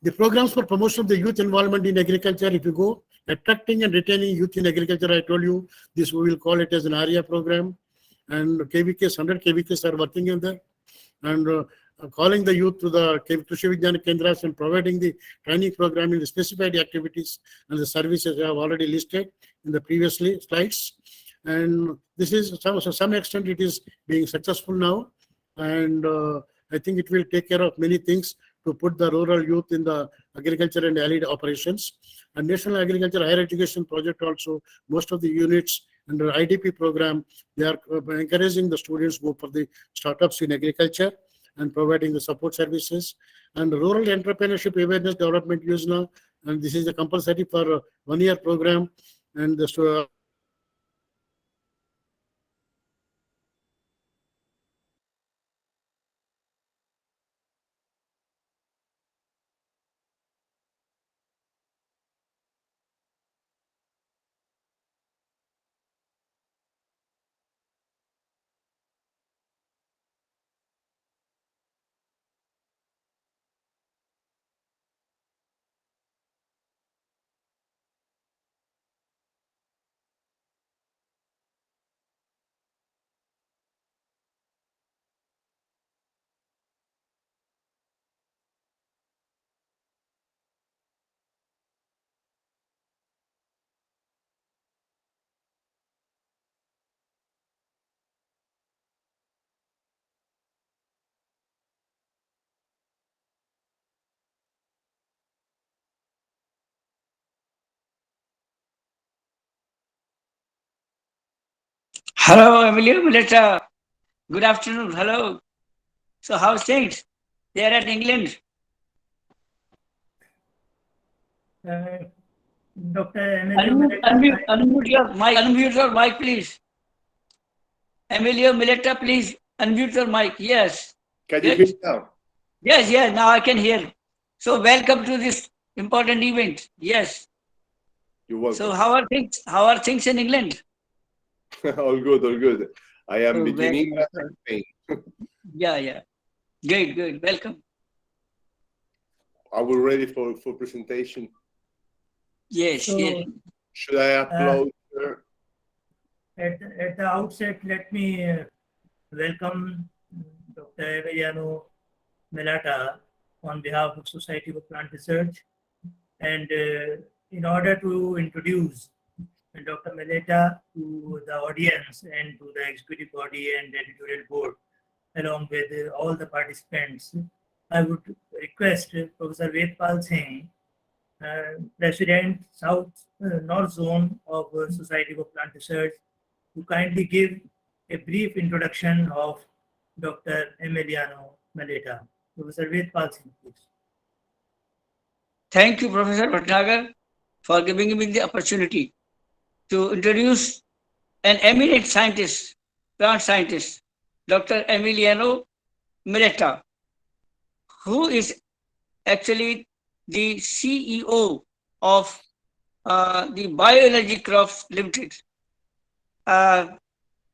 [SPEAKER 9] The programs for promotion of the youth involvement in agriculture, if you go, attracting and retaining youth in agriculture, I told you, this we will call it as an ARIA program. And KVKs, 100 KVKs are working in there. And calling the youth to the Krishi Vijnana Kendras and providing the training program in the specified activities and the services I have already listed in the previously slides. And this is, to some extent, it is being successful now. And I think it will take care of many things to put the rural youth in the agriculture and allied operations. And National Agriculture Higher Education Project also, most of the units under IDP program, they are encouraging the students go for the startups in agriculture and providing the support services. And Rural Entrepreneurship Awareness Development Yojana, and this is a compulsory for 1 year program. And the
[SPEAKER 10] Hello, Emilio Maletta. Good afternoon. Hello. So, how's things? They are at England.
[SPEAKER 1] Dr.
[SPEAKER 10] Unmute your mic, please. Emilio Maletta, please unmute your mic. Yes.
[SPEAKER 11] Can you hear me now?
[SPEAKER 10] Yes, now I can hear. So, welcome to this important event. Yes.
[SPEAKER 11] You're welcome.
[SPEAKER 10] So, how are things? How are things in England?
[SPEAKER 11] All good, all good. I am beginning at Spain.
[SPEAKER 10] Yeah. Good. Welcome.
[SPEAKER 11] Are we ready for presentation?
[SPEAKER 10] Yes.
[SPEAKER 11] Should I upload?
[SPEAKER 1] At the outset, let me welcome Dr. Emiliano Maletta on behalf of Society for Plant Research. And in order to introduce Dr. Maletta to the audience and to the executive body and editorial board, along with all the participants, I would request Professor Vedpal Singh, President North Zone of Society for Plant Research, to kindly give a brief introduction of Dr. Emiliano Maletta. Professor Vedpal Singh, please.
[SPEAKER 10] Thank you, Professor Bhatnagar, for giving me the opportunity to introduce an eminent scientist, plant scientist, Dr. Emiliano Maletta, who is actually the CEO of the Bioenergy Crops Limited. And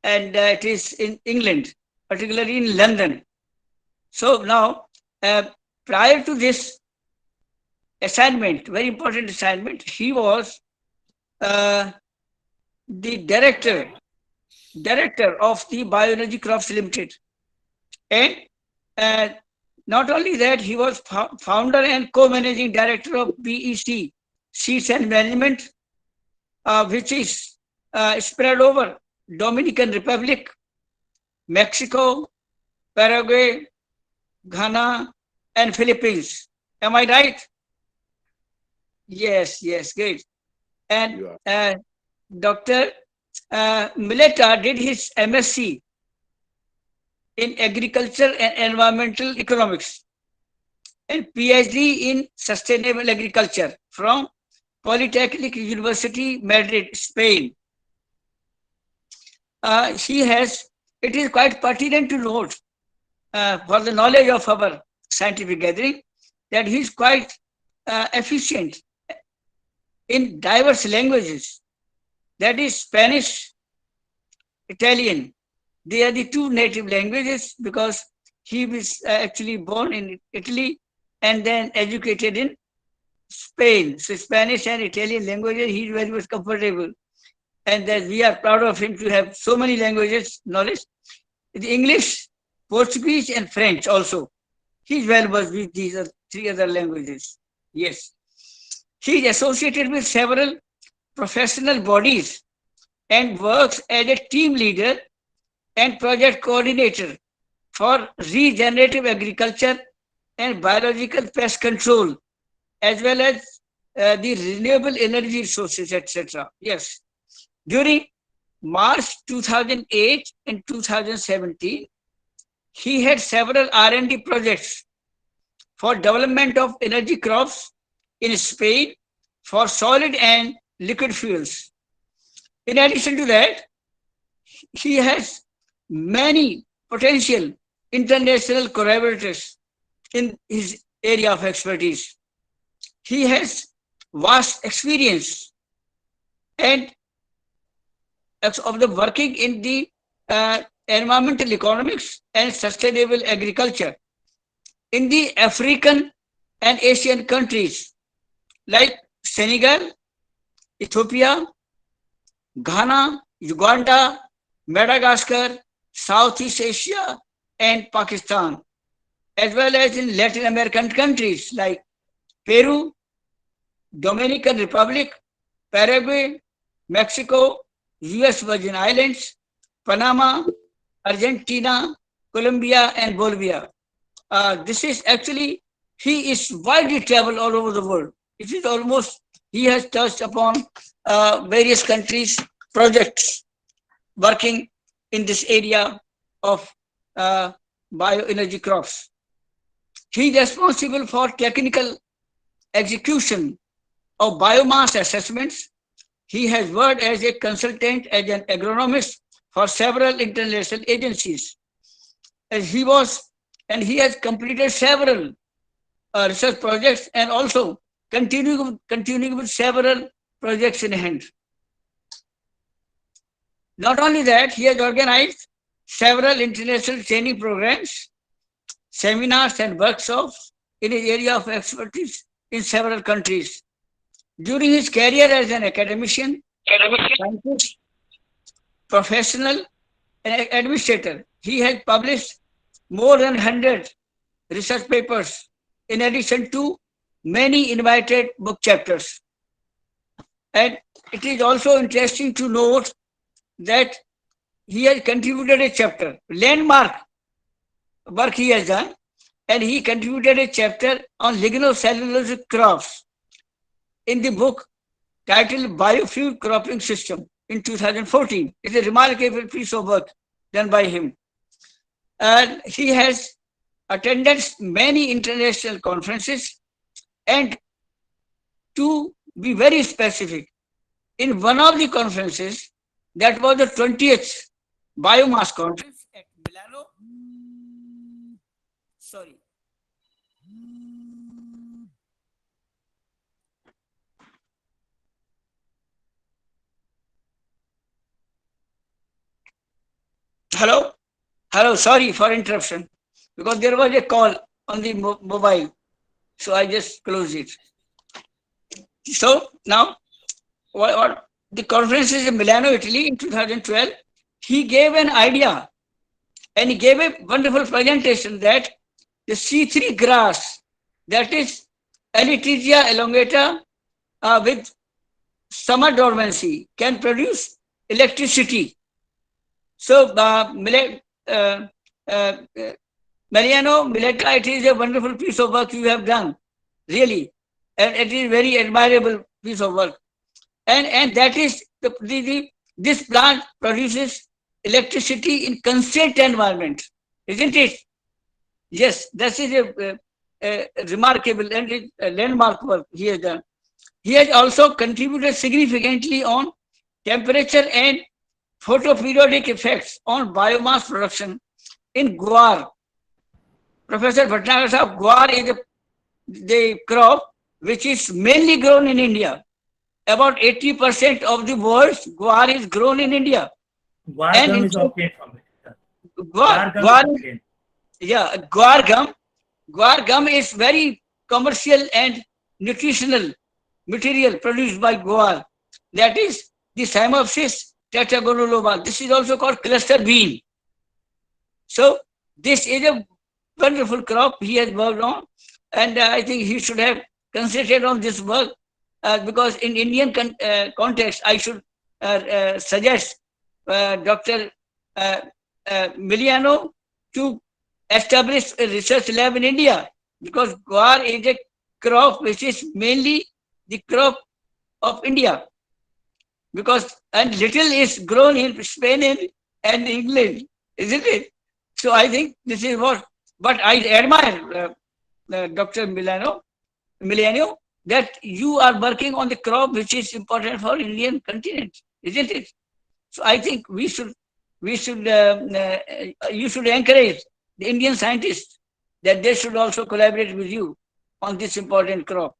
[SPEAKER 10] it is in England, particularly in London. So now, prior to this assignment, very important assignment, he was the director of the Bioenergy Crops Limited. And not only that, he was founder and co-managing director of BEC, Seeds and Management, which is spread over Dominican Republic, Mexico, Paraguay, Ghana, and Philippines. Am I right? Yes, great. And Dr. Maletta did his MSc in Agriculture and Environmental Economics and PhD in Sustainable Agriculture from Polytechnic University, Madrid, Spain. It is quite pertinent to note for the knowledge of our scientific gathering that he is quite efficient in diverse languages. That is Spanish, Italian. They are the two native languages because he was actually born in Italy and then educated in Spain. So Spanish and Italian languages, he is very much comfortable. And that we are proud of him to have so many languages knowledge. The English, Portuguese, and French also. He is well versed with these three other languages. Yes. He is associated with several professional bodies and works as a team leader and project coordinator for regenerative agriculture and biological pest control, as well as the renewable energy sources, etc. Yes. During March 2008 and 2017, he had several R&D projects for development of energy crops in Spain for solid and liquid fuels. In addition to that, he has many potential international collaborators in his area of expertise. He has vast experience and of the working in the environmental economics and sustainable agriculture in the African and Asian countries like Senegal, Ethiopia, Ghana, Uganda, Madagascar, Southeast Asia, and Pakistan, as well as in Latin American countries like Peru, Dominican Republic, Paraguay, Mexico, US Virgin Islands, Panama, Argentina, Colombia, and Bolivia. This is actually, he is widely traveled all over the world. It is almost, he has touched upon various countries' projects working in this area of bioenergy crops. He is responsible for technical execution of biomass assessments. He has worked as a consultant, as an agronomist for several international agencies. As he has completed several research projects and also continuing with several projects in hand. Not only that, he has organized several international training programs, seminars, and workshops in his area of expertise in several countries. During his career as an academician, scientist, professional, and administrator, he has published more than 100 research papers, in addition to many invited book chapters. And it is also interesting to note that he has contributed a chapter, landmark work he has done, and he contributed a chapter on lignocellulosic crops in the book titled Biofuel Cropping System in 2014. It's a remarkable piece of work done by him. And he has attended many international conferences, and to be very specific, in one of the conferences, that was the 20th biomass conference at Milano. Sorry. Hello, sorry for interruption, because there was a call on the mobile, so I just closed it. So now, what the conference is in Milano, Italy in 2012, he gave an idea and he gave a wonderful presentation that the C3 grass, that is Elytresia elongata with summer dormancy, can produce electricity. So Emiliano, Maletta, it is a wonderful piece of work you have done, really, and it is very admirable piece of work. And that is the This plant produces electricity in constrained environment, isn't it? Yes, this is a remarkable and a landmark work he has done. He has also contributed significantly on temperature and photoperiodic effects on biomass production in Gwar. Professor Bhatnagar Sahab, Gwar is the crop which is mainly grown in India. About 80% of the world's Gwar is grown in India.
[SPEAKER 1] Gwar
[SPEAKER 10] And
[SPEAKER 1] gum
[SPEAKER 10] in
[SPEAKER 1] is obtained from it.
[SPEAKER 10] Gwar,
[SPEAKER 1] Gum
[SPEAKER 10] Gwar,
[SPEAKER 1] is obtained.
[SPEAKER 10] yeah, Gwar gum is very commercial and nutritional material produced by Gwar. That is the Cymopsis tetragonoloba. This is also called cluster bean. So this is a wonderful crop he has worked on, and I think he should have concentrated on this work because in Indian context, I should suggest Dr. Emiliano to establish a research lab in India, because Gwar is a crop which is mainly the crop of India, because and little is grown in Spain and England, isn't it? So I think this is what, but I admire Dr. Emiliano, that you are working on the crop which is important for Indian continent, isn't it? So I think you should encourage the Indian scientists that they should also collaborate with you on this important crop.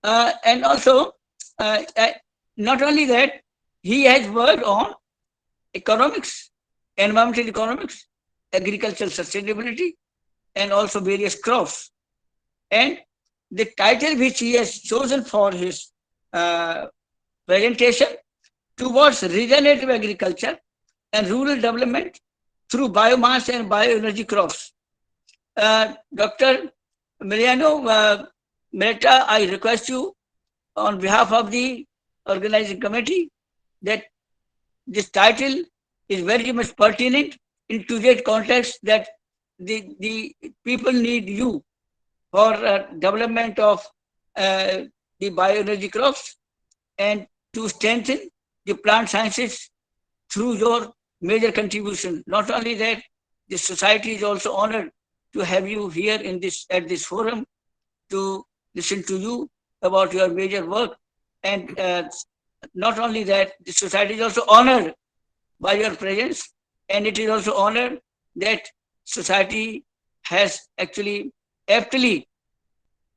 [SPEAKER 10] And also, not only that, he has worked on economics, environmental economics, agricultural sustainability, and also various crops. And the title which he has chosen for his presentation, Towards Regenerative Agriculture and Rural Development through Biomass and Bioenergy Crops. Dr. Emiliano Maletta, I request you on behalf of the organizing committee that this title is very much pertinent in today's context, that the people need you for development of the bioenergy crops and to strengthen the plant sciences through your major contribution. Not only that, the society is also honored to have you here in this at this forum to listen to you about your major work. And not only that, the society is also honored by your presence, and it is also honored that society has actually aptly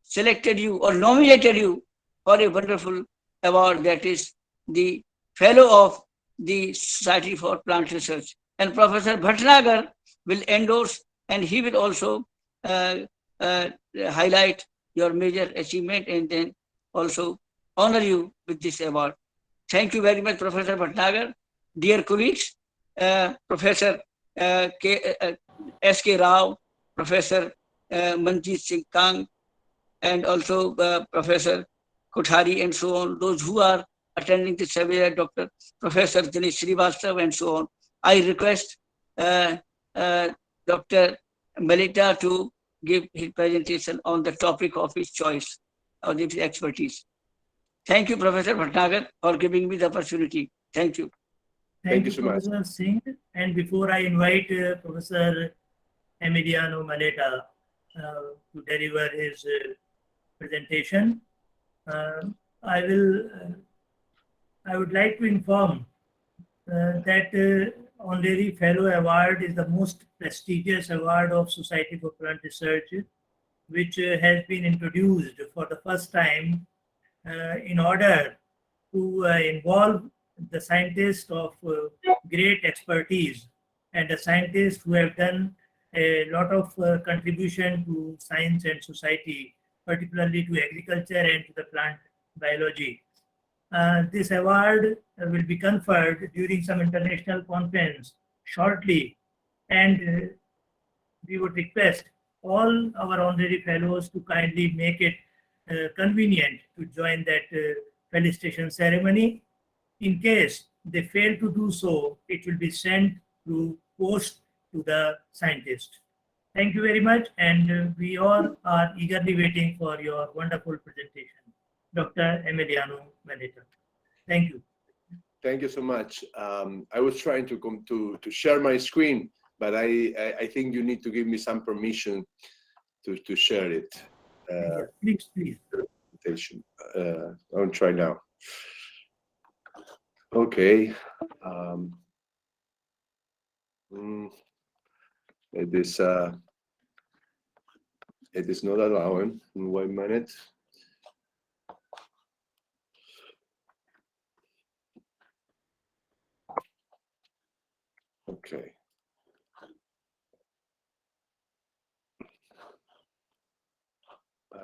[SPEAKER 10] selected you or nominated you for a wonderful award, that is the Fellow of the Society for Plant Research. And Professor Bhatnagar will endorse, and he will also highlight your major achievement and then also honor you with this award. Thank you very much, Professor Bhatnagar. Dear colleagues, Professor S.K. Rao, Professor Manjeet Singh Kang, and also Professor Kothari, and so on, those who are attending the seminar, Dr. Professor Dinesh Srivastav, and so on. I request Dr. Maletta to give his presentation on the topic of his choice, of his expertise. Thank you, Professor Bhatnagar, for giving me the opportunity. Thank you.
[SPEAKER 11] Thank you so much.
[SPEAKER 1] Professor Singh. And before I invite Professor Emiliano Maletta to deliver his presentation, I would like to inform that Honorary Fellow Award is the most prestigious award of Society for Plant Research, which has been introduced for the first time in order to involve the scientists of great expertise and the scientists who have done a lot of contribution to science and society, particularly to agriculture and to the plant biology. This award will be conferred during some international conference shortly, and we would request all our honorary fellows to kindly make it convenient to join that felicitation ceremony. In case they fail to do so, it will be sent through post to the scientist. Thank you very much, and we all are eagerly waiting for your wonderful presentation. Dr. Emiliano Maletta. Thank you.
[SPEAKER 11] Thank you so much. I was trying to come to share my screen, but I think you need to give me some permission to share it.
[SPEAKER 1] Please, please.
[SPEAKER 11] I'll try now. Okay. It is not allowing. 1 minute. Okay.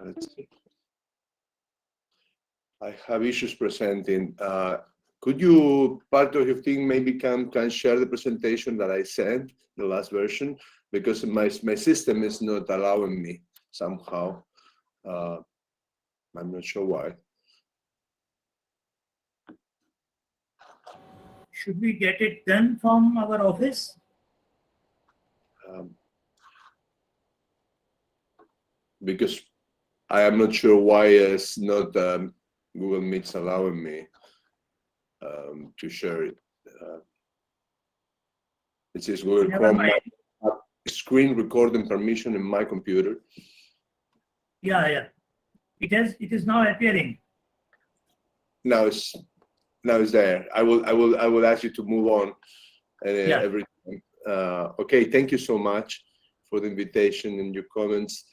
[SPEAKER 11] Let's see. I have issues presenting. Could you, part of your thing, maybe can share the presentation that I sent, the last version, because my system is not allowing me somehow. I'm not sure why.
[SPEAKER 1] Should we get it done from our office?
[SPEAKER 11] Because I am not sure why it's not Google Meet's allowing me to share it. It says Google Chrome screen recording permission in my computer.
[SPEAKER 1] Yeah. It is now appearing.
[SPEAKER 11] Now it's there. I will ask you to move on every time. Okay, thank you so much for the invitation and your comments.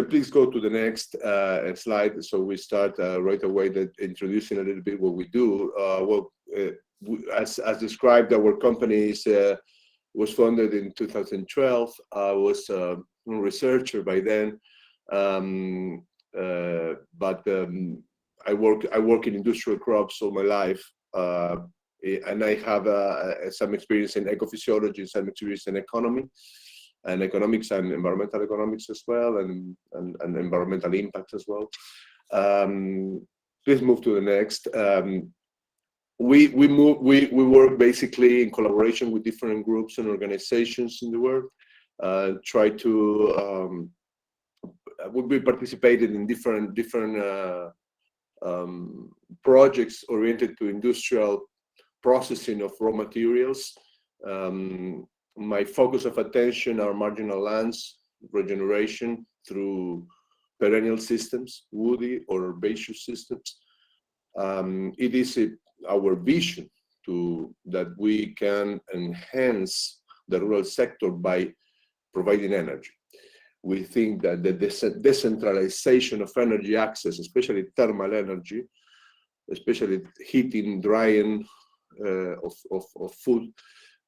[SPEAKER 11] Please go to the next slide. So we start right away introducing a little bit what we do. As described, our company was founded in 2012. I was a researcher by then, but I work in industrial crops all my life, and I have some experience in ecophysiology, some experience in economy, and economics and environmental economics as well, and environmental impacts as well. Please move to the next. We work basically in collaboration with different groups and organizations in the world. We participated in different projects oriented to industrial processing of raw materials. My focus of attention are marginal lands, regeneration through perennial systems, woody or herbaceous systems. It is our vision that we can enhance the rural sector by providing energy. We think that the decentralization of energy access, especially thermal energy, especially heating, drying of food,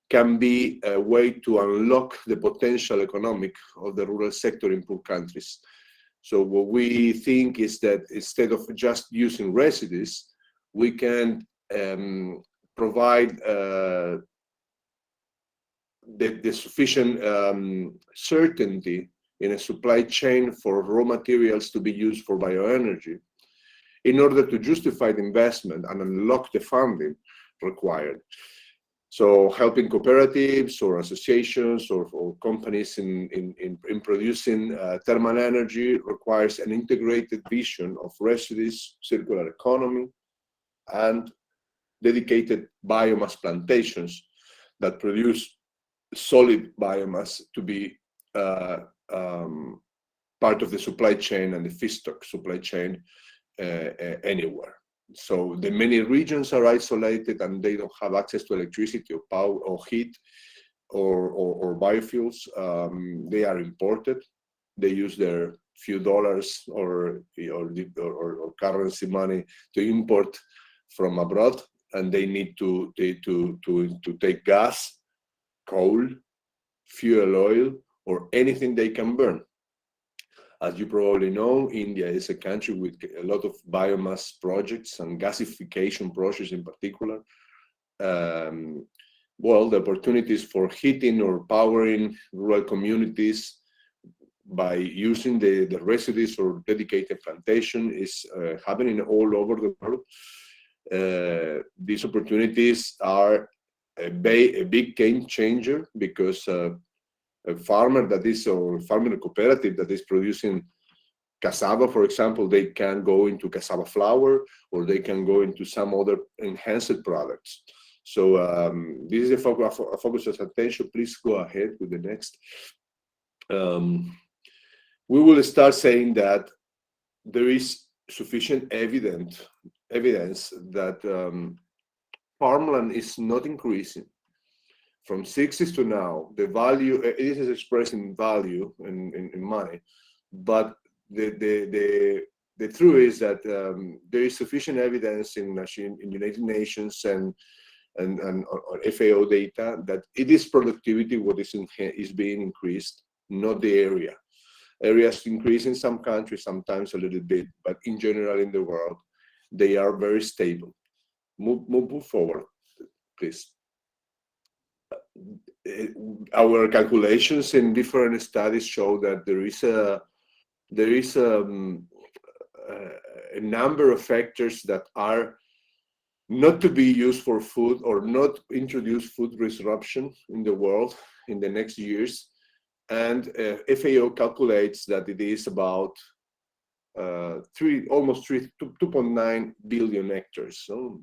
[SPEAKER 11] can be a way to unlock the potential economic of the rural sector in poor countries. So what we think is that instead of just using residues, we can provide the sufficient certainty in a supply chain for raw materials to be used for bioenergy in order to justify the investment and unlock the funding required. So helping cooperatives or associations or companies in producing thermal energy requires an integrated vision of residues, circular economy, and dedicated biomass plantations that produce solid biomass to be part of the supply chain and the feedstock supply chain anywhere. So the many regions are isolated and they don't have access to electricity or power or heat or biofuels. They are imported. They use their few dollars or currency money to import from abroad, and they need to take gas, coal, fuel oil, or anything they can burn. As you probably know, India is a country with a lot of biomass projects and gasification projects in particular. Well, the opportunities for heating or powering rural communities by using the residues or dedicated plantation is happening all over the world. These opportunities are a big game changer because a farmer that is, or farmer cooperative that is producing cassava, for example, they can go into cassava flour, or they can go into some other enhanced products. So this is a focus of attention. Please go ahead with the next. We will start saying that there is sufficient evidence that farmland is not increasing. From 60s to now, the value, it is expressed in value, in money, but the truth is that there is sufficient evidence in United Nations and FAO data that it is productivity what is being increased, not the area. Areas increase in some countries, sometimes a little bit, but in general in the world, they are very stable. Move forward, please. Our calculations in different studies show that there is a number of factors that are not to be used for food or not introduce food disruption in the world in the next years. And FAO calculates that it is about almost 2.9 billion hectares, so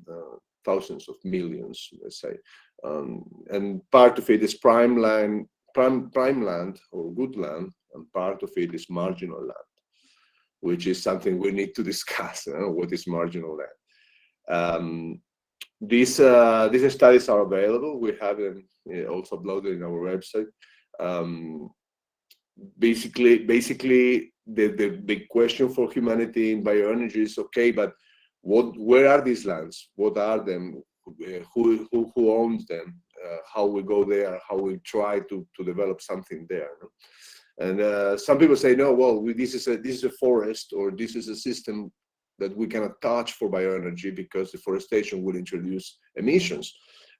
[SPEAKER 11] thousands of millions, let's say. And part of it is prime land or good land, and part of it is marginal land, which is something we need to discuss. What is marginal land? These studies are available. We have them also uploaded in our website. Basically, the big question for humanity in bioenergy is, okay, but where are these lands? What are them? Who owns them? How we go there? How we try to develop something there? And some people say, no, well, this is a forest, or this is a system that we cannot touch for bioenergy because deforestation will introduce emissions,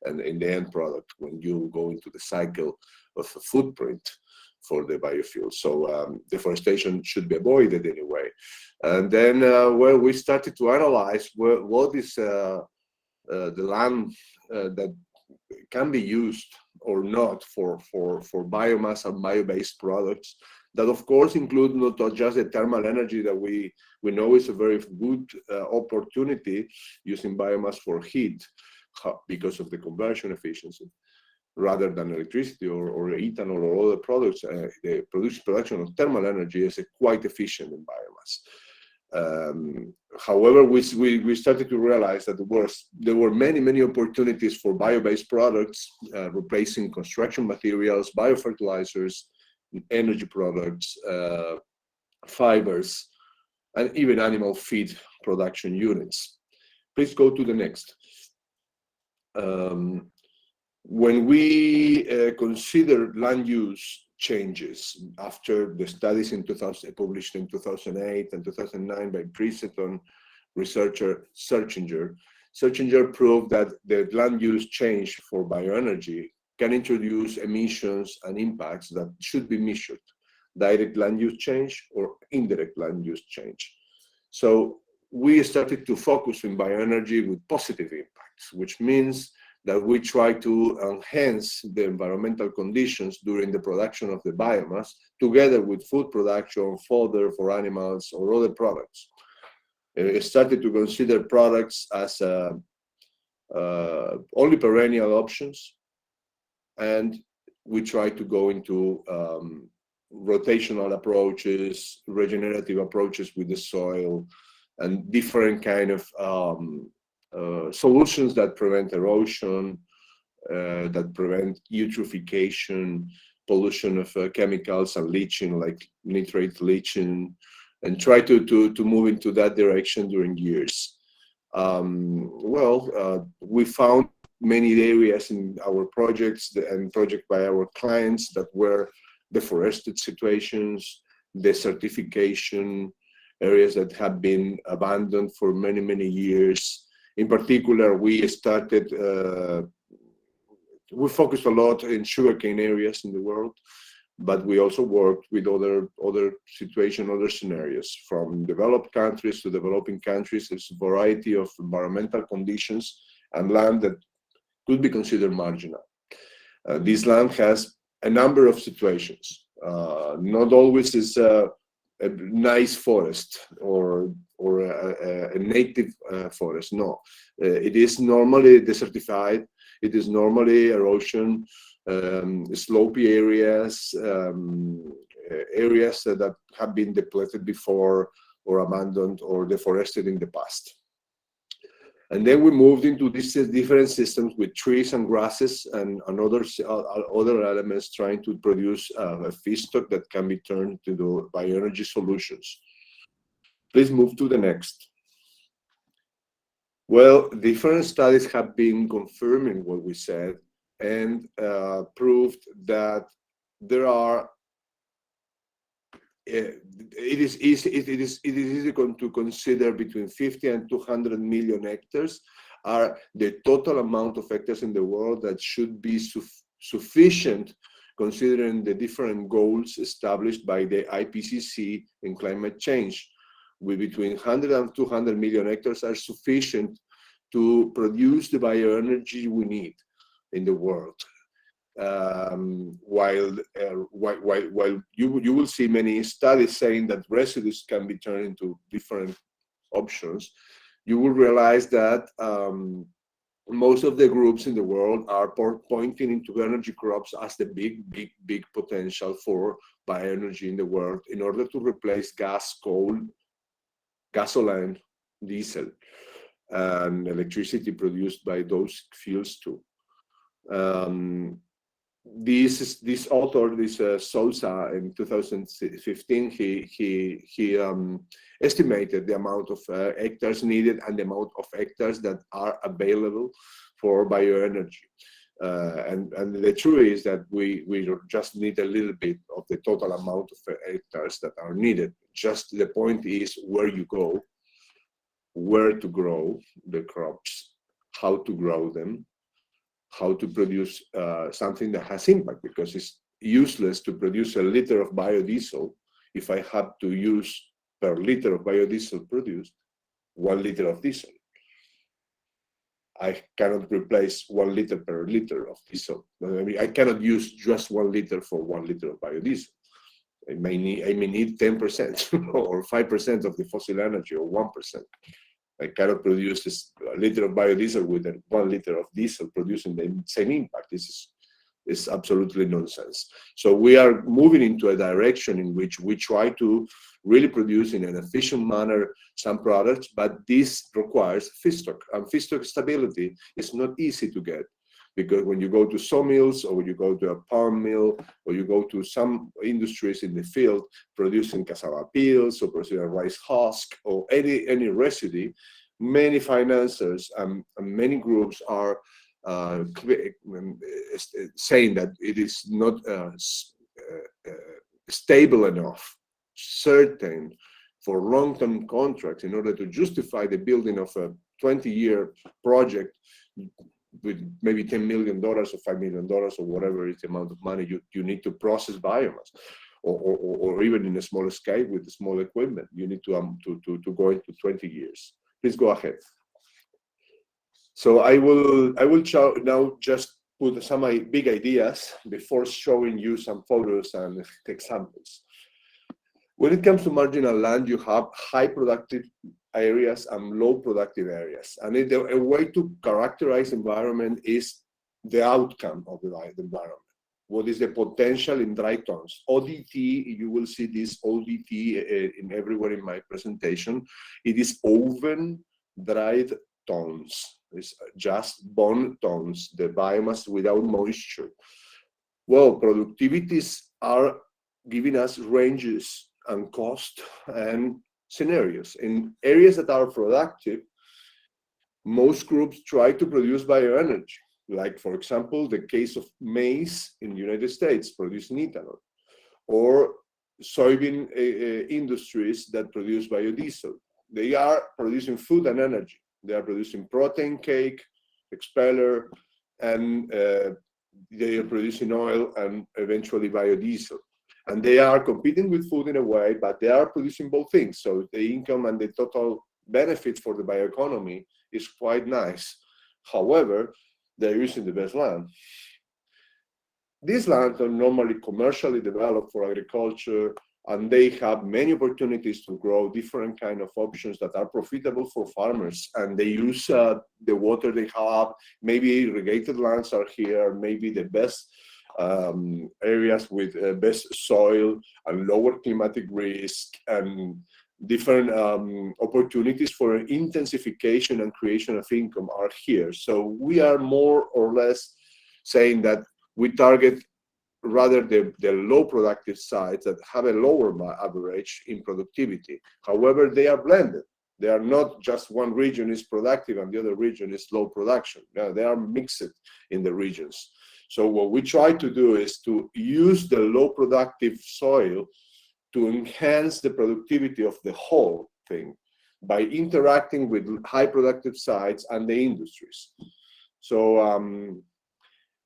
[SPEAKER 11] and in the end product, when you go into the cycle of a footprint for the biofuel. So deforestation should be avoided anyway. And then well, we started to analyze what is the land that can be used or not for biomass and bio-based products that of course include not just the thermal energy that we know is a very good opportunity using biomass for heat because of the conversion efficiency, rather than electricity or ethanol or other products. The production of thermal energy is quite efficient in biomass. However, we started to realize that there were many opportunities for bio-based products, replacing construction materials, biofertilizers, energy products, fibers, and even animal feed production units. Please go to the next. When we consider land use changes after the studies published in 2008 and 2009 by Princeton researcher Scindia proved that the land use change for bioenergy can introduce emissions and impacts that should be measured, direct land use change or indirect land use change. So we started to focus in bioenergy with positive impacts, which means that we try to enhance the environmental conditions during the production of the biomass, together with food production, fodder for animals, or other products. We started to consider products as only perennial options, and we try to go into rotational approaches, regenerative approaches with the soil, and different kind of solutions that prevent erosion, that prevent eutrophication, pollution of chemicals and leaching, like nitrate leaching, and try to move into that direction during years. We found many areas in our projects and project by our clients that were deforested situations, desertification, areas that have been abandoned for many years. In particular, we focused a lot in sugarcane areas in the world, but we also worked with other situations, other scenarios, from developed countries to developing countries. There's a variety of environmental conditions and land that could be considered marginal. This land has a number of situations. Not always is a nice forest or a native forest. No, it is normally desertified. It is normally erosion, slopey areas, areas that have been depleted before or abandoned or deforested in the past. And then we moved into these different systems with trees and grasses and other elements, trying to produce a feedstock that can be turned into bioenergy solutions. Please move to the next. Well, different studies have been confirming what we said and proved that there are it is easy to consider between 50 and 200 million hectares are the total amount of hectares in the world that should be sufficient, considering the different goals established by the IPCC in climate change. With between 100 and 200 million hectares are sufficient to produce the bioenergy we need in the world. While you will see many studies saying that residues can be turned into different options, you will realize that most of the groups in the world are pointing into energy crops as the big potential for bioenergy in the world in order to replace gas, coal, gasoline, diesel, and electricity produced by those fuels too. This author, Sousa, in 2015, he estimated the amount of hectares needed and the amount of hectares that are available for bioenergy. And the truth is that we just need a little bit of the total amount of hectares that are needed. Just the point is where you go, where to grow the crops, how to grow them, how to produce something that has impact, because it's useless to produce a liter of biodiesel if I have to use per liter of biodiesel produced 1 liter of diesel. I cannot replace 1 liter per liter of diesel. I mean, I cannot use just 1 liter for 1 liter of biodiesel. I may need 10% or 5% of the fossil energy, or 1%. I cannot produce this liter of biodiesel with 1 liter of diesel producing the same impact. This is absolutely nonsense. So we are moving into a direction in which we try to really produce in an efficient manner some products, but this requires feedstock. And feedstock stability is not easy to get, because when you go to sawmills, or when you go to a palm mill, or you go to some industries in the field producing cassava peels or producing a rice husk or any residue, many financiers and many groups are saying that it is not stable enough, certain for long-term contracts in order to justify the building of a 20-year project with maybe $10 million or $5 million or whatever is the amount of money you need to process biomass, or even in a smaller scale with small equipment, you need to go into 20 years. Please go ahead. So I will now just put some big ideas before showing you some photos and examples. When it comes to marginal land, you have high productive areas and low productive areas. And a way to characterize environment is the outcome of the environment. What is the potential in dry tons? ODT, you will see this ODT everywhere in my presentation. It is oven dried tons. It's just bone tons, the biomass without moisture. Well, productivities are giving us ranges and cost and scenarios. In areas that are productive, most groups try to produce bioenergy, like, for example, the case of maize in the United States producing ethanol, or soybean industries that produce biodiesel. They are producing food and energy. They are producing protein cake, expeller, and they are producing oil and eventually biodiesel. And they are competing with food in a way, but they are producing both things. So the income and the total benefit for the bioeconomy is quite nice. However, they're using the best land. These lands are normally commercially developed for agriculture and they have many opportunities to grow different kind of options that are profitable for farmers, and they use the water they have. Maybe irrigated lands are here, maybe the best areas with best soil and lower climatic risk and different opportunities for intensification and creation of income are here. So we are more or less saying that we target rather the low productive sites that have a lower average in productivity. However, they are blended. They are not just one region is productive and the other region is low production. No, they are mixed in the regions. So what we try to do is to use the low productive soil to enhance the productivity of the whole thing by interacting with high productive sites and the industries. So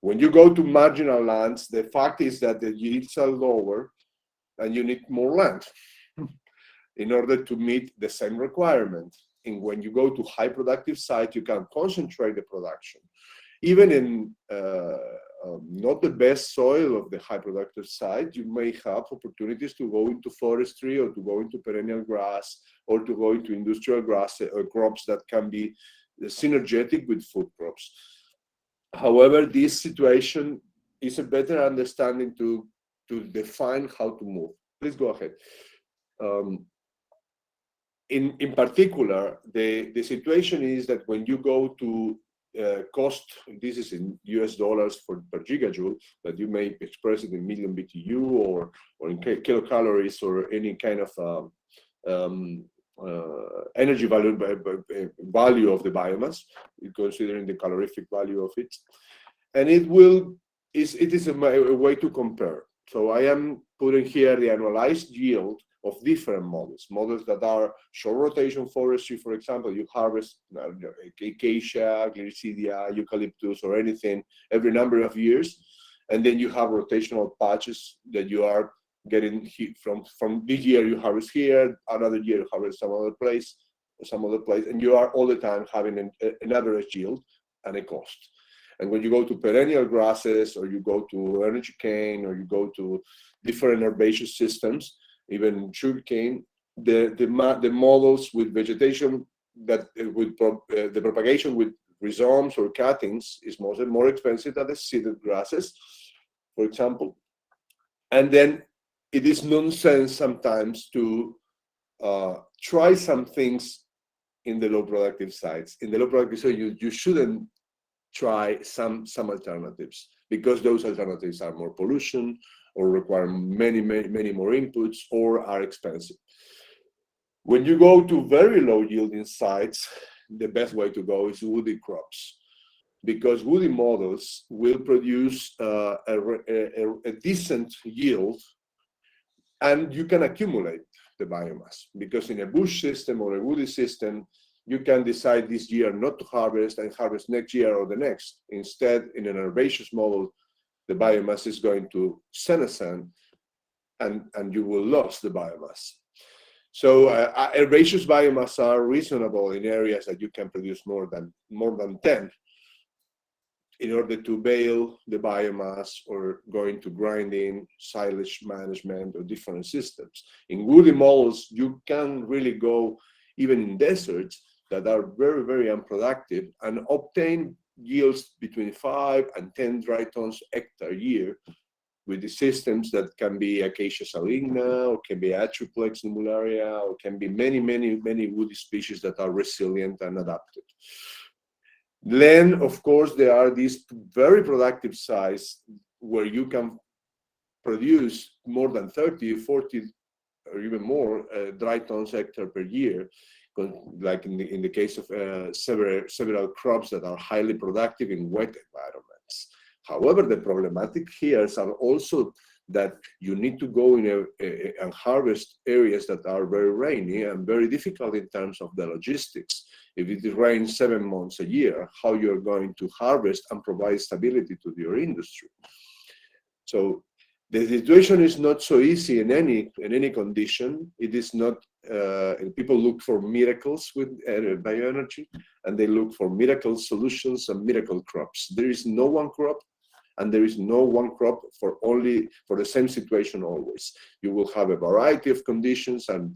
[SPEAKER 11] when you go to marginal lands, the fact is that the yields are lower and you need more land in order to meet the same requirement. And when you go to high productive sites, you can concentrate the production. Even in not the best soil of the high productive site, you may have opportunities to go into forestry or to go into perennial grass or to go into industrial grass crops that can be synergetic with food crops. However, this situation is a better understanding to define how to move. Please go ahead. In particular, the situation is that when you go to cost, this is in US dollars per gigajoule, that you may express it in million BTU or in kilocalories or any kind of energy value of the biomass, considering the calorific value of it, and it is a way to compare. So I am putting here the annualized yield of different models that are short rotation forestry. For example, you harvest acacia, gliricidia, eucalyptus, or anything every number of years, and then you have rotational patches that you are getting from this year you harvest here, another year you harvest some other place, and you are all the time having an average yield and a cost. And when you go to perennial grasses, or you go to energy cane, or you go to different herbaceous systems, even sugarcane, the models with vegetation that with the propagation with rhizomes or cuttings is more expensive than the seeded grasses, for example. And then it is nonsense sometimes to try some things in the low productive sites. In the low productive sites, you shouldn't try some alternatives, because those alternatives are more pollution or require many more inputs or are expensive. When you go to very low yielding sites, the best way to go is woody crops, because woody models will produce a decent yield, and you can accumulate the biomass, because in a bush system or a woody system, you can decide this year not to harvest and harvest next year or the next. Instead, in an herbaceous model, the biomass is going to senescent, and you will lose the biomass. So herbaceous biomass are reasonable in areas that you can produce more than 10 in order to bale the biomass or go into grinding, silage management, or different systems. In woody models, you can really go even in deserts that are very unproductive and obtain yields between 5 and 10 dry tons hectare year with the systems that can be Acacia saligna, or can be Atriplex numularia, or can be many woody species that are resilient and adapted. Then, of course, there are these very productive sites where you can produce more than 30, 40, or even more dry tons hectare per year, like in the case of several crops that are highly productive in wet environments. However, the problematic here are also that you need to go in and harvest areas that are very rainy and very difficult in terms of the logistics. If it rains 7 months a year, how you're going to harvest and provide stability to your industry. So the situation is not so easy in any condition. It is not. People look for miracles with bioenergy, and they look for miracle solutions and miracle crops. There is no one crop and there is no one crop for the same situation always. You will have a variety of conditions and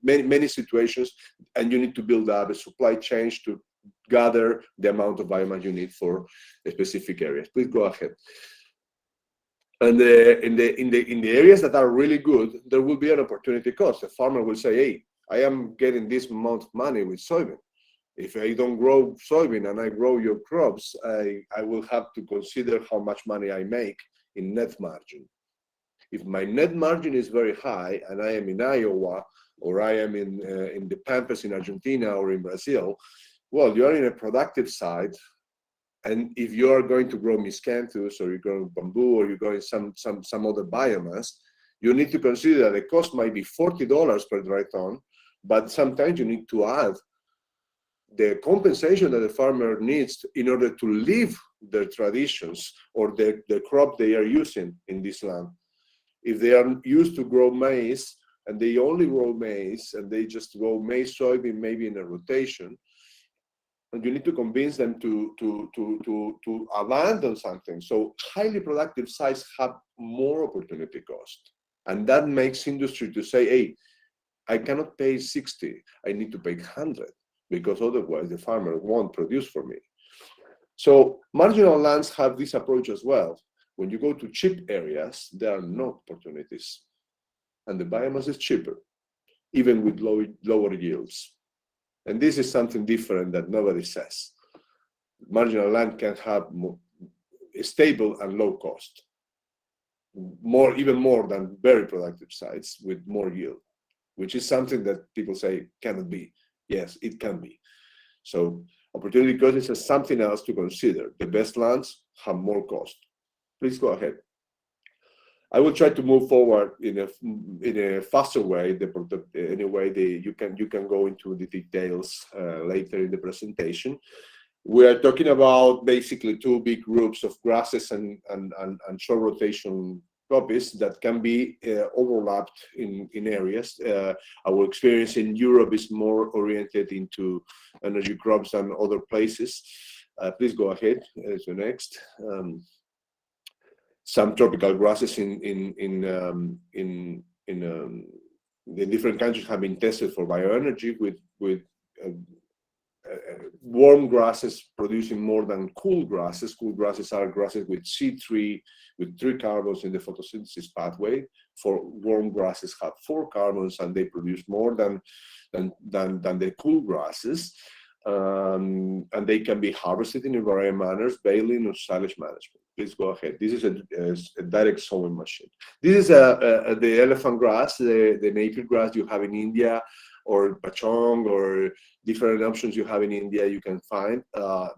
[SPEAKER 11] many situations, and you need to build up a supply chain to gather the amount of biomass you need for a specific area. Please go ahead. And in the areas that are really good, there will be an opportunity cost. The farmer will say, hey, I am getting this amount of money with soybean. If I don't grow soybean and I grow your crops, I will have to consider how much money I make in net margin. If my net margin is very high and I am in Iowa, or I am in the Pampas in Argentina or in Brazil, well, you are in a productive side. And if you are going to grow miscanthus, or you're growing bamboo, or you're growing some other biomass, you need to consider that the cost might be $40 per dry ton, but sometimes you need to add the compensation that the farmer needs in order to live their traditions or the crop they are using in this land. If they are used to grow maize and they only grow maize and they just grow maize, soybean, maybe in a rotation, and you need to convince them to abandon something. So highly productive sites have more opportunity cost. And that makes industry to say, hey, I cannot pay 60, I need to pay 100, because otherwise the farmer won't produce for me. So marginal lands have this approach as well. When you go to cheap areas, there are no opportunities. And the biomass is cheaper, even with lower yields. And this is something different that nobody says. Marginal land can have stable and low cost, even more than very productive sites with more yield, which is something that people say cannot be. Yes, it can be. So opportunity cost is something else to consider. The best lands have more cost. Please go ahead. I will try to move forward in a faster way. Anyway, you can go into the details later in the presentation. We are talking about basically two big groups of grasses and short rotation crops that can be overlapped in areas. Our experience in Europe is more oriented into energy crops than other places. Please go ahead to next. Some tropical grasses in different countries have been tested for bioenergy with warm grasses producing more than cool grasses. Cool grasses are grasses with C3, with 3 carbons in the photosynthesis pathway. For warm grasses have 4 carbons, and they produce more than the cool grasses. And they can be harvested in a variety of manners, baling or silage management. Please go ahead. This is a direct sowing machine. This is the elephant grass, the napier grass you have in India, or pachong, or different options you have in India. You can find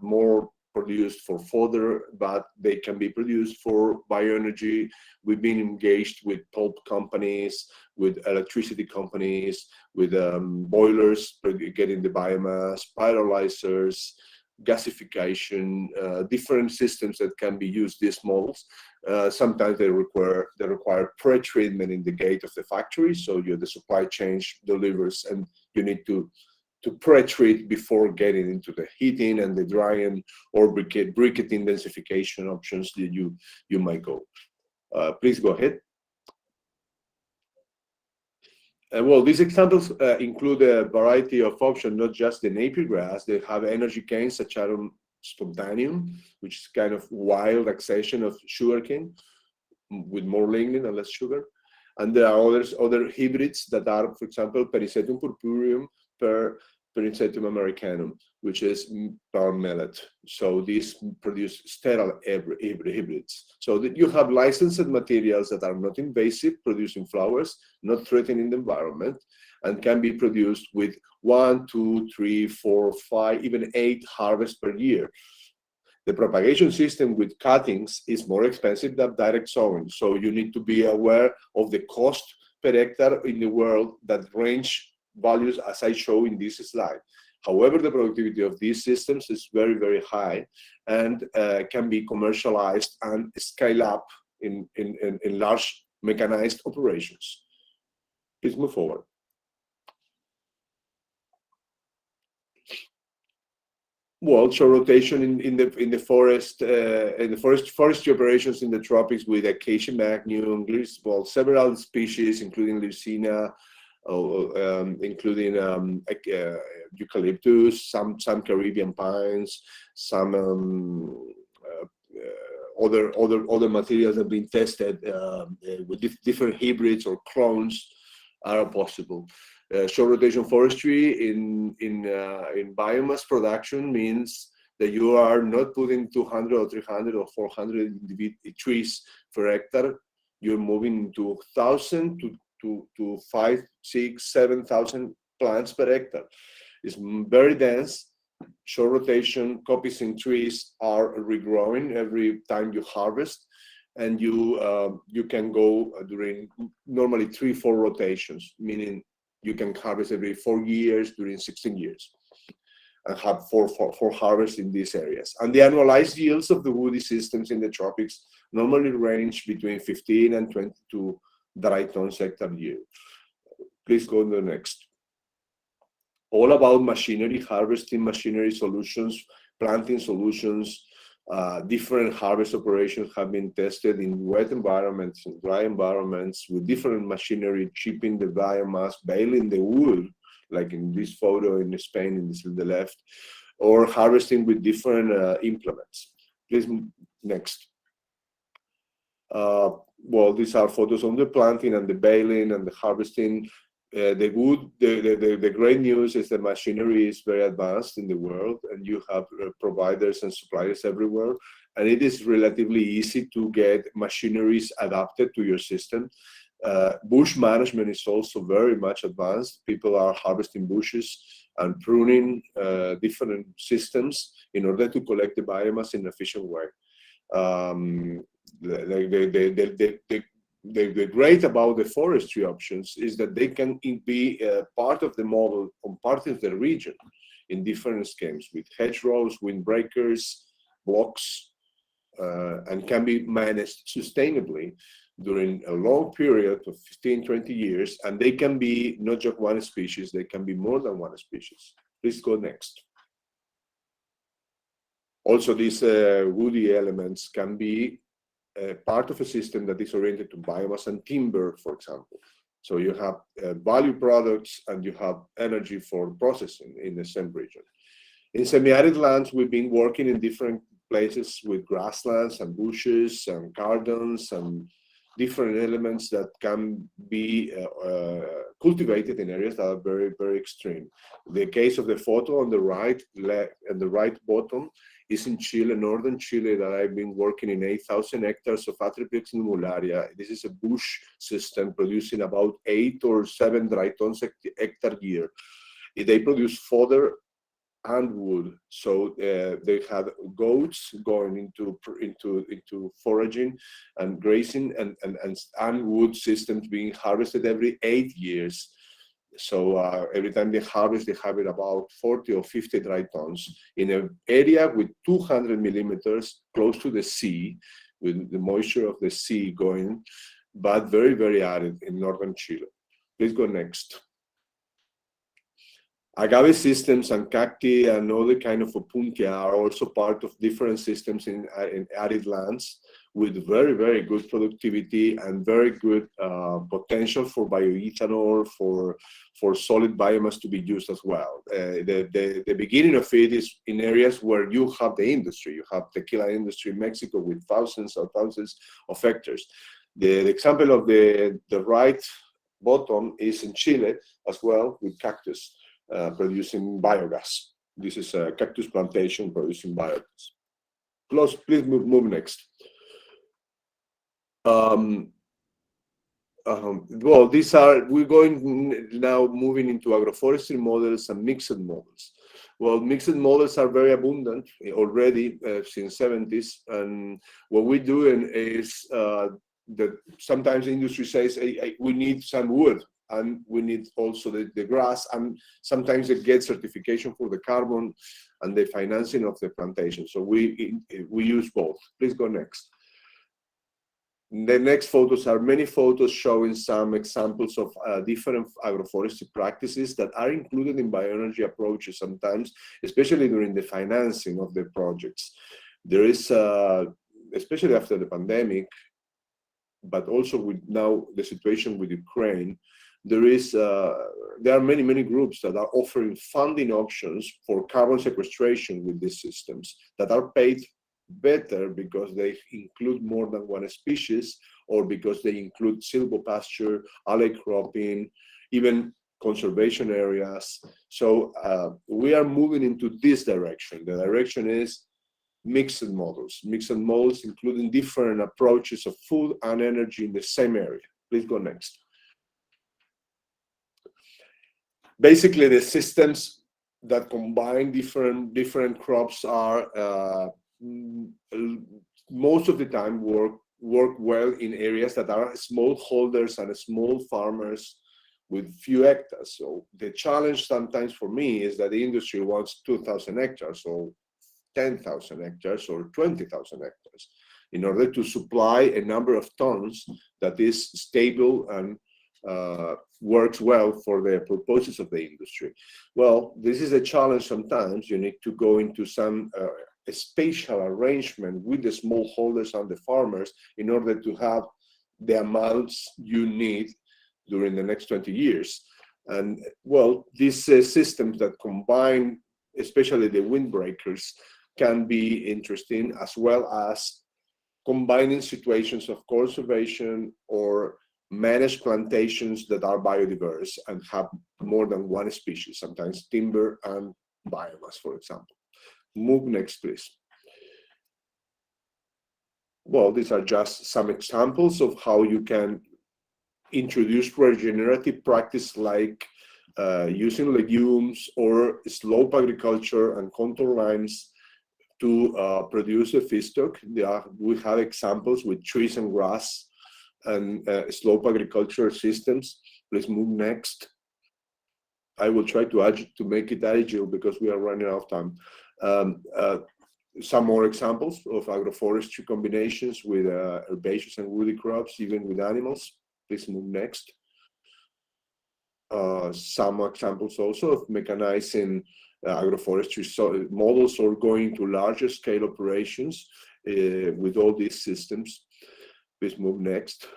[SPEAKER 11] more produced for fodder, but they can be produced for bioenergy. We've been engaged with pulp companies, with electricity companies, with boilers for getting the biomass, pyrolyzers, gasification, different systems that can be used, these models. Sometimes they require pre-treatment in the gate of the factory, so the supply chain delivers, and you need to pre-treat before getting into the heating and the drying or briquetting densification options that you might go. Please go ahead. Well, these examples include a variety of options, not just the napier grass. They have energy canes, Saccharum spontaneum, which is kind of wild accession of sugarcane with more lignin and less sugar. And there are other hybrids that are, for example, Perisetum purpureum per Perisetum americanum, which is palm millet. So these produce sterile hybrids. So that you have licensed materials that are not invasive, producing flowers, not threatening the environment, and can be produced with 1, 2, 3, 4, 5, even 8 harvests per year. The propagation system with cuttings is more expensive than direct sowing. So you need to be aware of the cost per hectare in the world that range values as I show in this slide. However, the productivity of these systems is very, very high and can be commercialized and scale up in large mechanized operations. Please move forward. Well, show rotation in the forestry operations in the tropics with Acacia magnum, well, several species, including Leucaena, including eucalyptus, some Caribbean pines, some other materials have been tested with different hybrids or clones are possible. Short rotation forestry in biomass production means that you are not putting 200 or 300 or 400 trees per hectare. You're moving to 1,000 to 5, 6, 7,000 plants per hectare. It's very dense. Short rotation copies in trees are regrowing every time you harvest, and you can go during normally 3-4 rotations, meaning you can harvest every 4 years during 16 years and have four harvests in these areas. And the annualized yields of the woody systems in the tropics normally range between 15 and 22 dry tons hectare year. Please go to the next. All about machinery, harvesting machinery solutions, planting solutions. Different harvest operations have been tested in wet environments and dry environments with different machinery, chipping the biomass, baling the wood, like in this photo in Spain, in this, the left, or harvesting with different implements. Please, next. Well, these are photos on the planting and the baling and the harvesting. The great news is that machinery is very advanced in the world, and you have providers and suppliers everywhere, and it is relatively easy to get machineries adapted to your system. Bush management is also very much advanced. People are harvesting bushes and pruning different systems in order to collect the biomass in an efficient way. The great about the forestry options is that they can be part of the model on part of the region in different schemes with hedgerows, windbreakers, blocks, and can be managed sustainably during a long period of 15, 20 years. And they can be not just one species, they can be more than one species. Please go next. Also, these woody elements can be part of a system that is oriented to biomass and timber, for example. So you have value products and you have energy for processing in the same region. In semi-arid lands, we've been working in different places with grasslands and bushes and gardens and different elements that can be cultivated in areas that are very, very extreme. The case of the photo on the right and the right bottom is in Chile, northern Chile, that I've been working in 8,000 hectares of Atriplex numularia. This is a bush system producing about 8 or 7 dry tons hectare year. They produce fodder and wood. So they have goats going into foraging and grazing, and wood systems being harvested every 8 years. So every time they harvest, they have it about 40 or 50 dry tons in an area with 200 millimeters close to the sea, with the moisture of the sea going, but very, very arid in northern Chile. Please go next. Agave systems and cacti and other kind of opuntia are also part of different systems in arid lands with very, very good productivity and very good potential for bioethanol, for solid biomass to be used as well. The beginning of it is in areas where you have the industry. You have tequila industry in Mexico with thousands and thousands of hectares. The example of the right bottom is in Chile as well, with cactus producing biogas. This is a cactus plantation producing biogas. Please move next. Well, we're going now moving into agroforestry models and mixed models. Well, mixed models are very abundant already since 70s, and what we're doing is that sometimes the industry says, hey, we need some wood, and we need also the grass, and sometimes they get certification for the carbon and the financing of the plantation. So we use both. Please go next. The next photos are many photos showing some examples of different agroforestry practices that are included in bioenergy approaches sometimes, especially during the financing of the projects. There is, especially after the pandemic, but also with now the situation with Ukraine, there are many groups that are offering funding options for carbon sequestration with these systems that are paid better because they include more than one species, or because they include silvopasture, alley cropping, even conservation areas. So we are moving into this direction. The direction is mixed models including different approaches of food and energy in the same area. Please go next. Basically, the systems that combine different crops are most of the time work well in areas that are smallholders and small farmers with few hectares. So the challenge sometimes for me is that the industry wants 2,000 hectares or 10,000 hectares or 20,000 hectares in order to supply a number of tons that is stable and works well for the purposes of the industry. Well, this is a challenge sometimes. You need to go into some a spatial arrangement with the smallholders and the farmers in order to have the amounts you need during the next 20 years. And well, these systems that combine, especially the windbreakers, can be interesting, as well as combining situations of conservation or managed plantations that are biodiverse and have more than one species, sometimes timber and biomass, for example. Move next, please. Well, these are just some examples of how you can introduce regenerative practice like using legumes or slope agriculture and contour lines to produce a feedstock. We have examples with trees and grass and slope agriculture systems. Please move next. I will try to make it agile because we are running out of time. Some more examples of agroforestry combinations with herbaceous and woody crops, even with animals. Please move next. Some examples also of mechanizing agroforestry models or going to larger scale operations with all these systems. Please move next.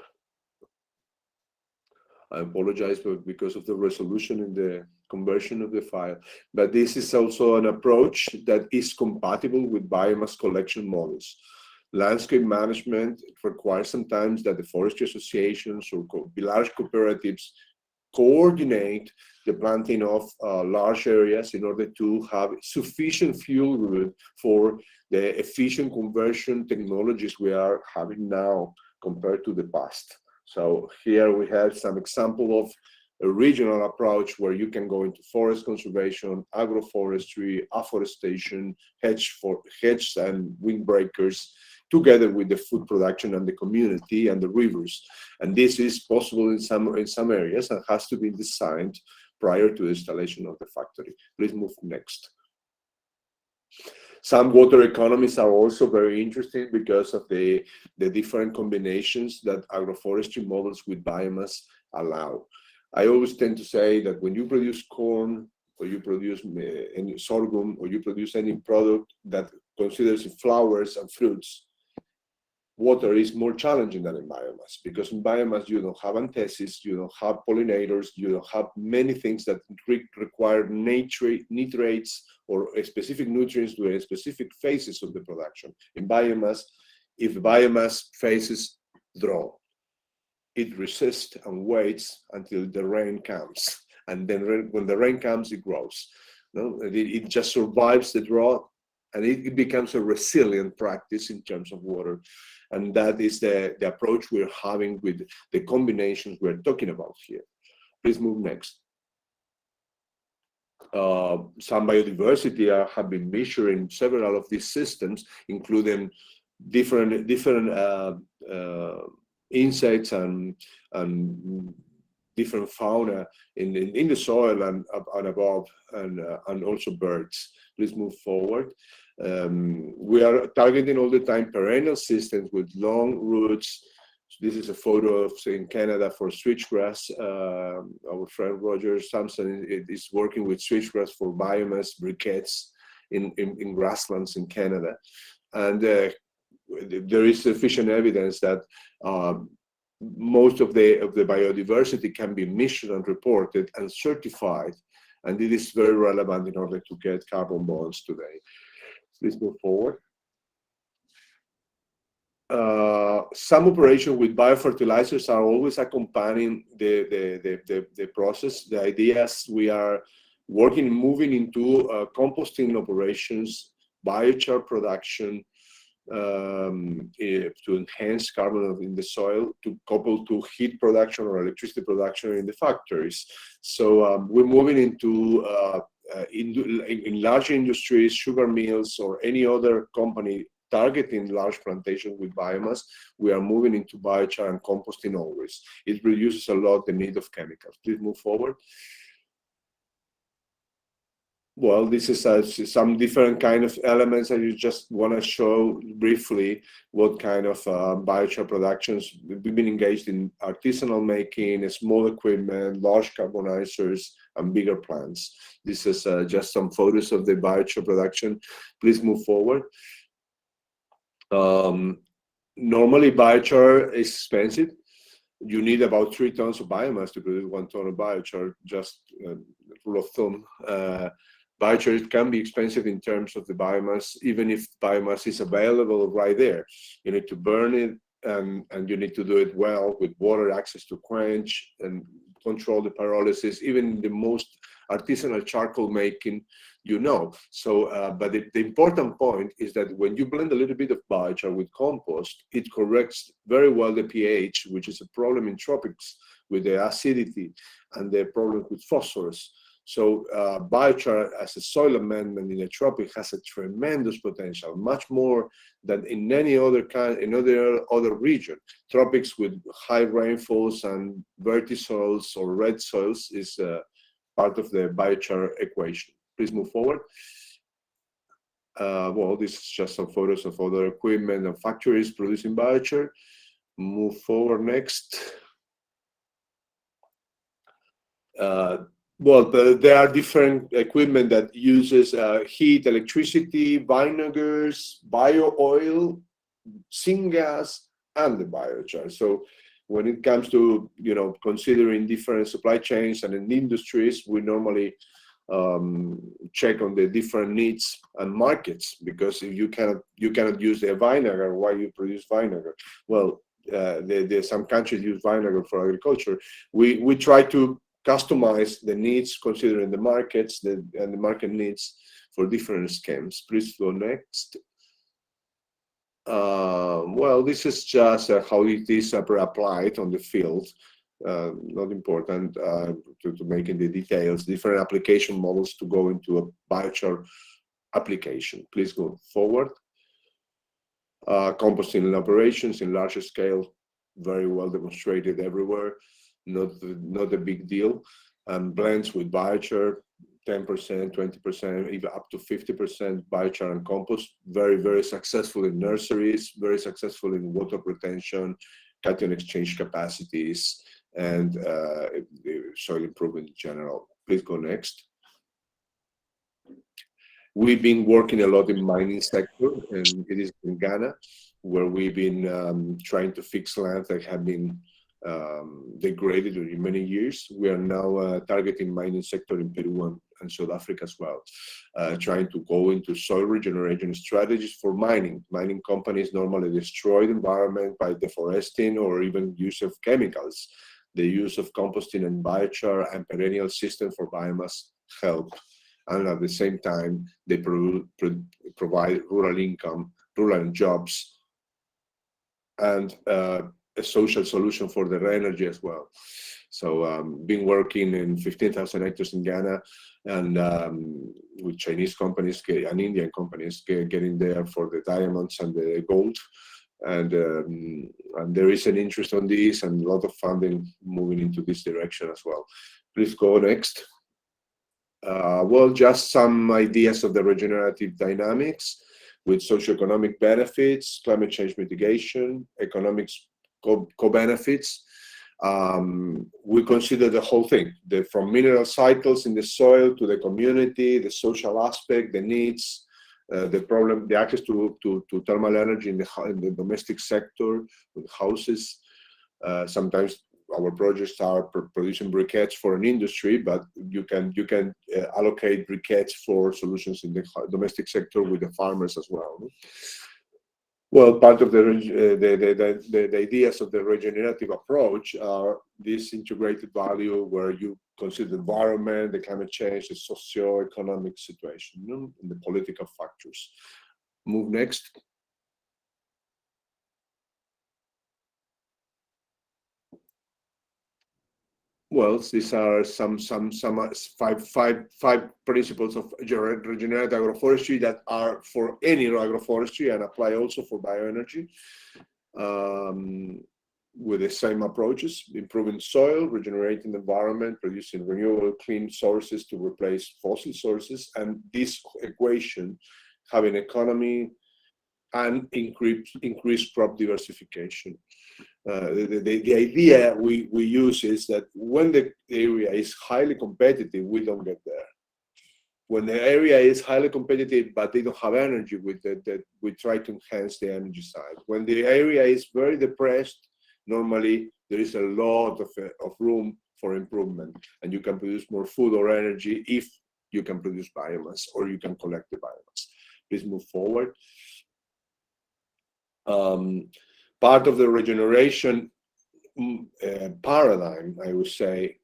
[SPEAKER 11] I apologize because of the resolution in the conversion of the file, but this is also an approach that is compatible with biomass collection models. Landscape management requires sometimes that the forestry associations or large cooperatives coordinate the planting of large areas in order to have sufficient fuel wood for the efficient conversion technologies we are having now compared to the past. So here we have some example of a regional approach where you can go into forest conservation, agroforestry, afforestation, hedge and windbreakers, together with the food production and the community and the rivers. And this is possible in some areas and has to be designed prior to the installation of the factory. Please move next. Some water economies are also very interesting because of the different combinations that agroforestry models with biomass allow. I always tend to say that when you produce corn, or you produce any sorghum, or you produce any product that considers flowers and fruits, water is more challenging than in biomass, because in biomass you don't have anthesis, you don't have pollinators, you don't have many things that require nitrates or specific nutrients during specific phases of the production. In biomass, if biomass phases draw, it resists and waits until the rain comes. And then when the rain comes, it grows. No? It just survives the drought, and it becomes a resilient practice in terms of water. And that is the approach we're having with the combinations we're talking about here. Please move next. Some biodiversity have been measured in several of these systems, including different insects and different fauna in the soil and above, and also birds. Please move forward. We are targeting all the time perennial systems with long roots, This is a photo of, say, in Canada for switchgrass. Our friend Roger Sampson is working with switchgrass for biomass briquettes in grasslands in Canada. And there is sufficient evidence that most of the biodiversity can be measured and reported and certified. And it is very relevant in order to get carbon bonds today. Please move forward. Some operation with biofertilizers are always accompanying the process. The idea is we are moving into composting operations, biochar production, to enhance carbon in the soil, to couple to heat production or electricity production in the factories. So we're moving into in large industries, sugar mills, or any other company targeting large plantations with biomass. We are moving into biochar and composting always. It reduces a lot the need of chemicals. Please move forward. Well, this is some different kind of elements that you just want to show briefly what kind of biochar productions. We've been engaged in artisanal making, small equipment, large carbonizers, and bigger plants. This is just some photos of the biochar production. Please move forward. Normally, biochar is expensive. You need about 3 tons of biomass to produce 1 ton of biochar, just rule of thumb. Biochar can be expensive in terms of the biomass, even if biomass is available right there. You need to burn it, and you need to do it well with water, access to quench, and control the pyrolysis. Even the most artisanal charcoal making, you know. So, but the important point is that when you blend a little bit of biochar with compost, it corrects very well the pH, which is a problem in tropics with the acidity and the problem with phosphorus. So biochar as a soil amendment in a tropic has a tremendous potential, much more than in any other kind, in other region. Tropics with high rainfalls and vertisoils or red soils is part of the biochar equation. Please move forward. Well, this is just some photos of other equipment and factories producing biochar. Move forward next. Well, there are different equipment that uses heat, electricity, vinegars, bio-oil, syngas, and the biochar. So when it comes to, you know, considering different supply chains and in industries, we normally check on the different needs and markets, because if you cannot use the vinegar, why you produce vinegar? Well, some countries use vinegar for agriculture. We try to customize the needs considering the markets and the market needs for different schemes. Please go next. Well, this is just how it is applied on the field. Not important to make in the details. Different application models to go into a biochar application. Please go forward. Composting operations in larger scale, very well demonstrated everywhere. Not a big deal. Blends with biochar, 10%, 20%, even up to 50% biochar and compost. Very, very successful in nurseries, very successful in water retention, cation exchange capacities, and soil improvement in general. Please go next. We've been working a lot in mining sector, and it is in Ghana, where we've been trying to fix lands that have been degraded during many years. We are now targeting mining sector in Peru and South Africa as well, trying to go into soil regeneration strategies for mining. Mining companies normally destroy the environment by deforesting or even use of chemicals. The use of composting and biochar and perennial system for biomass help, and at the same time they provide rural income, rural jobs, and a social solution for the energy as well. So been working in 15,000 hectares in Ghana, and with Chinese companies and Indian companies getting there for the diamonds and the gold. And there is an interest on this and a lot of funding moving into this direction as well. Please go next. Well, just some ideas of the regenerative dynamics with socioeconomic benefits, climate change mitigation, economics co-benefits. We consider the whole thing, from mineral cycles in the soil to the community, the social aspect, the needs, the access to thermal energy in the domestic sector with houses. Sometimes our projects are producing briquettes for an industry, but you can allocate briquettes for solutions in the domestic sector with the farmers as well. Well, part of the ideas of the regenerative approach are this integrated value where you consider the environment, the climate change, the socio-economic situation, and the political factors. Move next. Well, these are some five principles of regenerative agroforestry that are for any agroforestry and apply also for bioenergy, with the same approaches: improving soil, regenerating the environment, producing renewable clean sources to replace fossil sources, and this equation having economy and increased crop diversification. The idea we use is that when the area is highly competitive, we don't get there. When the area is highly competitive, but they don't have energy with it, we try to enhance the energy side. When the area is very depressed, normally there is a lot of room for improvement, and you can produce more food or energy if you can produce biomass or you can collect the biomass. Please move forward. Part of the regeneration paradigm, I would say,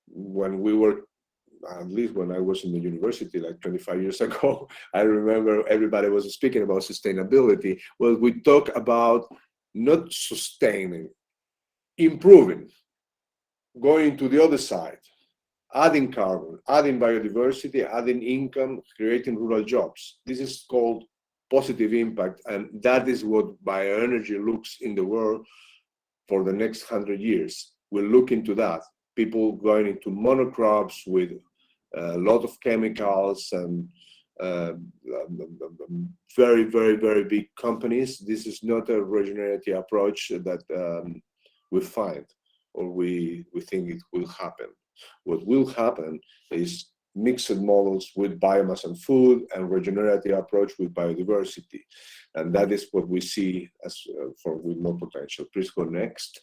[SPEAKER 11] when we were, at least when I was in the university like 25 years ago, I remember everybody was speaking about sustainability. Well, we talk about not sustaining, improving, going to the other side, adding carbon, adding biodiversity, adding income, creating rural jobs. This is called positive impact, and that is what bioenergy looks in the world for the next 100 years. We'll look into that. People going into monocrops with a lot of chemicals and very, very, very big companies. This is not a regenerative approach that we find or we think it will happen. What will happen is mixed models with biomass and food, and regenerative approach with biodiversity, and that is what we see as with more potential. Please go next.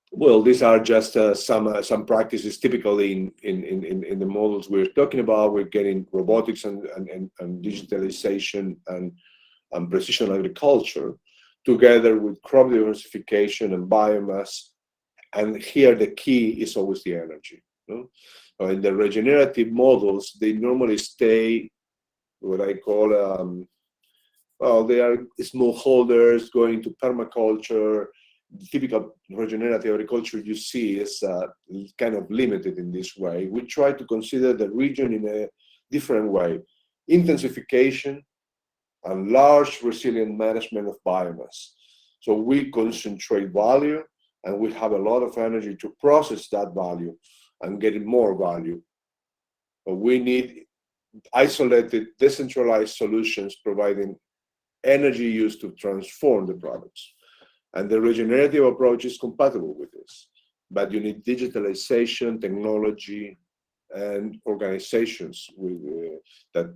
[SPEAKER 11] Well, these are just some practices typically in the models we're talking about. We're getting robotics and digitalization and precision agriculture together with crop diversification and biomass, and here the key is always the energy. In the regenerative models, they normally stay what I call, well, they are smallholders going to permaculture. The typical regenerative agriculture you see is kind of limited in this way. We try to consider the region in a different way. Intensification and large resilient management of biomass. So we concentrate value, and we have a lot of energy to process that value and getting more value. But we need isolated, decentralized solutions providing energy used to transform the products. And the regenerative approach is compatible with this. But you need digitalization, technology, and organizations with, that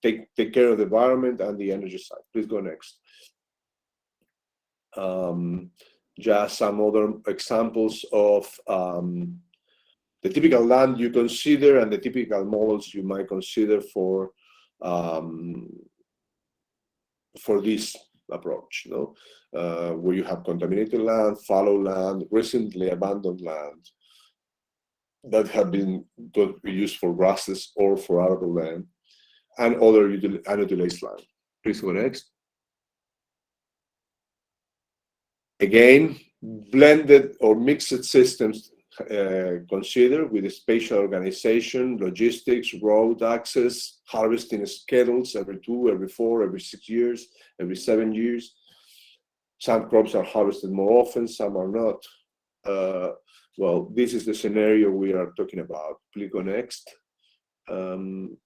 [SPEAKER 11] take care of the environment and the energy side. Please go next. Just some other examples of the typical land you consider and the typical models you might consider for this approach, where you have contaminated land, fallow land, recently abandoned land that have been used for grasses or for arable land, and other unutilized land. Please go next. Again, blended or mixed systems considered with a spatial organization, logistics, road access, harvesting schedules every 2, every 4, every 6 years, every 7 years. Some crops are harvested more often, some are not. Well, this is the scenario we are talking about. Please go next. We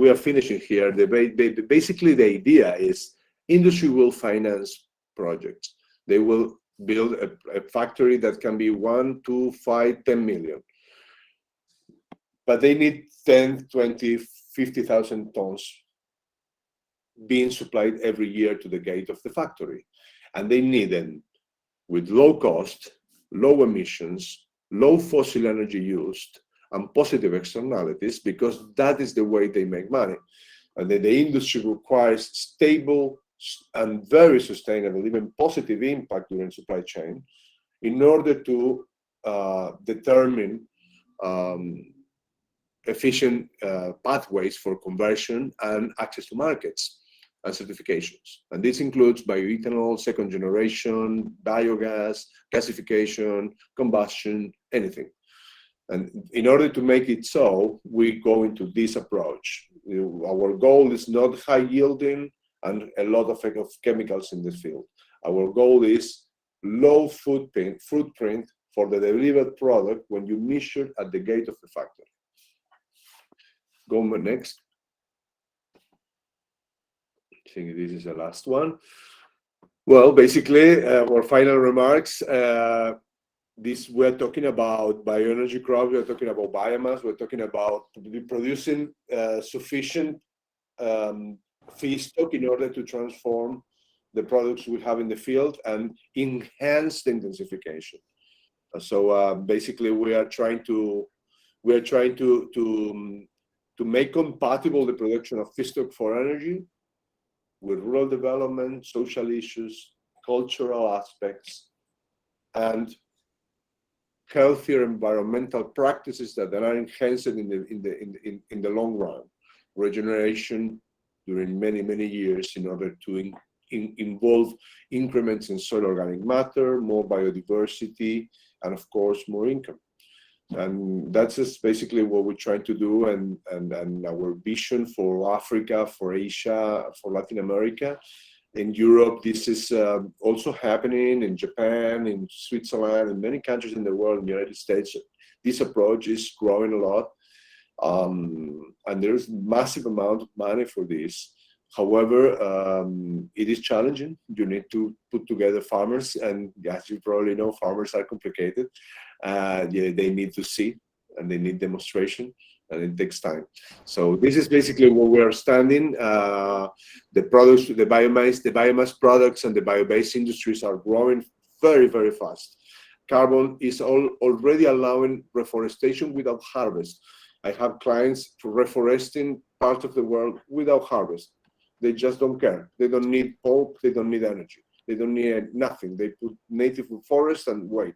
[SPEAKER 11] are finishing here. Basically, the idea is Industry will finance projects. They will build a factory that can be 1, 2, 5, 10 million. But they need 10, 20, 50,000 tons being supplied every year to the gate of the factory. And they need them with low cost, low emissions, low fossil energy used, and positive externalities, because that is the way they make money. And then the industry requires stable and very sustainable, even positive impact during supply chain in order to determine efficient pathways for conversion and access to markets and certifications. And this includes bioethanol, second generation, biogas, gasification, combustion, anything. And in order to make it so, we go into this approach. Our goal is not high yielding and a lot of chemicals in this field. Our goal is low footprint for the delivered product when you measure at the gate of the factory. Go next. I think this is the last one. Well, basically, our final remarks. We're talking about bioenergy crops, we're talking about biomass, we're talking about producing sufficient feedstock in order to transform the products we have in the field and enhance the intensification. So basically, we are trying to make compatible the production of feedstock for energy with rural development, social issues, cultural aspects, and healthier environmental practices that are enhanced in the long run. Regeneration during many years in order to involve increments in soil organic matter, more biodiversity, and of course more income. And that's just basically what we're trying to do, and our vision for Africa, for Asia, for Latin America. In Europe, this is also happening in Japan, in Switzerland, in many countries in the world, in the United States. This approach is growing a lot, and there's massive amount of money for this. However, it is challenging. You need to put together farmers, and as you probably know, farmers are complicated. They need to see, and they need demonstration, and it takes time. So this is basically where we are standing. The products, the biomass products and the bio-based industries are growing very fast. Carbon is already allowing reforestation without harvest. I have clients reforesting parts of the world without harvest. They just don't care. They don't need pulp. They don't need energy. They don't need nothing. They put native forest and wait,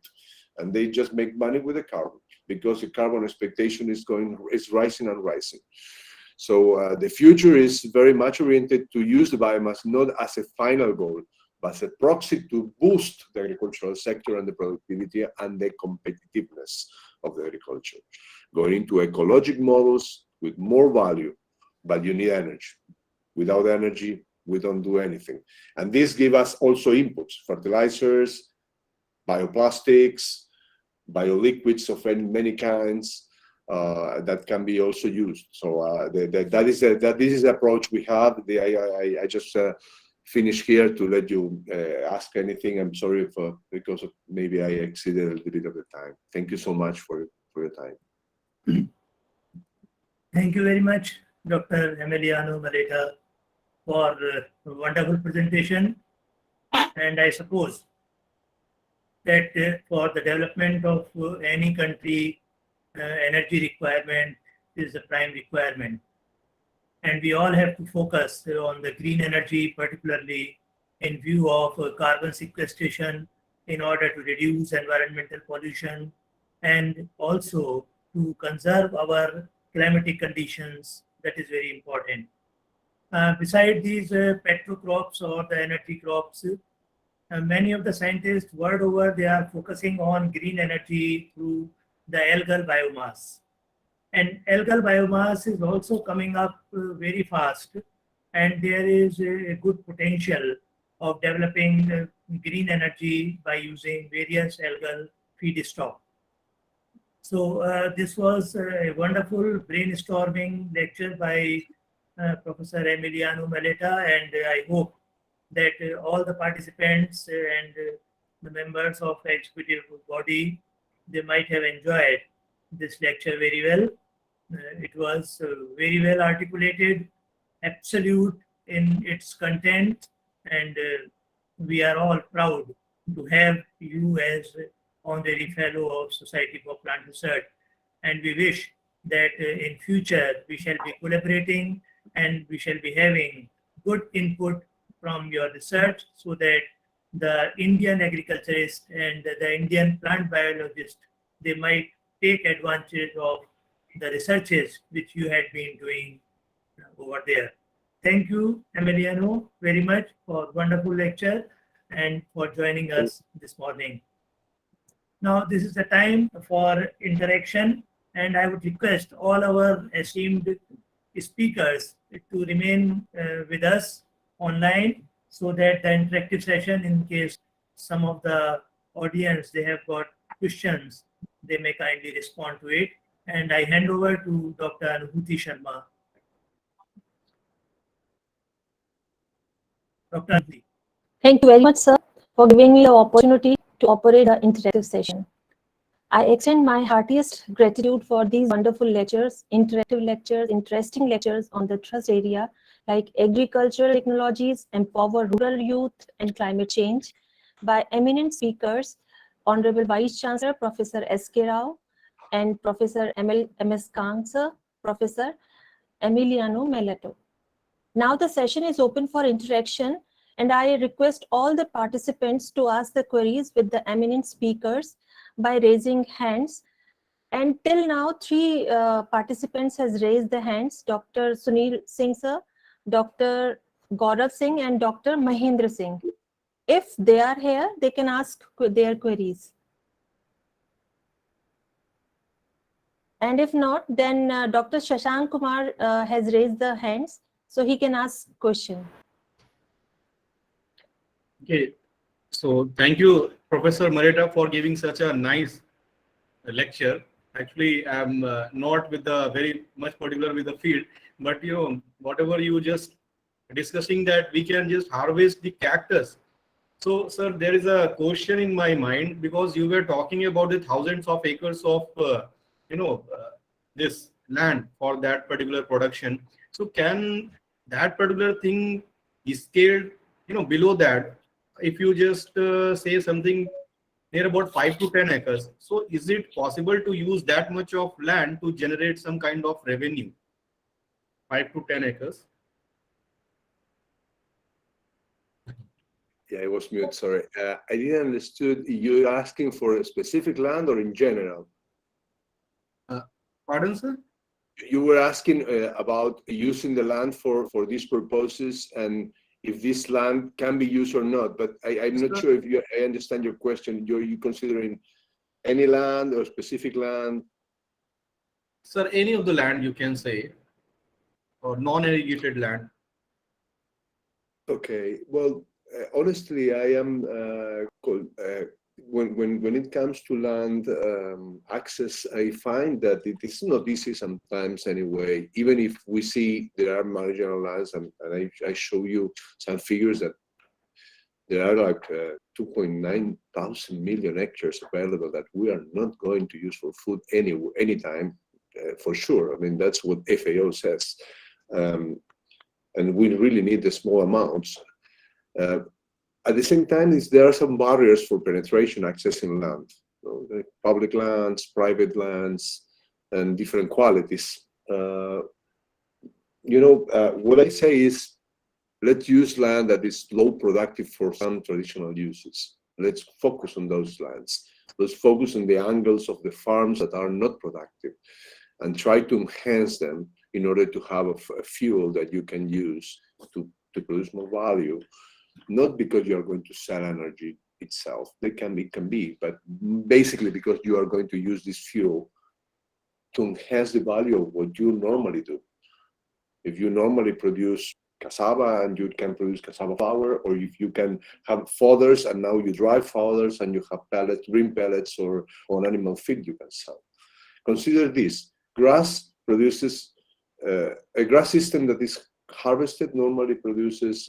[SPEAKER 11] and they just make money with the carbon because the carbon expectation is rising and rising. So the future is very much oriented to use the biomass not as a final goal, but as a proxy to boost the agricultural sector and the productivity and the competitiveness of the agriculture. Going into ecologic models with more value, but you need energy. Without energy, we don't do anything. And this gives us also inputs, fertilizers, bioplastics, bioliquids of many kinds that can be also used. So this is the approach we have. I just finish here to let you ask anything. I'm sorry because maybe I exceeded a little bit of the time. Thank you so much for your time.
[SPEAKER 1] Thank you very much, Dr. Emiliano Maletta, for a wonderful presentation. And I suppose that for the development of any country, energy requirement is the prime requirement. And we all have to focus on the green energy, particularly in view of carbon sequestration in order to reduce environmental pollution and also to conserve our climatic conditions. That is very important. Besides these petro crops or the energy crops, many of the scientists world over, they are focusing on green energy through the algal biomass. And algal biomass is also coming up very fast, and there is a good potential of developing green energy by using various algal feedstock. So this was a wonderful brainstorming lecture by Professor Emiliano Maletta, and I hope that all the participants and the members of executive body, they might have enjoyed this lecture very well. It was very well articulated, absolute in its content, and we are all proud to have you as honorary fellow of Society for Plant Research, and we wish that in future we shall be collaborating and we shall be having good input from your research, so that the Indian agriculturist and the Indian plant biologist, they might take advantage of the researches which you had been doing over there. Thank you, Emiliano, very much for wonderful lecture and for joining us this morning. Now, this is the time for interaction, and I would request all our esteemed speakers to remain with us online, so that the interactive session, in case some of the audience, they have got questions, they may kindly respond to it. And I hand over to Dr. Anubhuti Sharma. Dr. Anubhuti.
[SPEAKER 12] Thank you very much, sir, for giving me the opportunity to operate the interactive session. I extend my heartiest gratitude for these wonderful lectures, interactive lectures, interesting lectures on the trust area like agricultural technologies, empower rural youth, and climate change by eminent speakers, Honorable Vice-Chancellor Professor S.K. Rao and Professor M.S. Kang, sir, Professor Emiliano Maletta. Now the session is open for interaction, and I request all the participants to ask the queries with the eminent speakers by raising hands. And till now, 3 participants has raised the hands: Dr. Sunil Singh, sir, Dr. Gaurav Singh, and Dr. Mahendra Singh. If they are here, they can ask their queries. And if not, then Dr. Shashank Kumar has raised the hands, so he can ask question.
[SPEAKER 13] Okay, so thank you, Professor Maletta, for giving such a nice lecture. Actually, I'm not with the very much particular with the field, but you know, whatever you just discussing, that we can just harvest the cactus. So, sir, there is a question in my mind, because you were talking about the thousands of acres of this land for that particular production. So can that particular thing be scaled, below that? If you just say something near about 5 to 10 acres, so is it possible to use that much of land to generate some kind of revenue? 5 to 10 acres.
[SPEAKER 11] Yeah, I was mute, sorry. I didn't understood, you're asking for a specific land or in general?
[SPEAKER 13] Pardon, sir?
[SPEAKER 11] You were asking about using the land for these purposes, and if this land can be used or not, but I'm not sure if I understand your question. You considering any land or specific land?
[SPEAKER 13] Sir, any of the land you can say, or non-irrigated land.
[SPEAKER 11] Okay, well, honestly, I am when it comes to land access, I find that it is not easy sometimes anyway. Even if we see there are marginal lands, and I show you some figures that there are like 2.9 thousand million hectares available that we are not going to use for food anytime, for sure. I mean, that's what FAO says, and we really need the small amounts. At the same time, there are some barriers for penetration accessing land, like public lands, private lands, and different qualities. What I say is, let's use land that is low productive for some traditional uses. Let's focus on those lands. Let's focus on the angles of the farms that are not productive, and try to enhance them in order to have a fuel that you can use to produce more value. Not because you are going to sell energy itself, they can be, but basically because you are going to use this fuel to enhance the value of what you normally do. If you normally produce cassava and you can produce cassava flour, or if you can have fodders and now you dry fodders and you have pellets, green pellets, or on animal feed you can sell. Consider this: grass produces a grass system that is harvested normally produces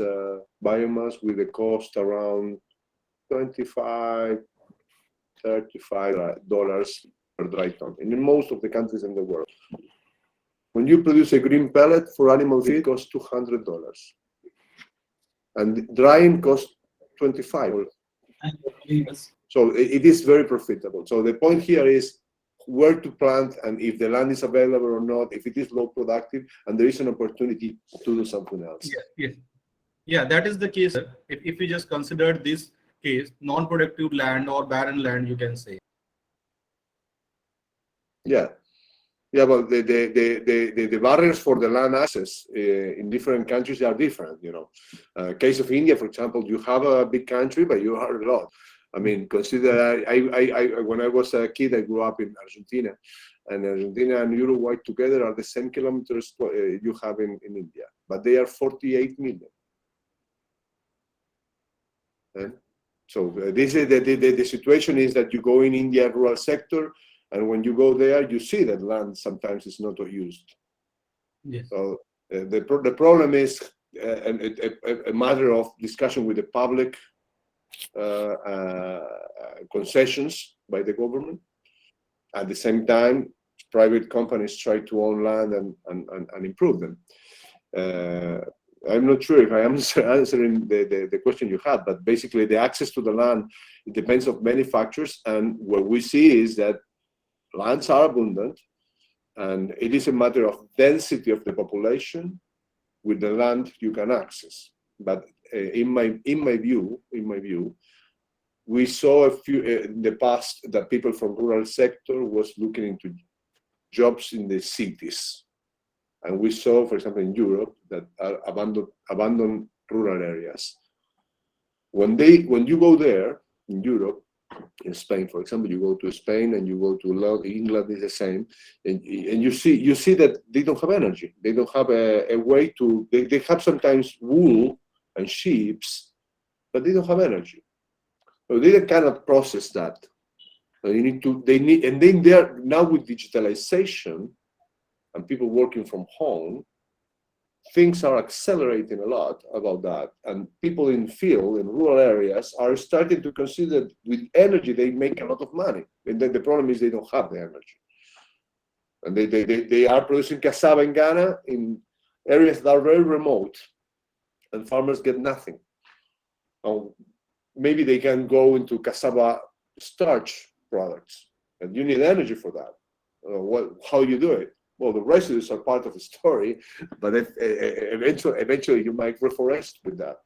[SPEAKER 11] biomass with a cost around $25, $35 per dry ton in most of the countries in the world. When you produce a green pellet for animal feed, it costs $200, and drying costs $25. So it is very profitable. So the point here is where to plant, and if the land is available or not, if it is low productive, and there is an opportunity to do something else.
[SPEAKER 13] Yeah, that is the case. If we just consider this case, non-productive land or barren land, you can say.
[SPEAKER 11] Yeah, but the barriers for the land access in different countries are different. Case of India, for example, you have a big country, but you have a lot. I mean, consider when I was a kid, I grew up in Argentina, and Argentina and Uruguay together are the same kilometers you have in India, but they are 48 million. And so this is the situation is that you go in India rural sector, and when you go there, you see that land sometimes is not used.
[SPEAKER 13] Yes.
[SPEAKER 11] So the problem is a matter of discussion with the public, concessions by the government. At the same time, private companies try to own land and improve them. I'm not sure if I am answering the question you had, but basically the access to the land, it depends on many factors, and what we see is that lands are abundant, and it is a matter of density of the population with the land you can access. But in my view, we saw a few in the past that people from rural sector was looking into jobs in the cities, and we saw, for example, in Europe that are abandoned rural areas. When you go there in Europe, in Spain, for example, you go to Spain and you go to England, is the same, and you see that they don't have energy. They don't have a way to. They have sometimes wool and sheep, but they don't have energy. So they cannot process that. So and then they are now with digitalization and people working from home, things are accelerating a lot about that. And people in rural areas are starting to consider with energy, they make a lot of money. And then the problem is they don't have the energy. And they are producing cassava in Ghana in areas that are very remote, and farmers get nothing. Maybe they can go into cassava starch products, and you need energy for that. How you do it? Well, the residues are part of the story, but eventually you might reforest with that.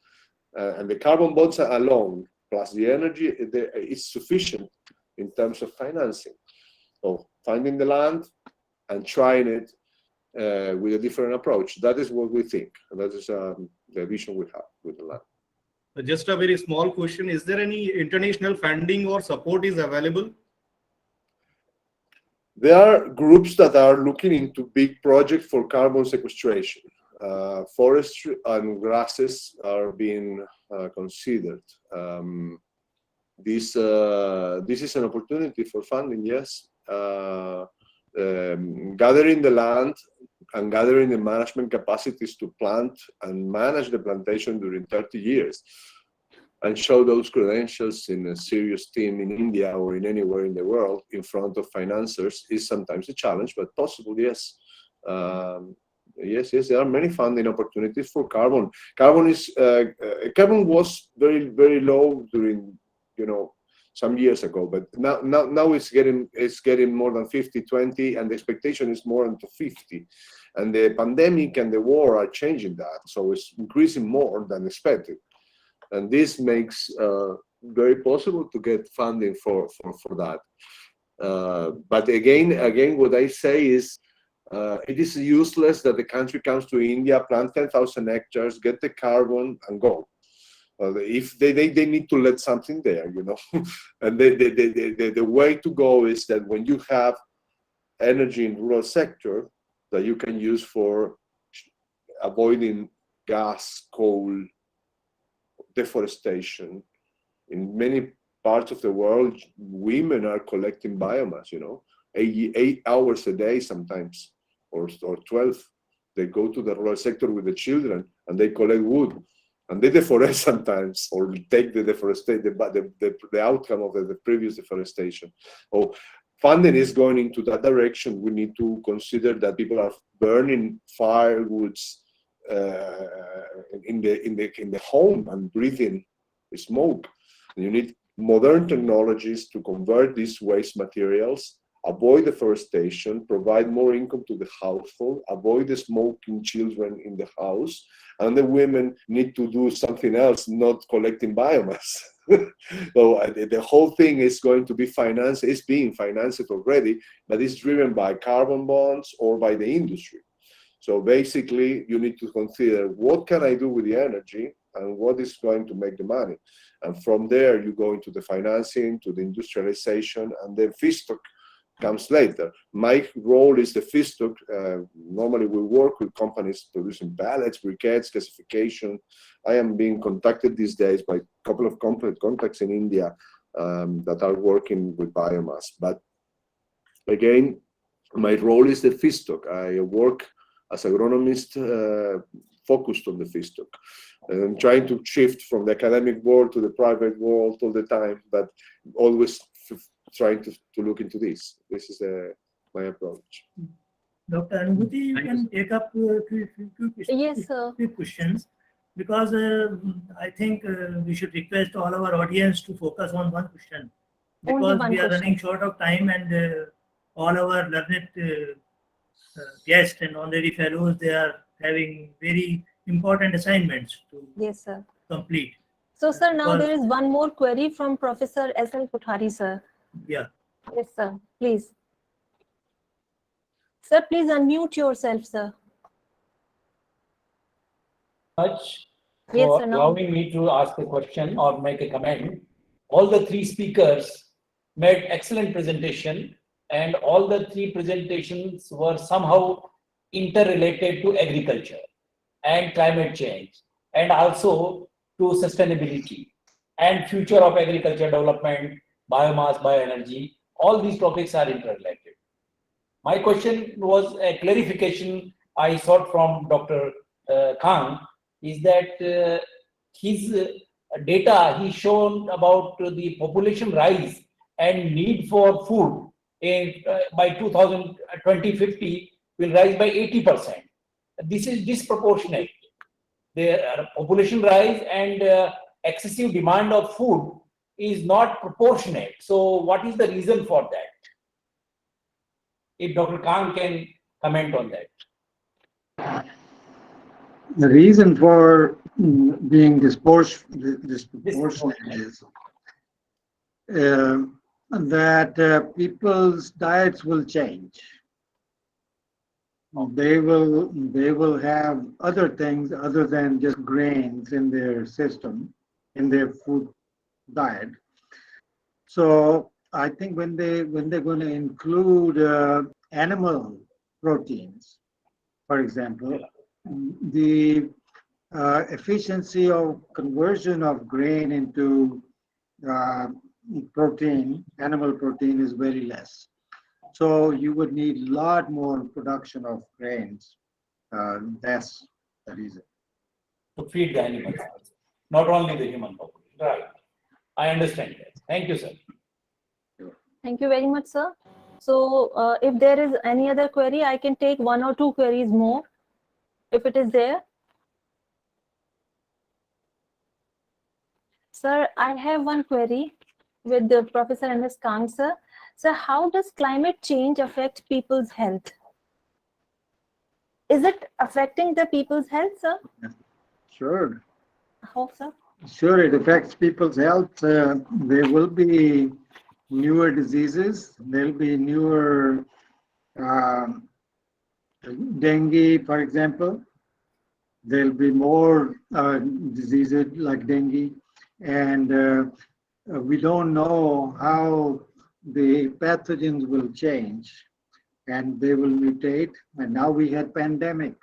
[SPEAKER 11] And the carbon bonds alone, plus the energy, is sufficient in terms of financing. So finding the land and trying it with a different approach. That is what we think. And that is the vision we have with the land.
[SPEAKER 13] Just a very small question. Is there any international funding or support is available?
[SPEAKER 11] There are groups that are looking into big projects for carbon sequestration. Forestry and grasses are being considered. This is an opportunity for funding, yes. Gathering the land and gathering the management capacities to plant and manage the plantation during 30 years and show those credentials in a serious team in India or in anywhere in the world in front of financiers is sometimes a challenge, but possible, yes. Yes, there are many funding opportunities for carbon. Carbon was very, very low during, some years ago, but now it's getting more than 50-20, and the expectation is more than 50. And the pandemic and the war are changing that, so it's increasing more than expected. And this makes very possible to get funding for that. But again, what I say is, it is useless that the country comes to India, plant 10,000 hectares, get the carbon, and go. If they need to let something there, and the way to go is that when you have energy in rural sector that you can use for avoiding gas, coal, deforestation. In many parts of the world, women are collecting biomass, 8 hours a day sometimes, or 12. They go to the rural sector with the children and they collect wood and they deforest sometimes, or take the deforestation, the outcome of the previous deforestation. Oh, funding is going into that direction. We need to consider that people are burning firewoods in the home and breathing smoke. And you need modern technologies to convert these waste materials, avoid deforestation, provide more income to the household, avoid the smoking children in the house, and the women need to do something else, not collecting biomass. So the whole thing is going to be financed, it's being financed already, but it's driven by carbon bonds or by the industry. So basically, you need to consider what can I do with the energy and what is going to make the money. And from there, you go into the financing, to the industrialization, and then feedstock comes later. My role is the feedstock. Normally, we work with companies producing pallets, briquettes, gasification. I am being contacted these days by a couple of contacts in India that are working with biomass. But again, my role is the feedstock. I work as agronomist focused on the feedstock. I'm trying to shift from the academic world to the private world all the time, but always trying to look into this. This is my approach.
[SPEAKER 1] Dr. Anubhuti, you can take up a few
[SPEAKER 12] Yes, sir.
[SPEAKER 1] questions, because I think we should request all our audience to focus on one question,
[SPEAKER 12] Only
[SPEAKER 1] because
[SPEAKER 12] one
[SPEAKER 1] we are
[SPEAKER 12] question.
[SPEAKER 1] running short of time, and all our learned guests and honorary fellows, they are having very important assignments to
[SPEAKER 12] Yes, sir.
[SPEAKER 1] complete.
[SPEAKER 12] So, sir, now
[SPEAKER 1] Because-
[SPEAKER 12] there is one more query from Professor S.L. Kothari, sir.
[SPEAKER 1] Yeah.
[SPEAKER 12] Yes, sir. Please. Sir, please unmute yourself, sir.
[SPEAKER 2] Much
[SPEAKER 12] Yes,
[SPEAKER 2] for
[SPEAKER 12] sir. Now,
[SPEAKER 2] allowing me to ask a question or make a comment. All the three speakers made excellent presentation, and all the three presentations were somehow interrelated to agriculture and climate change, and also to sustainability and future of agriculture development, biomass, bioenergy. All these topics are interrelated. My question was a clarification I sought from Dr. Kang, is that his data he shown about the population rise and need for food in by 2050 will rise by 80%. This is disproportionate. The population rise and excessive demand of food is not proportionate. So what is the reason for that? If Dr. Khan can comment on that.
[SPEAKER 5] The reason for being disproportionate is that people's diets will change. They will have other things other than just grains in their system, in their food diet. So I think when they're going to include animal proteins, for example, the efficiency of conversion of grain into protein, animal protein, is very less. So you would need a lot more production of grains. That's the reason.
[SPEAKER 2] To feed the animals, not only the human population. Right. I understand that. Thank you, sir.
[SPEAKER 12] thank you very much, sir. So, if there is any other query, I can take one or two queries more, if it is there. Sir, I have one query with the Professor M.S. Kang, sir. Sir, how does climate change affect people's health? Is it affecting the people's health, sir?
[SPEAKER 5] Sure.
[SPEAKER 12] How, sir?
[SPEAKER 5] Sure, it affects people's health. There will be newer diseases. There'll be newer dengue, for example. There'll be more diseases like dengue. And we don't know how the pathogens will change, and they will mutate. And now we had pandemic.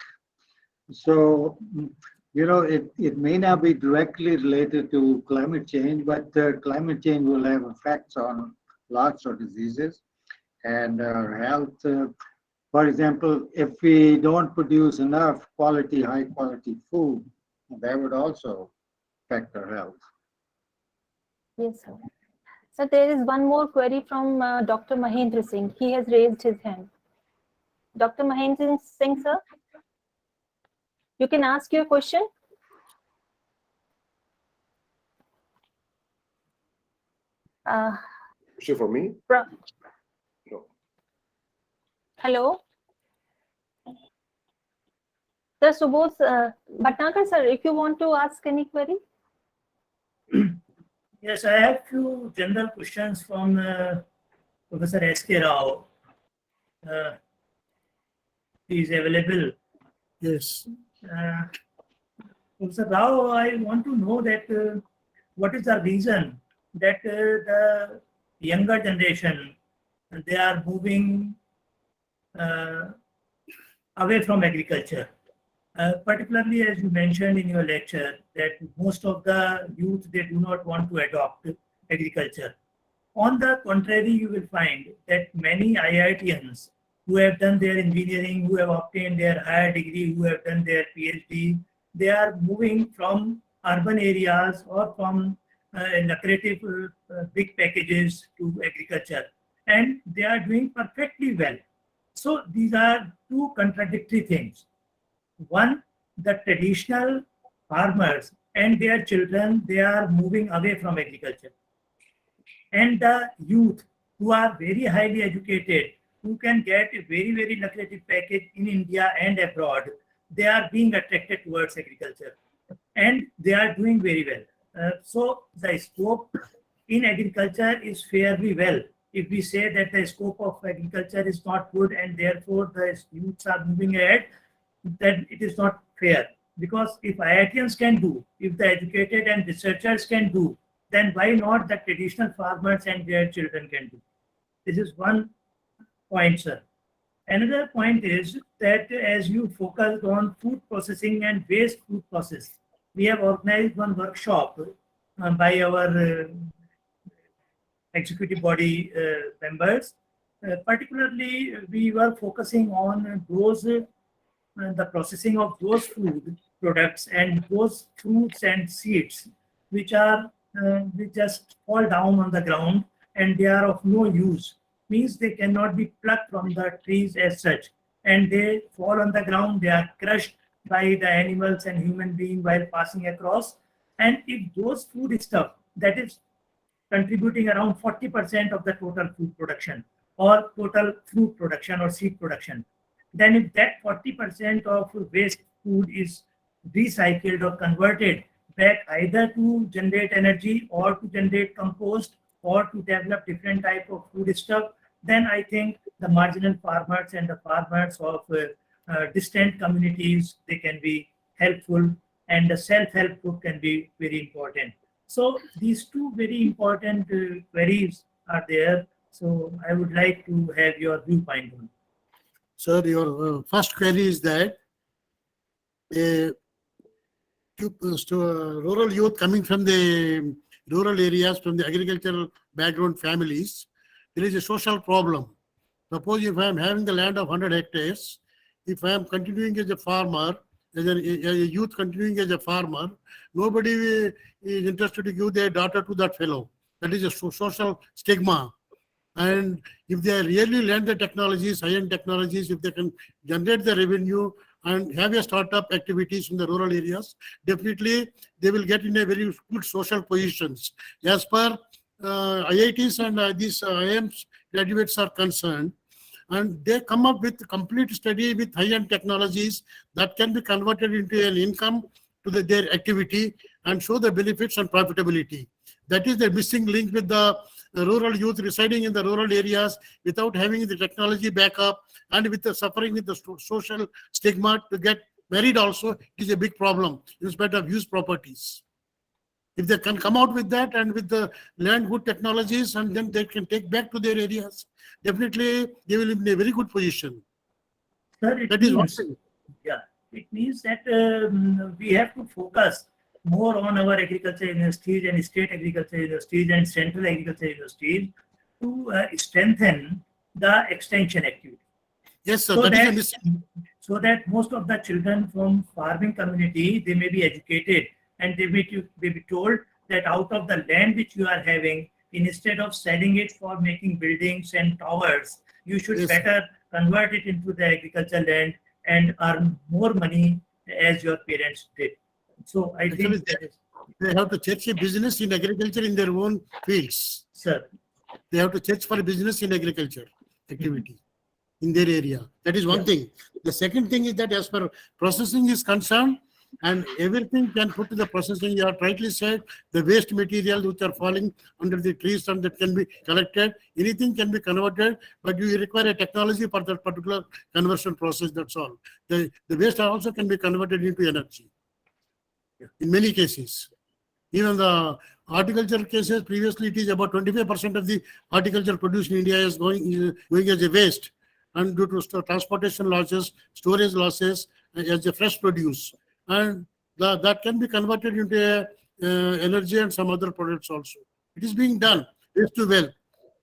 [SPEAKER 5] So, you know, it may not be directly related to climate change, but climate change will have effects on lots of diseases, and our health For example, if we don't produce enough quality, high quality food, that would also affect our health.
[SPEAKER 12] Yes, sir. So there is one more query from Dr. Mahendra Singh. He has raised his hand. Dr. Mahendra Singh, sir, you can ask your question.
[SPEAKER 11] Question for me? No.
[SPEAKER 12] Hello. Sir Subodh Bhatnagar, sir, if you want to ask any query.
[SPEAKER 1] Yes, I have few general questions from Professor S.K. Rao. He is available.
[SPEAKER 9] Yes.
[SPEAKER 1] Professor Rao, I want to know that what is the reason that the younger generation, they are moving away from agriculture. Particularly as you mentioned in your lecture that most of the youth, they do not want to adopt agriculture. On the contrary, you will find that many IITians who have done their engineering, who have obtained their higher degree, who have done their PhD, they are moving from urban areas or from lucrative big packages to agriculture, and they are doing perfectly well. So these are two contradictory things. One, the traditional farmers and their children, they are moving away from agriculture. And the youth who are very highly educated, who can get a very, very lucrative package in India and abroad, they are being attracted towards agriculture. And they are doing very well. So the scope in agriculture is fairly well. If we say that the scope of agriculture is not good and therefore the youths are moving ahead, then it is not fair. Because if IITians can do, if the educated and researchers can do, then why not the traditional farmers and their children can do? This is one point, sir. Another point is that as you focused on food processing and waste food process, we have organized one workshop by our executive body members. Particularly, we were focusing on those the processing of those food products and those fruits and seeds which are they just fall down on the ground and they are of no use, means they cannot be plucked from the trees as such, and they fall on the ground, they are crushed by the animals and human beings while passing across. And if those food stuff that is contributing around 40% of the total food production or total fruit production or seed production, then if that 40% of waste food is recycled or converted back either to generate energy or to generate compost or to develop different type of food stuff, then I think the marginal farmers and the farmers of distant communities, they can be helpful, and the self-help group can be very important. So these two very important queries are there. So I would like to have your viewpoint on.
[SPEAKER 9] Sir, your first query is that rural youth coming from the rural areas, from the agricultural background families, there is a social problem. Suppose if I am having the land of 100 hectares, if I am continuing as a farmer, as a youth continuing as a farmer, nobody is interested to give their daughter to that fellow. That is a social stigma. And if they really learn the technologies, high-end technologies, if they can generate the revenue and have a startup activities in the rural areas, definitely they will get in a very good social positions. As per IITs and these IIMs graduates are concerned, and they come up with complete study with high-end technologies that can be converted into an income to their activity and show the benefits and profitability. That is the missing link with the rural youth residing in the rural areas without having the technology backup and with the suffering with the social stigma to get married also. It is a big problem in spite of used properties. If they can come out with that and with the learn good technologies and then they can take back to their areas, definitely they will be in a very good position.
[SPEAKER 1] Sir,
[SPEAKER 9] that is one thing.
[SPEAKER 1] Yeah, it means that we have to focus more on our agriculture universities and state agriculture universities and central agriculture universities to strengthen the extension activity.
[SPEAKER 9] Yes, sir.
[SPEAKER 1] So
[SPEAKER 9] That is a
[SPEAKER 1] that,
[SPEAKER 9] missing.
[SPEAKER 1] so that most of the children from farming community, they may be educated and they may be told that out of the land which you are having, instead of selling it for making buildings and towers, you should
[SPEAKER 9] Yes.
[SPEAKER 1] better convert it into the agricultural land and earn more money as your parents did. So I
[SPEAKER 9] Actually,
[SPEAKER 1] think that is,
[SPEAKER 9] they have to check a business in agriculture in their own fields.
[SPEAKER 1] sir.
[SPEAKER 9] They have to search for a business in agriculture activity in their area. That is one
[SPEAKER 1] Yeah.
[SPEAKER 9] thing. The second thing is that as far processing is concerned, and everything can put to the processing, you have rightly said, the waste material which are falling under the trees and that can be collected, anything can be converted, but you require a technology for that particular conversion process, that's all. The waste also can be converted into energy in many cases. Even the horticultural cases, previously it is about 25% of the horticulture produced in India is going as a waste, and due to transportation losses, storage losses, as a fresh produce, and that can be converted into energy and some other products also. It is being done. Waste to wealth.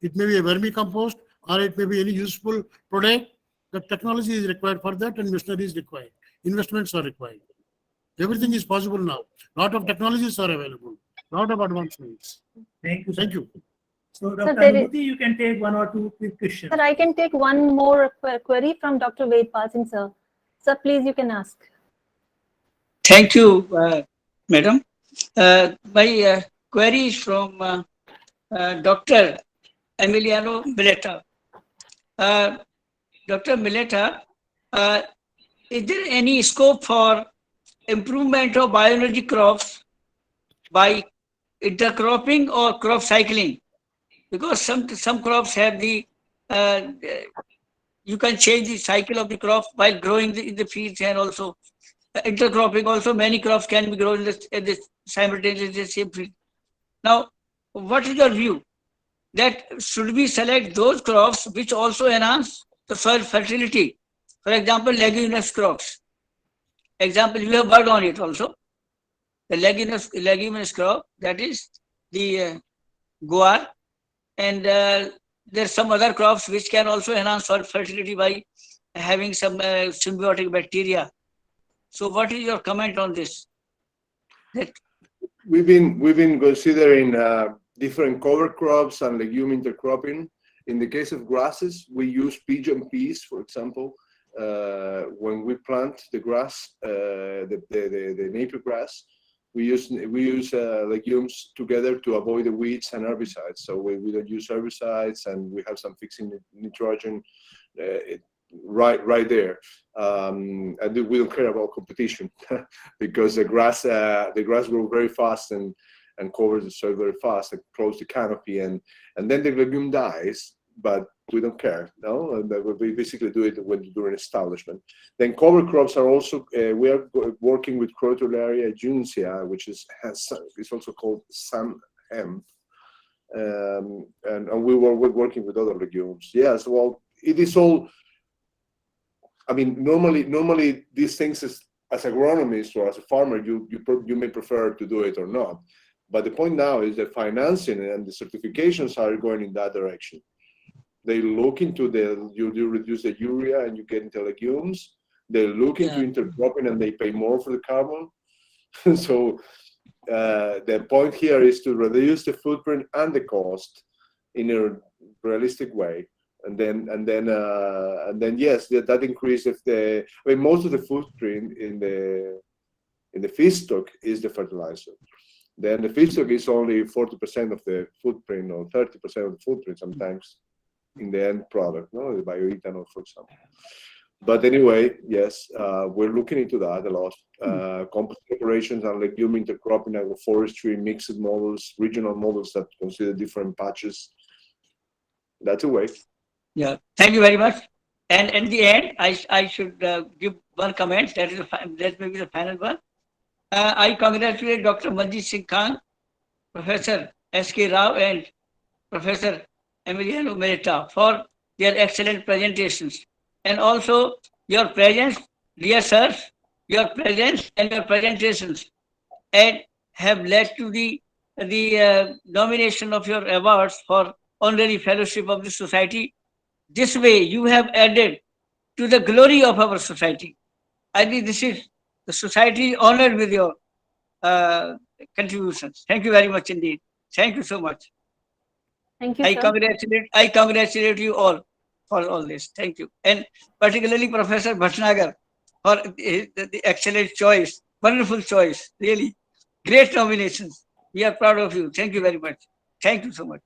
[SPEAKER 9] It may be a vermicompost or it may be any useful product. The technology is required for that, and machinery is required. Investments are required. Everything is possible now. Lot of technologies are available. Lot of advancements.
[SPEAKER 1] Thank you, sir.
[SPEAKER 9] Thank you.
[SPEAKER 1] So Dr.
[SPEAKER 12] there is-
[SPEAKER 1] Nubhuti, you can take one or two quick questions.
[SPEAKER 12] Sir, I can take one more query from Dr. Vedpal Singh, sir. Sir, please, you can ask.
[SPEAKER 10] Thank you, madam. My query is from Dr. Emiliano Maletta. Dr. Maletta, is there any scope for improvement of bioenergy crops by intercropping or crop cycling? Because some crops have the you can change the cycle of the crop while growing in the fields, and also intercropping. Also, many crops can be grown in the simultaneously same field. Now, what is your view? That should we select those crops which also enhance the soil fertility? For example, leguminous crops. Example, you have worked on it also. The leguminous crop, that is the guar, and there's some other crops which can also enhance soil fertility by having some symbiotic bacteria. So what is your comment on this?
[SPEAKER 11] We've been considering different cover crops and legume intercropping. In the case of grasses, we use pigeon peas, for example, when we plant the grass, the napier grass. We use legumes together to avoid the weeds and herbicides. So we don't use herbicides, and we have some fixing nitrogen right there. And we don't care about competition because the grass grows very fast and covers the soil very fast and close the canopy, and then the legume dies. But we don't care, no? And we basically do it during establishment. Then cover crops are also, we are working with Crotularia juncea, which is also called sun hemp. And we're working with other legumes. Yes, well, it is all, I mean, normally these things as agronomist or as a farmer, you may prefer to do it or not. But the point now is that financing and the certifications are going in that direction. They look into you reduce the urea and you get into legumes. They look into intercropping and they pay more for the carbon. So the point here is to reduce the footprint and the cost in a realistic way. And then yes, that increase if most of the footprint in the feedstock is the fertilizer. Then the feedstock is only 40% of the footprint or 30% of the footprint sometimes in the end product, no, the bioethanol, for example. But anyway, yes, we're looking into that a lot. Compost operations and legume intercropping, agroforestry, mixed models, regional models that consider different patches. That's a way.
[SPEAKER 10] Yeah, thank you very much. And in the end, I should give one comment. That may be the final one. I congratulate Dr. Manjit Singh Khan, Professor S.K. Rao, and Professor Emiliano Maletta for their excellent presentations. And also your presence, dear sirs, your presence and your presentations, and have led to the nomination of your awards for honorary fellowship of the society. This way, you have added to the glory of our society. I think this is the society honored with your contributions. Thank you very much indeed. Thank you so much.
[SPEAKER 12] Thank you,
[SPEAKER 10] I
[SPEAKER 12] sir.
[SPEAKER 10] congratulate you all for all this. Thank you. And particularly Professor Bhatnagar for the excellent choice, wonderful choice, really. Great nominations. We are proud of you. Thank you very much. Thank you so much.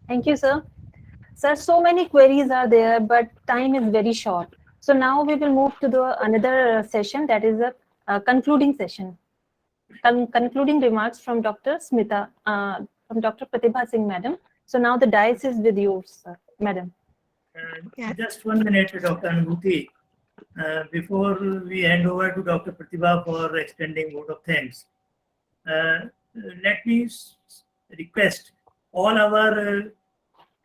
[SPEAKER 12] Thank you, sir. Sir, so many queries are there, but time is very short. So now we will move to the another session, that is a concluding session. Concluding remarks from Dr. Smita, from Dr. Pratibha Singh, madam. So now the dais is with you, sir, madam.
[SPEAKER 1] Just 1 minute, Dr. Anubhuti. Before we hand over to Dr. Pratibha for extending vote of thanks, let me request all our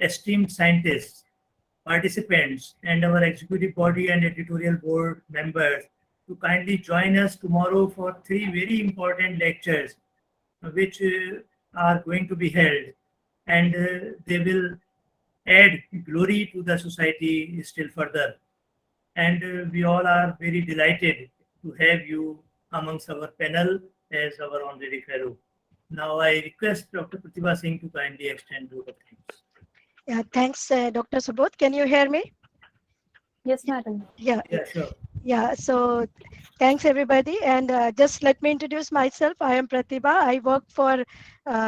[SPEAKER 1] esteemed scientists, participants, and our executive body and editorial board members to kindly join us tomorrow for 3 very important lectures which are going to be held, and they will add glory to the society still further. And we all are very delighted to have you amongst our panel as our honorary fellow. Now I request Dr. Pratibha Singh to kindly extend vote of thanks.
[SPEAKER 14] Yeah, thanks, Dr. Subodh. Can you hear me?
[SPEAKER 12] Yes, madam.
[SPEAKER 14] Yeah,
[SPEAKER 1] sure.
[SPEAKER 14] Yeah, so thanks everybody. And just let me introduce myself. I am Pratibha. I work for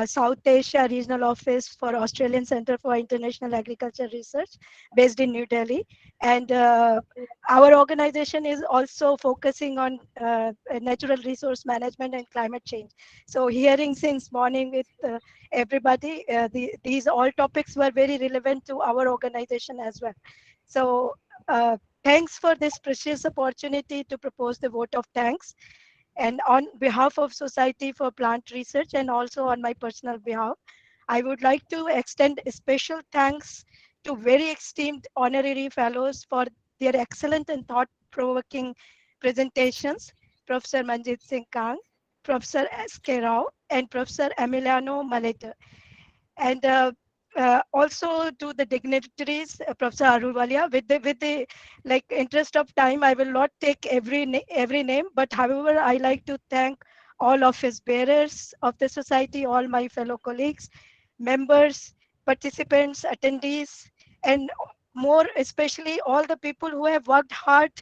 [SPEAKER 14] South Asia Regional Office for Australian Center for International Agriculture Research based in New Delhi. And our organization is also focusing on natural resource management and climate change. So hearing since morning with everybody, these all topics were very relevant to our organization as well. So thanks for this precious opportunity to propose the vote of thanks. And on behalf of Society for Plant Research and also on my personal behalf, I would like to extend a special thanks to very esteemed honorary fellows for their excellent and thought-provoking presentations, Professor MANJIT Singh Khan, Professor S.K. Rao, and Professor EMILIANO Maletta. And also to the dignitaries, Professor Ahluwalia, with the like interest of time, I will not take every name, but however, I like to thank all office bearers of the society, all my fellow colleagues, members, participants, attendees, and more especially all the people who have worked hard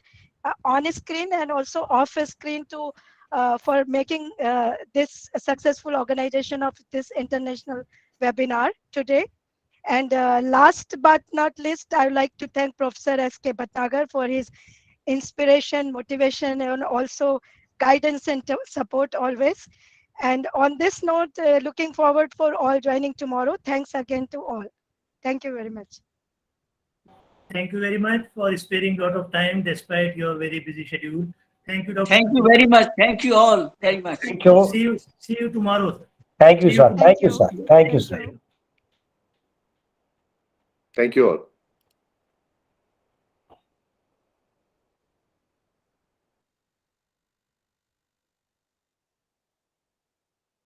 [SPEAKER 14] on screen and also off screen to for making this a successful organization of this international webinar today. And last but not least, I would like to thank Professor S.K. Bhatnagar for his inspiration, motivation, and also guidance and support always. And on this note, looking forward for all joining tomorrow. Thanks again to all. Thank you very much.
[SPEAKER 1] Thank you very much for sparing a lot of time despite your very busy schedule. Thank you, Dr.
[SPEAKER 10] Thank you very much. Thank you all very much.
[SPEAKER 8] Thank you.
[SPEAKER 1] See you tomorrow, sir.
[SPEAKER 8] Thank you,
[SPEAKER 1] See
[SPEAKER 8] sir.
[SPEAKER 1] tomorrow.
[SPEAKER 8] Thank you, sir. Thank you, sir.
[SPEAKER 11] Thank you all.